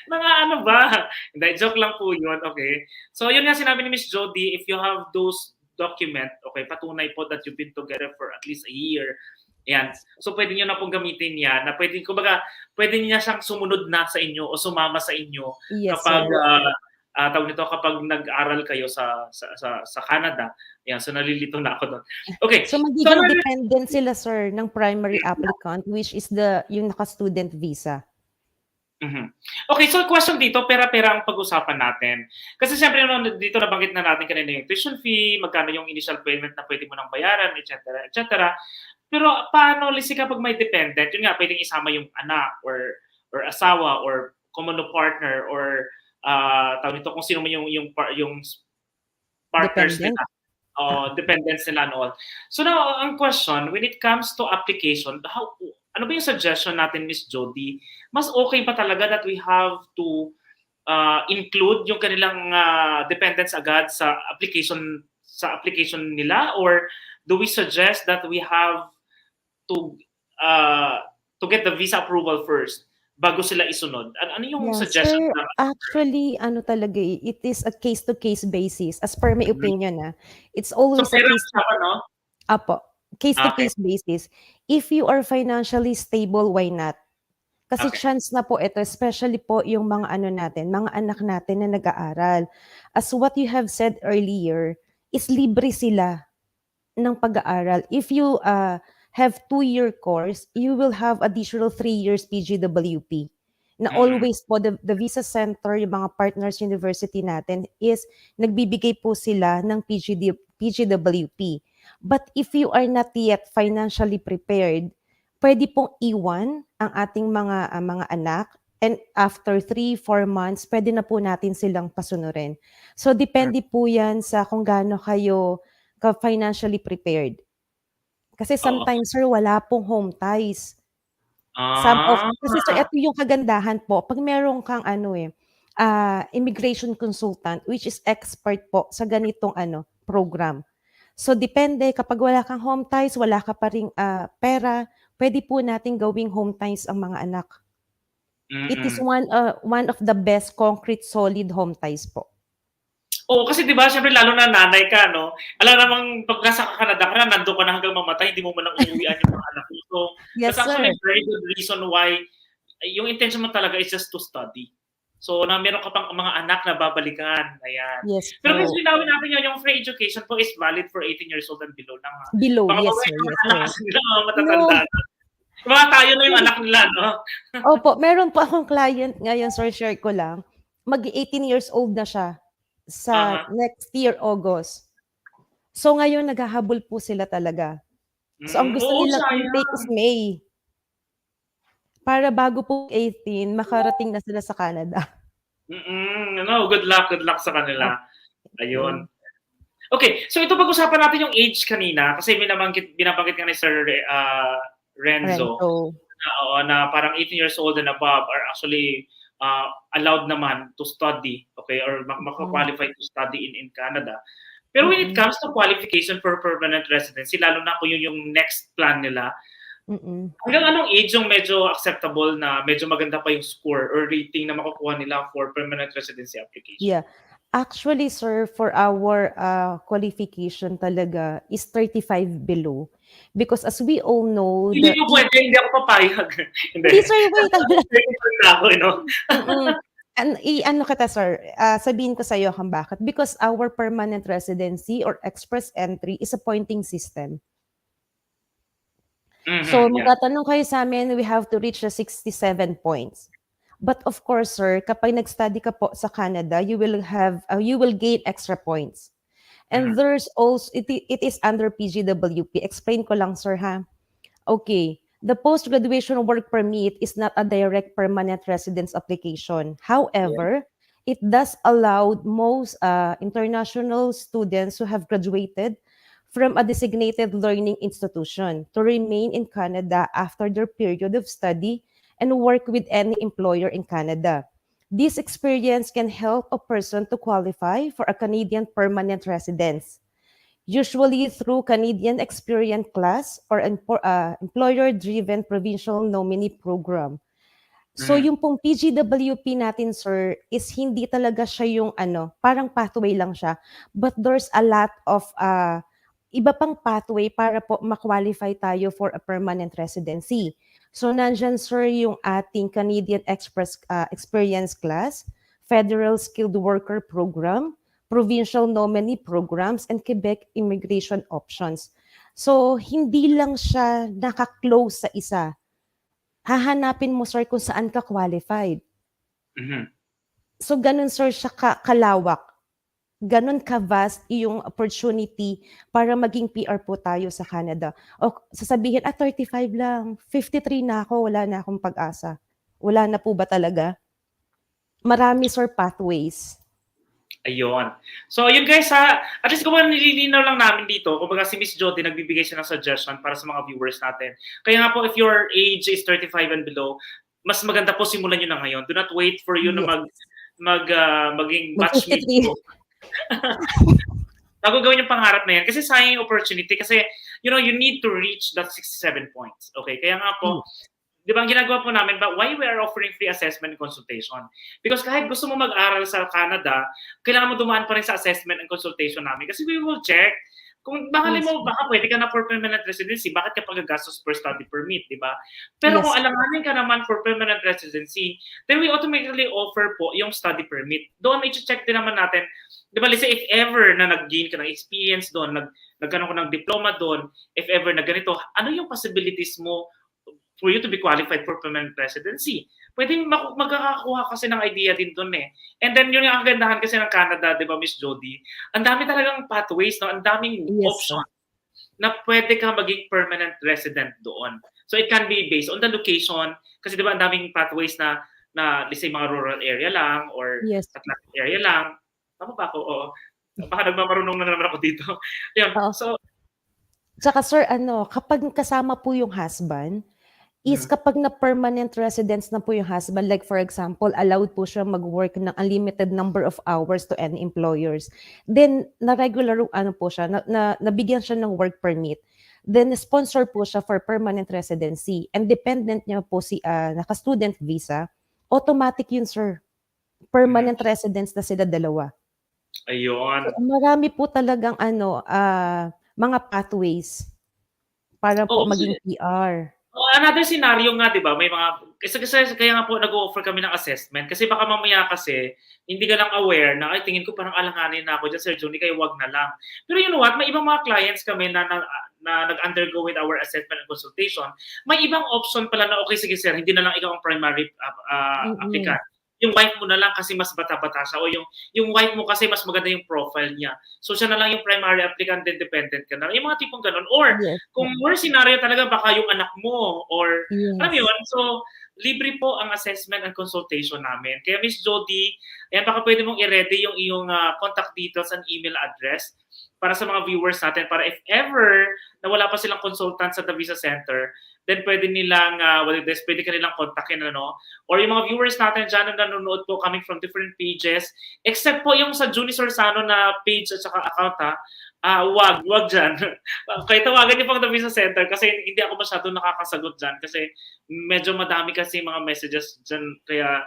Mga ano ba? Hindi, joke lang po yun, okay? So, yun nga sinabi ni Miss Jody, if you have those document, okay, patunay po that you've been together for at least a year, yan. So, pwede nyo na pong gamitin yan, na pwede, kumbaga, pwede niya siyang sumunod na sa inyo o sumama sa inyo Yes, kapag, sir. tawag nito, kapag nag-aral kayo sa Canada. Yan, so nalilito na ako doon. Okay. So, magiging dependent sila, sir, ng primary applicant, which is yung naka-student visa. Okay, so question dito, pera-pera ang pag-usapan natin. Kasi siyempre dito nabanggit na natin kanina yung tuition fee, magkano yung initial payment na pwede mo nang bayaran, etc. etc. Pero paano, Lizzie, kapag may dependent, yun nga, pwedeng isama yung anak or asawa or common partner or tawag nito kung sino man yung partners nila. Dependents nila and all. So now, ang question, when it comes to application, ano ba yung suggestion natin, Miss Jody? Mas okay pa talaga that we have to include yung kanilang dependents agad sa application nila, or do we suggest that we have to get the visa approval first bago sila isunod? Ano yung suggestion? Sir, actually, talaga, it is a case-to-case basis. As per my opinion, it's always so, a case-to-case basis. If you are financially stable, why not? Kasi chance na po ito, especially po yung mga mga anak natin na nag-aaral. As what you have said earlier, is libre sila ng pag-aaral. If you have 2-year course, you will have additional 3 years PGWP. Na always po, the visa center, yung mga partners university natin, is nagbibigay po sila ng PGWP. But if you are not yet financially prepared, pwede pong iwan ang ating mga anak, and after 3-4 months, pwede na po natin silang pasunurin. So, depende po yan sa kung gaano kayo financially prepared. Kasi sometimes, sir, wala pong home ties. Kasi sir, ito yung kagandahan po. Pag meron kang immigration consultant, which is expert po sa ganitong program. So, depende. Kapag wala kang home ties, wala ka pa ring pera, pwede po natin gawing home ties ang mga anak. It is one of the best concrete solid home ties po. Kasi di ba, syempre lalo na nanay ka, no? Alam namang pagka sa Canada ka, nandun ka na hanggang mamatay, hindi mo man lang uuwian yung mga anak mo. So, yes, that's actually a very good reason why yung intention mo talaga is just to study. So, na meron ka pang mga anak na babalikan. Ayan. Yes, pero kasi linawin natin yun, yung free education po is valid for 18 years old and below lang. Below, yes, sir. Yes, sir. Matatanda na. Mga tayo na yung anak nila, no? Opo, meron po akong client ngayon, sir, share ko lang. Mag-18 years old na siya sa next year, August. So, ngayon, naghahabol po sila talaga. So, ang gusto nilang intake is May. Para bago po 18, makarating na sila sa Canada. Good luck sa kanila. Ayun. Okay, so ito pag-usapan natin yung age kanina kasi binabanggit ka ni Sir Renzo. Na parang 18 years old and above are actually allowed naman to study, okay, or maka-qualify to study in Canada. Pero when it comes to qualification for permanent residency, lalo na kung yun yung next plan nila, hanggang anong age yung medyo acceptable na medyo maganda pa yung score or rating na makukuha nila for permanent residency application? Yeah. Actually, sir, for our qualification talaga is 35 below. Because as we all know... Hindi ko pwede, hindi ako papayag. Hindi, sir, wait. Ano kita, sir, sabihin ko sa iyo kung bakit. Because our permanent residency or express entry is a pointing system. So, magtatanong kayo sa amin, we have to reach the 67 points. But of course, sir, kapag nag-study ka po sa Canada, you will gain extra points. And there's also, it is under PGWP. Explain ko lang, sir, ha? Okay. The post-graduation work permit is not a direct permanent residence application. However, it does allow most international students who have graduated from a designated learning institution to remain in Canada after their period of study and work with any employer in Canada. This experience can help a person to qualify for a Canadian permanent residence, usually through Canadian Experience Class or Employer-Driven Provincial Nominee Program. So yung pong PGWP natin, sir, is hindi talaga siya yung parang pathway lang siya. But there's a lot of iba pang pathway para po ma-qualify tayo for a permanent residency. So nandyan, sir, yung ating Canadian Experience Class, Federal Skilled Worker Program, Provincial Nominee Programs, and Quebec Immigration Options. So hindi lang siya naka-close sa isa. Hahanapin mo, sir, kung saan ka qualified. So ganun, sir, siya kalawak. Ganun ka-vast yung opportunity para maging PR po tayo sa Canada. O sasabihin, 35 lang, 53 na ako, wala na akong pag-asa. Wala na po ba talaga? Marami, sir, pathways. Ayun. So, yun guys ha, at least kung nililinaw lang namin dito, kumbaga si Miss Jody, nagbibigay siya ng suggestion para sa mga viewers natin. Kaya nga po, if your age is 35 and below, mas maganda po simulan nyo na ngayon. Do not wait for you na maging matchmate po. Bago gawin yung pangarap na yan. Kasi sayang yung opportunity. Kasi, you need to reach that 67 points. Okay? Kaya nga po, di ba ang ginagawa po namin, but why we are offering free assessment and consultation? Because kahit gusto mo mag-aral sa Canada, kailangan mo dumaan pa rin sa assessment and consultation namin. Kasi we will check kung baka pwede ka na for permanent residency, bakit ka pagagastos per study permit, di ba? Pero kung alanganin ka naman for permanent residency, then we automatically offer po yung study permit. Doon may check din naman natin, di ba, let's say if ever na nag-gain ka ng experience doon, nagkaroon ka ng diploma doon, if ever na ganito, ano yung possibilities mo for you to be qualified for permanent residency? Pwede magkakakuha kasi ng idea din doon eh. And then yun yung kagandahan kasi ng Canada, di ba, Miss Jody? Ang dami talagang pathways, no? Ang daming options na pwede ka maging permanent resident doon. So it can be based on the location, kasi di ba ang daming pathways na let's say mga rural area lang or Atlantic area lang. Tama ba ako? Oo. Baka nagmamarunong na naman ako dito. Yun. So, tsaka sir, kapag kasama po yung husband, is kapag na permanent residence na po yung husband, like for example, allowed po siya mag-work ng unlimited number of hours to any employers. Then, na-regular, po siya, nabigyan siya ng work permit. Then, sponsor po siya for permanent residency. And dependent niya po naka-student visa, automatic yun, sir. Permanent residence na sila dalawa. Ayun. So, marami po talagang mga pathways para po maging PR. Another scenario nga, di ba, may mga, kasi kaya nga po nag-o-offer kami ng assessment kasi baka mamaya kasi hindi ka lang aware na, ay, tingin ko parang alanganin na ako dyan, Sir Johnny, kayo wag na lang. Pero you know what, may ibang mga clients kami na nag-undergo with our assessment and consultation. May ibang option pala na, okay, sige sir, hindi na lang ikaw ang primary applicant. Yung wife mo na lang kasi mas bata-bata siya, o yung wife mo kasi mas maganda yung profile niya. So siya na lang yung primary applicant, then dependent ka na. Yung mga tipong ganun. Or kung worst scenario talaga, baka yung anak mo, or alam mo yun. So libre po ang assessment and consultation namin. Kaya Miss Jody, ayan, baka pwede mong i-ready yung iyong contact details and email address para sa mga viewers natin, para if ever na wala pa silang consultant sa The Visa Center, then pwede nilang, pwede ka nilang kontakin, or yung mga viewers natin dyan na nanonood po coming from different pages, except po yung sa Junie Sorsano na page at saka account, wag dyan. Kaya tawagan niyo pang The Visa Center kasi hindi ako masyado nakakasagot dyan kasi medyo madami kasi mga messages dyan, kaya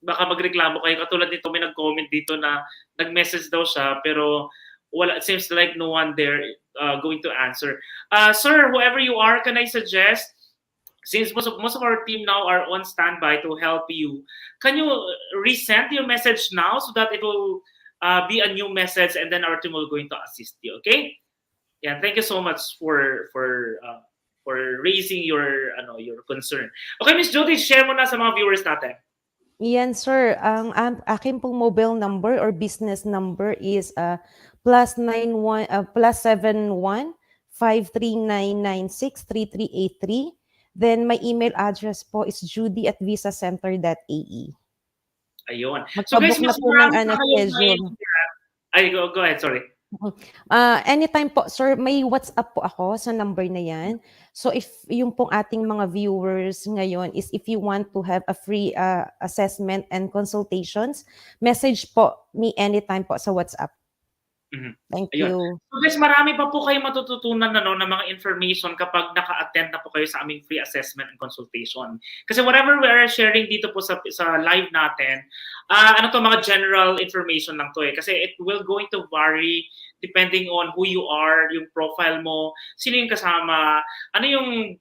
baka magreklamo kayo. Katulad nito, may nag-comment dito na nag-message daw siya, pero it seems like no one there going to answer. Sir, whoever you are, can I suggest, since most of our team now are on standby to help you, can you resend your message now so that it will be a new message and then our team will going to assist you, okay? Yeah, thank you so much for raising your concern. Okay, Miss Jody, share mo na sa mga viewers natin. Yan, sir. Ang akin pong mobile number or business number is +91 5396 3383. Then my email address po is judy@visacenter.ae. Ayun. So guys, Magpabook na mas po ng marami pa kayong schedule. Ay, go ahead, sorry. Anytime po, sir, may WhatsApp po ako sa number na yan. So if yung pong ating mga viewers ngayon is if you want to have a free assessment and consultations, message po me anytime po sa WhatsApp. Thank Ayun. you. So guys, marami pa po kayong matututunan ng mga information kapag naka-attend na po kayo sa aming free assessment and consultation. Kasi whatever we are sharing dito po sa live natin, mga general information lang to eh. Kasi it will going to vary depending on who you are, yung profile mo, sino yung kasama, ano yung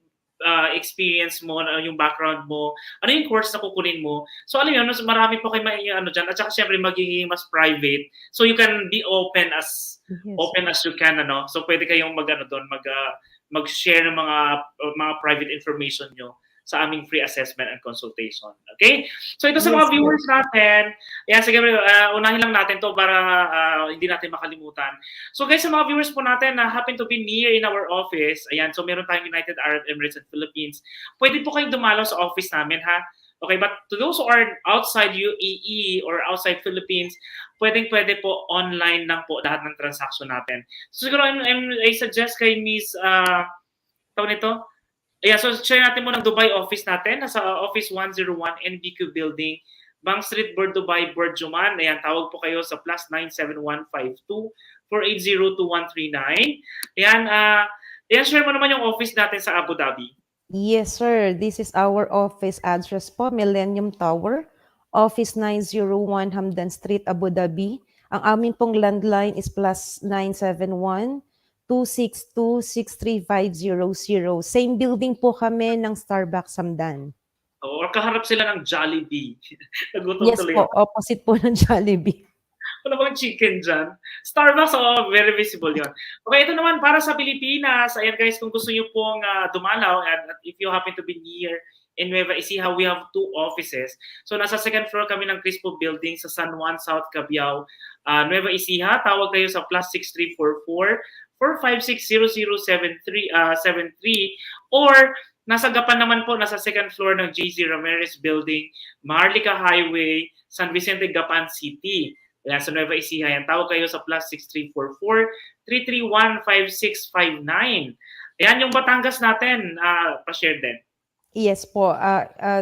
experience mo, yung background mo, ano yung course na kukunin mo. So alam yun, marami po kayo dyan. At saka syempre magiging mas private. So you can be open as you can. So pwede kayong mag-share ng mga private information nyo sa aming free assessment and consultation. Okay? So ito sa mga viewers natin, sige, unahin lang natin to para hindi natin makalimutan. So guys, sa mga viewers po natin na happen to be near in our office, ayan, so meron tayong United Arab Emirates and Philippines, pwede po kayong dumalaw sa office namin, ha? Okay, but to those who are outside UAE or outside Philippines, pwede po online lang po lahat ng transaction natin. So siguro I suggest kay Miss, tawag nito, yeah, so share natin mo ng Dubai office natin. Nasa office 101 NBQ Building, Bang Street, Bord Dubai, Bord Juman. Ayan, tawag po kayo sa +97152-480-2139. Ayan, share mo naman yung office natin sa Abu Dhabi. Yes, sir. This is our office address po, Millennium Tower, Office 901 Hamdan Street, Abu Dhabi. Ang amin pong landline is +971 262-63500. Same building po kami ng Starbucks Hamdan. Or kaharap sila ng Jollibee. Yes po, opposite po ng Jollibee. Ano bang chicken dyan? Starbucks, very visible yon. Okay, ito naman para sa Pilipinas. Ayan guys, kung gusto nyo pong dumalaw, and if you happen to be near in 𝑭𝑰𝑺, we have 2 offices. So nasa second floor kami ng Crispo Building sa San Juan, South Cabiao, 𝑭𝑰𝑺. Tawag kayo sa +6344-456-0073 or nasa Gapan naman po, nasa second floor ng GZ Ramirez Building, Maharlika Highway, San Vicente, Gapan City. Ayan, sa 𝑭𝑰𝑺 yan. Tawag kayo sa +6344-331-5659. Ayan yung Batangas natin. Pa-share din. Yes po.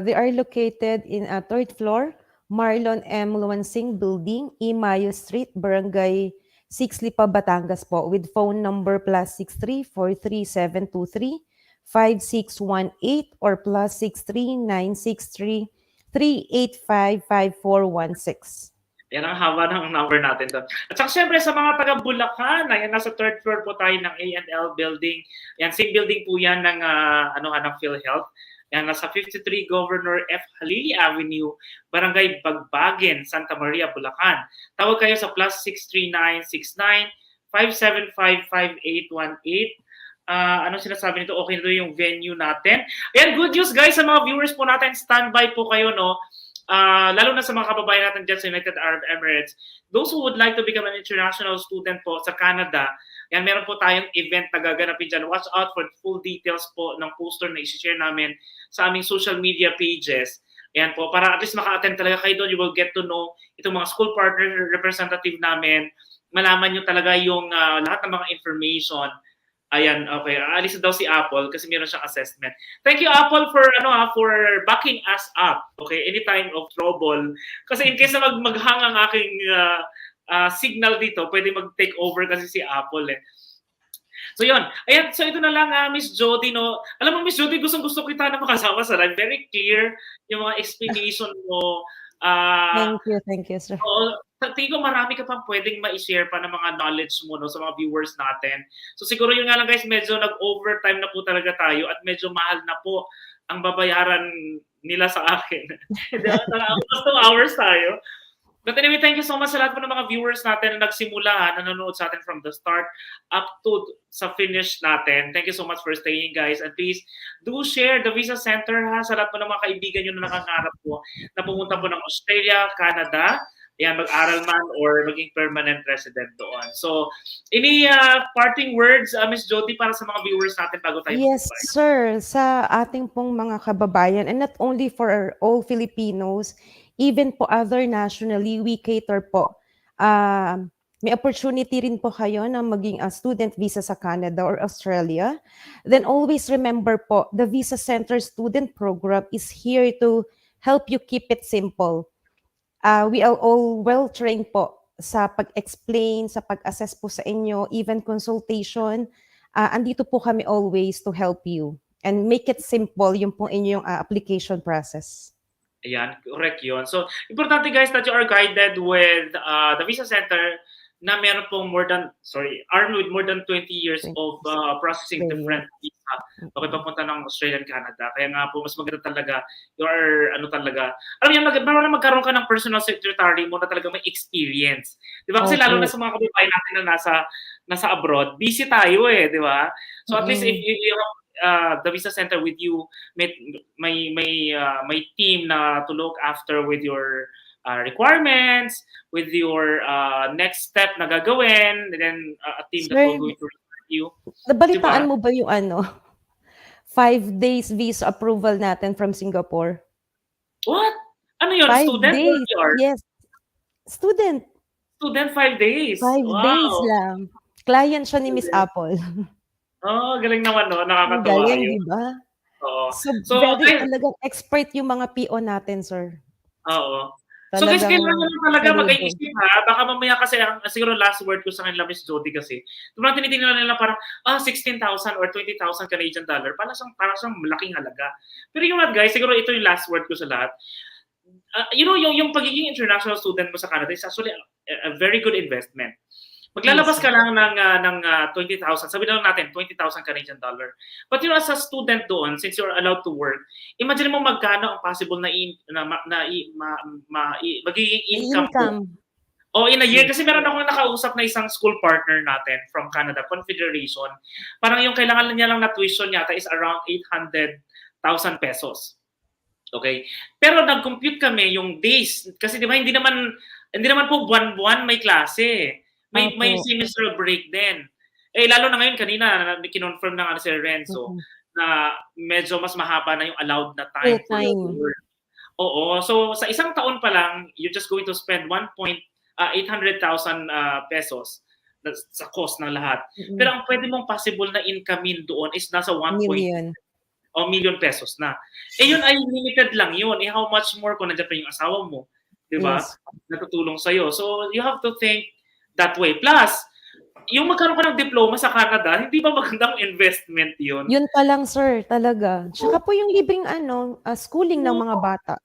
They are located in a 3rd floor, Marlon M. Luansing Building, Imayo Street, Barangay 6 Lipa, Batangas po, with phone number +63-43723-5618 or +63-963-385-5416. Yan ang haba ng number natin doon. At saka syempre sa mga taga Bulacan, ayan, nasa 3rd floor po tayo ng A&L Building. Yan, same building po yan ng PhilHealth. Yan, nasa 53 Governor F. Halili Avenue, Barangay Bagbagen, Santa Maria, Bulacan. Tawag kayo sa +63969-575-5818. Ano sinasabi nito? Okay na ito yung venue natin. Ayan, good news guys sa mga viewers po natin. Standby po kayo, no? Lalo na sa mga kababayan natin dyan sa United Arab Emirates. Those who would like to become an international student po sa Canada, yan, meron po tayong event na gaganapin dyan. Watch out for full details po ng poster na isi-share namin sa aming social media pages. Ayan po, para at least maka-attend talaga kayo doon. You will get to know itong mga school partner representative namin. Malaman nyo talaga yung lahat ng mga information. Ayan, okay. Alis na daw si Apple kasi meron siyang assessment. Thank you, Apple, for backing us up. Okay, anytime of trouble. Kasi in case na maghang ang aking signal dito, pwede mag-take over kasi si Apple eh. So yun. Ayan, so ito na lang, Miss Jody, no? Alam mo, Miss Jody, gustong-gusto kita na makasama sa live. Very clear yung mga explanation mo. Thank you, sir. Tingin ko marami ka pang pwedeng ma-share pa ng mga knowledge mo, no, sa mga viewers natin. So siguro yun nga lang guys, medyo nag-overtime na po talaga tayo at medyo mahal na po ang babayaran nila sa akin. Almost 2 hours tayo. But anyway, thank you so much sa lahat po ng mga viewers natin na nagsimula, nanonood sa atin from the start up to sa finish natin. Thank you so much for staying, guys. And please, do share the Visa Center ha, sa lahat po ng mga kaibigan nyo na nakangarap po na pumunta po ng Australia, Canada, yan, mag-aral man or maging permanent resident doon. So, any parting words, Miss Jody, para sa mga viewers natin bago tayo Yes, mag-bye? sir. Sa ating pong mga kababayan, and not only for all Filipinos, even po other nationally, we cater po. May opportunity rin po kayo na maging a student visa sa Canada or Australia. Then always remember po, the Visa Center Student Program is here to help you keep it simple. We are all well-trained po sa pag-explain, sa pag-assess po sa inyo, even consultation. Andito po kami always to help you and make it simple yung po inyong application process. Ayan, correct yun. So, importante guys that you are guided with the Visa Center na meron pong armed with more than 20 years of processing different visa bakit papunta ng Australia and Canada. Kaya nga po, mas maganda talaga alam niyo, magkaroon ka ng personal secretary mo na talaga may experience. Di ba? Kasi lalo na sa mga kababayan natin na nasa abroad, busy tayo di ba? So at least if you have the Visa Center with you, may team na to look after with your requirements, with your next step na gagawin, and then a team that will go to you. Nabalitaan mo ba yung 5 days visa approval natin from Singapore? What? Ano yun? 5 Student days. or Yes. Student. Student 5 days. 5 Wow. days lang. Client siya ni Miss Apple. Oh, galing naman no. Nakakatawa Galing, yun. di ba? Oo. So very talagang expert yung mga PO natin, sir. Oo. So guys, kailangan lang talaga mag-iisip ha. Baka mamaya kasi, siguro last word ko sa kanila, Miss Jody kasi, diba tinitingnan nila parang, 16,000 or 20,000 Canadian dollar, parang siyang malaking halaga. Pero yung guys, siguro ito yung last word ko sa lahat. You know, yung pagiging international student mo sa Canada is actually a very good investment. Maglalabas ka lang ng 20,000, sabi na lang natin, 20,000 Canadian dollar. But you know, as a student doon, since you're allowed to work, imagine mo magkano ang possible na magiging income mo. In a year. Kasi meron akong nakausap na isang school partner natin from Canada, Confederation. Parang yung kailangan niya lang na tuition yata is around 800,000 pesos. Okay? Pero nag-compute kami yung days. Kasi di ba, hindi naman po buwan-buwan may klase. May semester break din. Lalo na ngayon, kanina, kinonfirm na nga si Renzo na medyo mas mahaba na yung allowed na time for your work. Oo. So, sa isang taon pa lang, you're just going to spend 800,000 pesos sa cost ng lahat. Pero ang pwede mong possible na income doon is nasa 1 million pesos na. Yun ay limited lang yun. How much more kung nandiyan pa yung asawa mo? Diba? Yes. Natutulong sa'yo. So, you have to think that way. Plus, yung magkaroon ka ng diploma sa Canada, hindi ba magandang investment yun? Yun pa lang, sir, talaga. Tsaka po yung libreng schooling ng mga bata.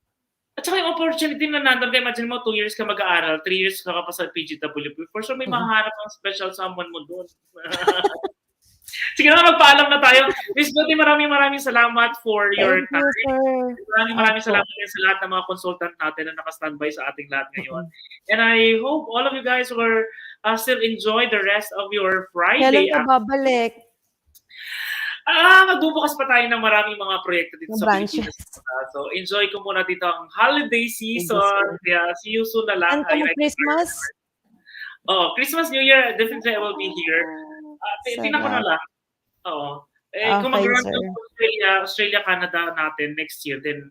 At saka yung opportunity na nandun, kaya imagine mo, 2 years ka mag-aaral, 3 years ka pa sa PGWP. For sure, may mahanap ang special someone mo doon. Sige na, magpaalam na tayo. Miss Jody, maraming salamat for your time. Maraming salamat din sa lahat ng mga consultant natin na naka-standby sa ating lahat ngayon. And I hope all of you guys will still enjoy the rest of your Friday. Kailan ka babalik? Magbubukas pa tayo ng maraming mga proyekto dito sa Pilipinas. So, enjoy ko muna dito ang holiday season. Kaya, see you soon na lang. Ano Christmas? Christmas, New Year, definitely I will be here. Tingnan ko na lang. Oo. Kung mag-run ng Australia, Canada natin next year, then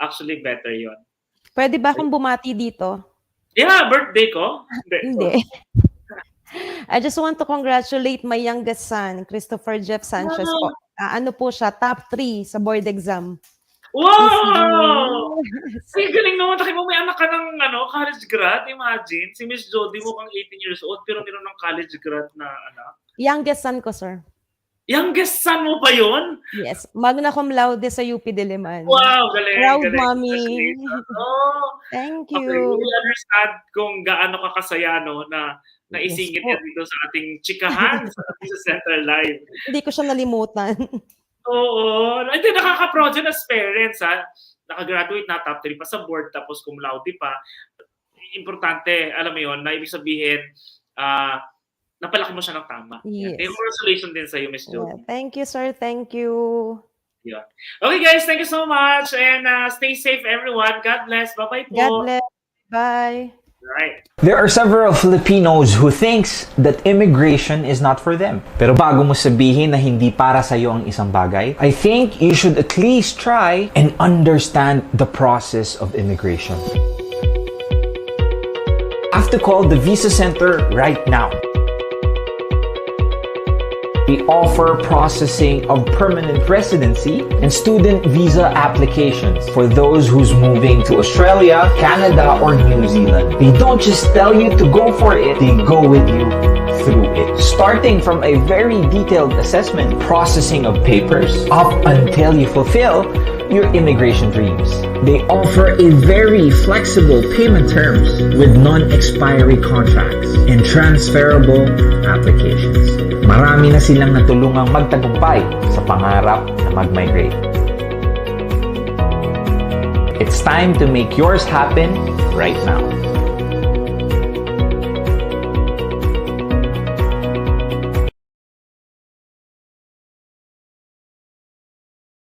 actually better yon. Pwede ba akong bumati dito? Yeah, birthday ko. Hindi. I just want to congratulate my youngest son, Christopher Jeff Sanchez po. Ano po siya, top 3 sa board exam. Wow! Ay, galing naman. Taki mo, may anak ka ng college grad. Imagine, si Miss Jody mo kang 18 years old, pero meron ng college grad na anak. Youngest son ko, sir. Youngest son mo ba yun? Yes. Magna cum laude sa UP Diliman. Wow, galing. Proud galing. mommy. Thank you. Okay, we understand kung gaano ka kasaya na naisingit yan dito sa ating chikahan sa Visa Center Live. Hindi ko siya nalimutan. Oo. Hindi, nakaka-proud yun as parents, ha? Nakagraduate na, top 3 pa sa board, tapos cum laude pa. importante, alam mo yun, na ibig sabihin, napalaki mo siya ng tama. Yes. Congratulations din sa'yo, Miss Jody. Thank you, sir. Thank you. Yeah. Okay, guys, thank you so much. And stay safe, everyone. God bless. Bye-bye po. God bless. Bye. Right. There are several Filipinos who thinks that immigration is not for them. Pero bago mo sabihin na hindi para sa iyo ang isang bagay, I think you should at least try and understand the process of immigration. I have to call the Visa Center right now. We offer processing of permanent residency and student visa applications for those who's moving to Australia, Canada, or New Zealand. They don't just tell you to go for it, they go with you through it. Starting from a very detailed assessment, processing of papers, up until you fulfill your immigration dreams. They offer a very flexible payment terms with non-expiry contracts and transferable applications. Marami na silang natulungang magtagumpay sa pangarap na mag-migrate. It's time to make yours happen right now.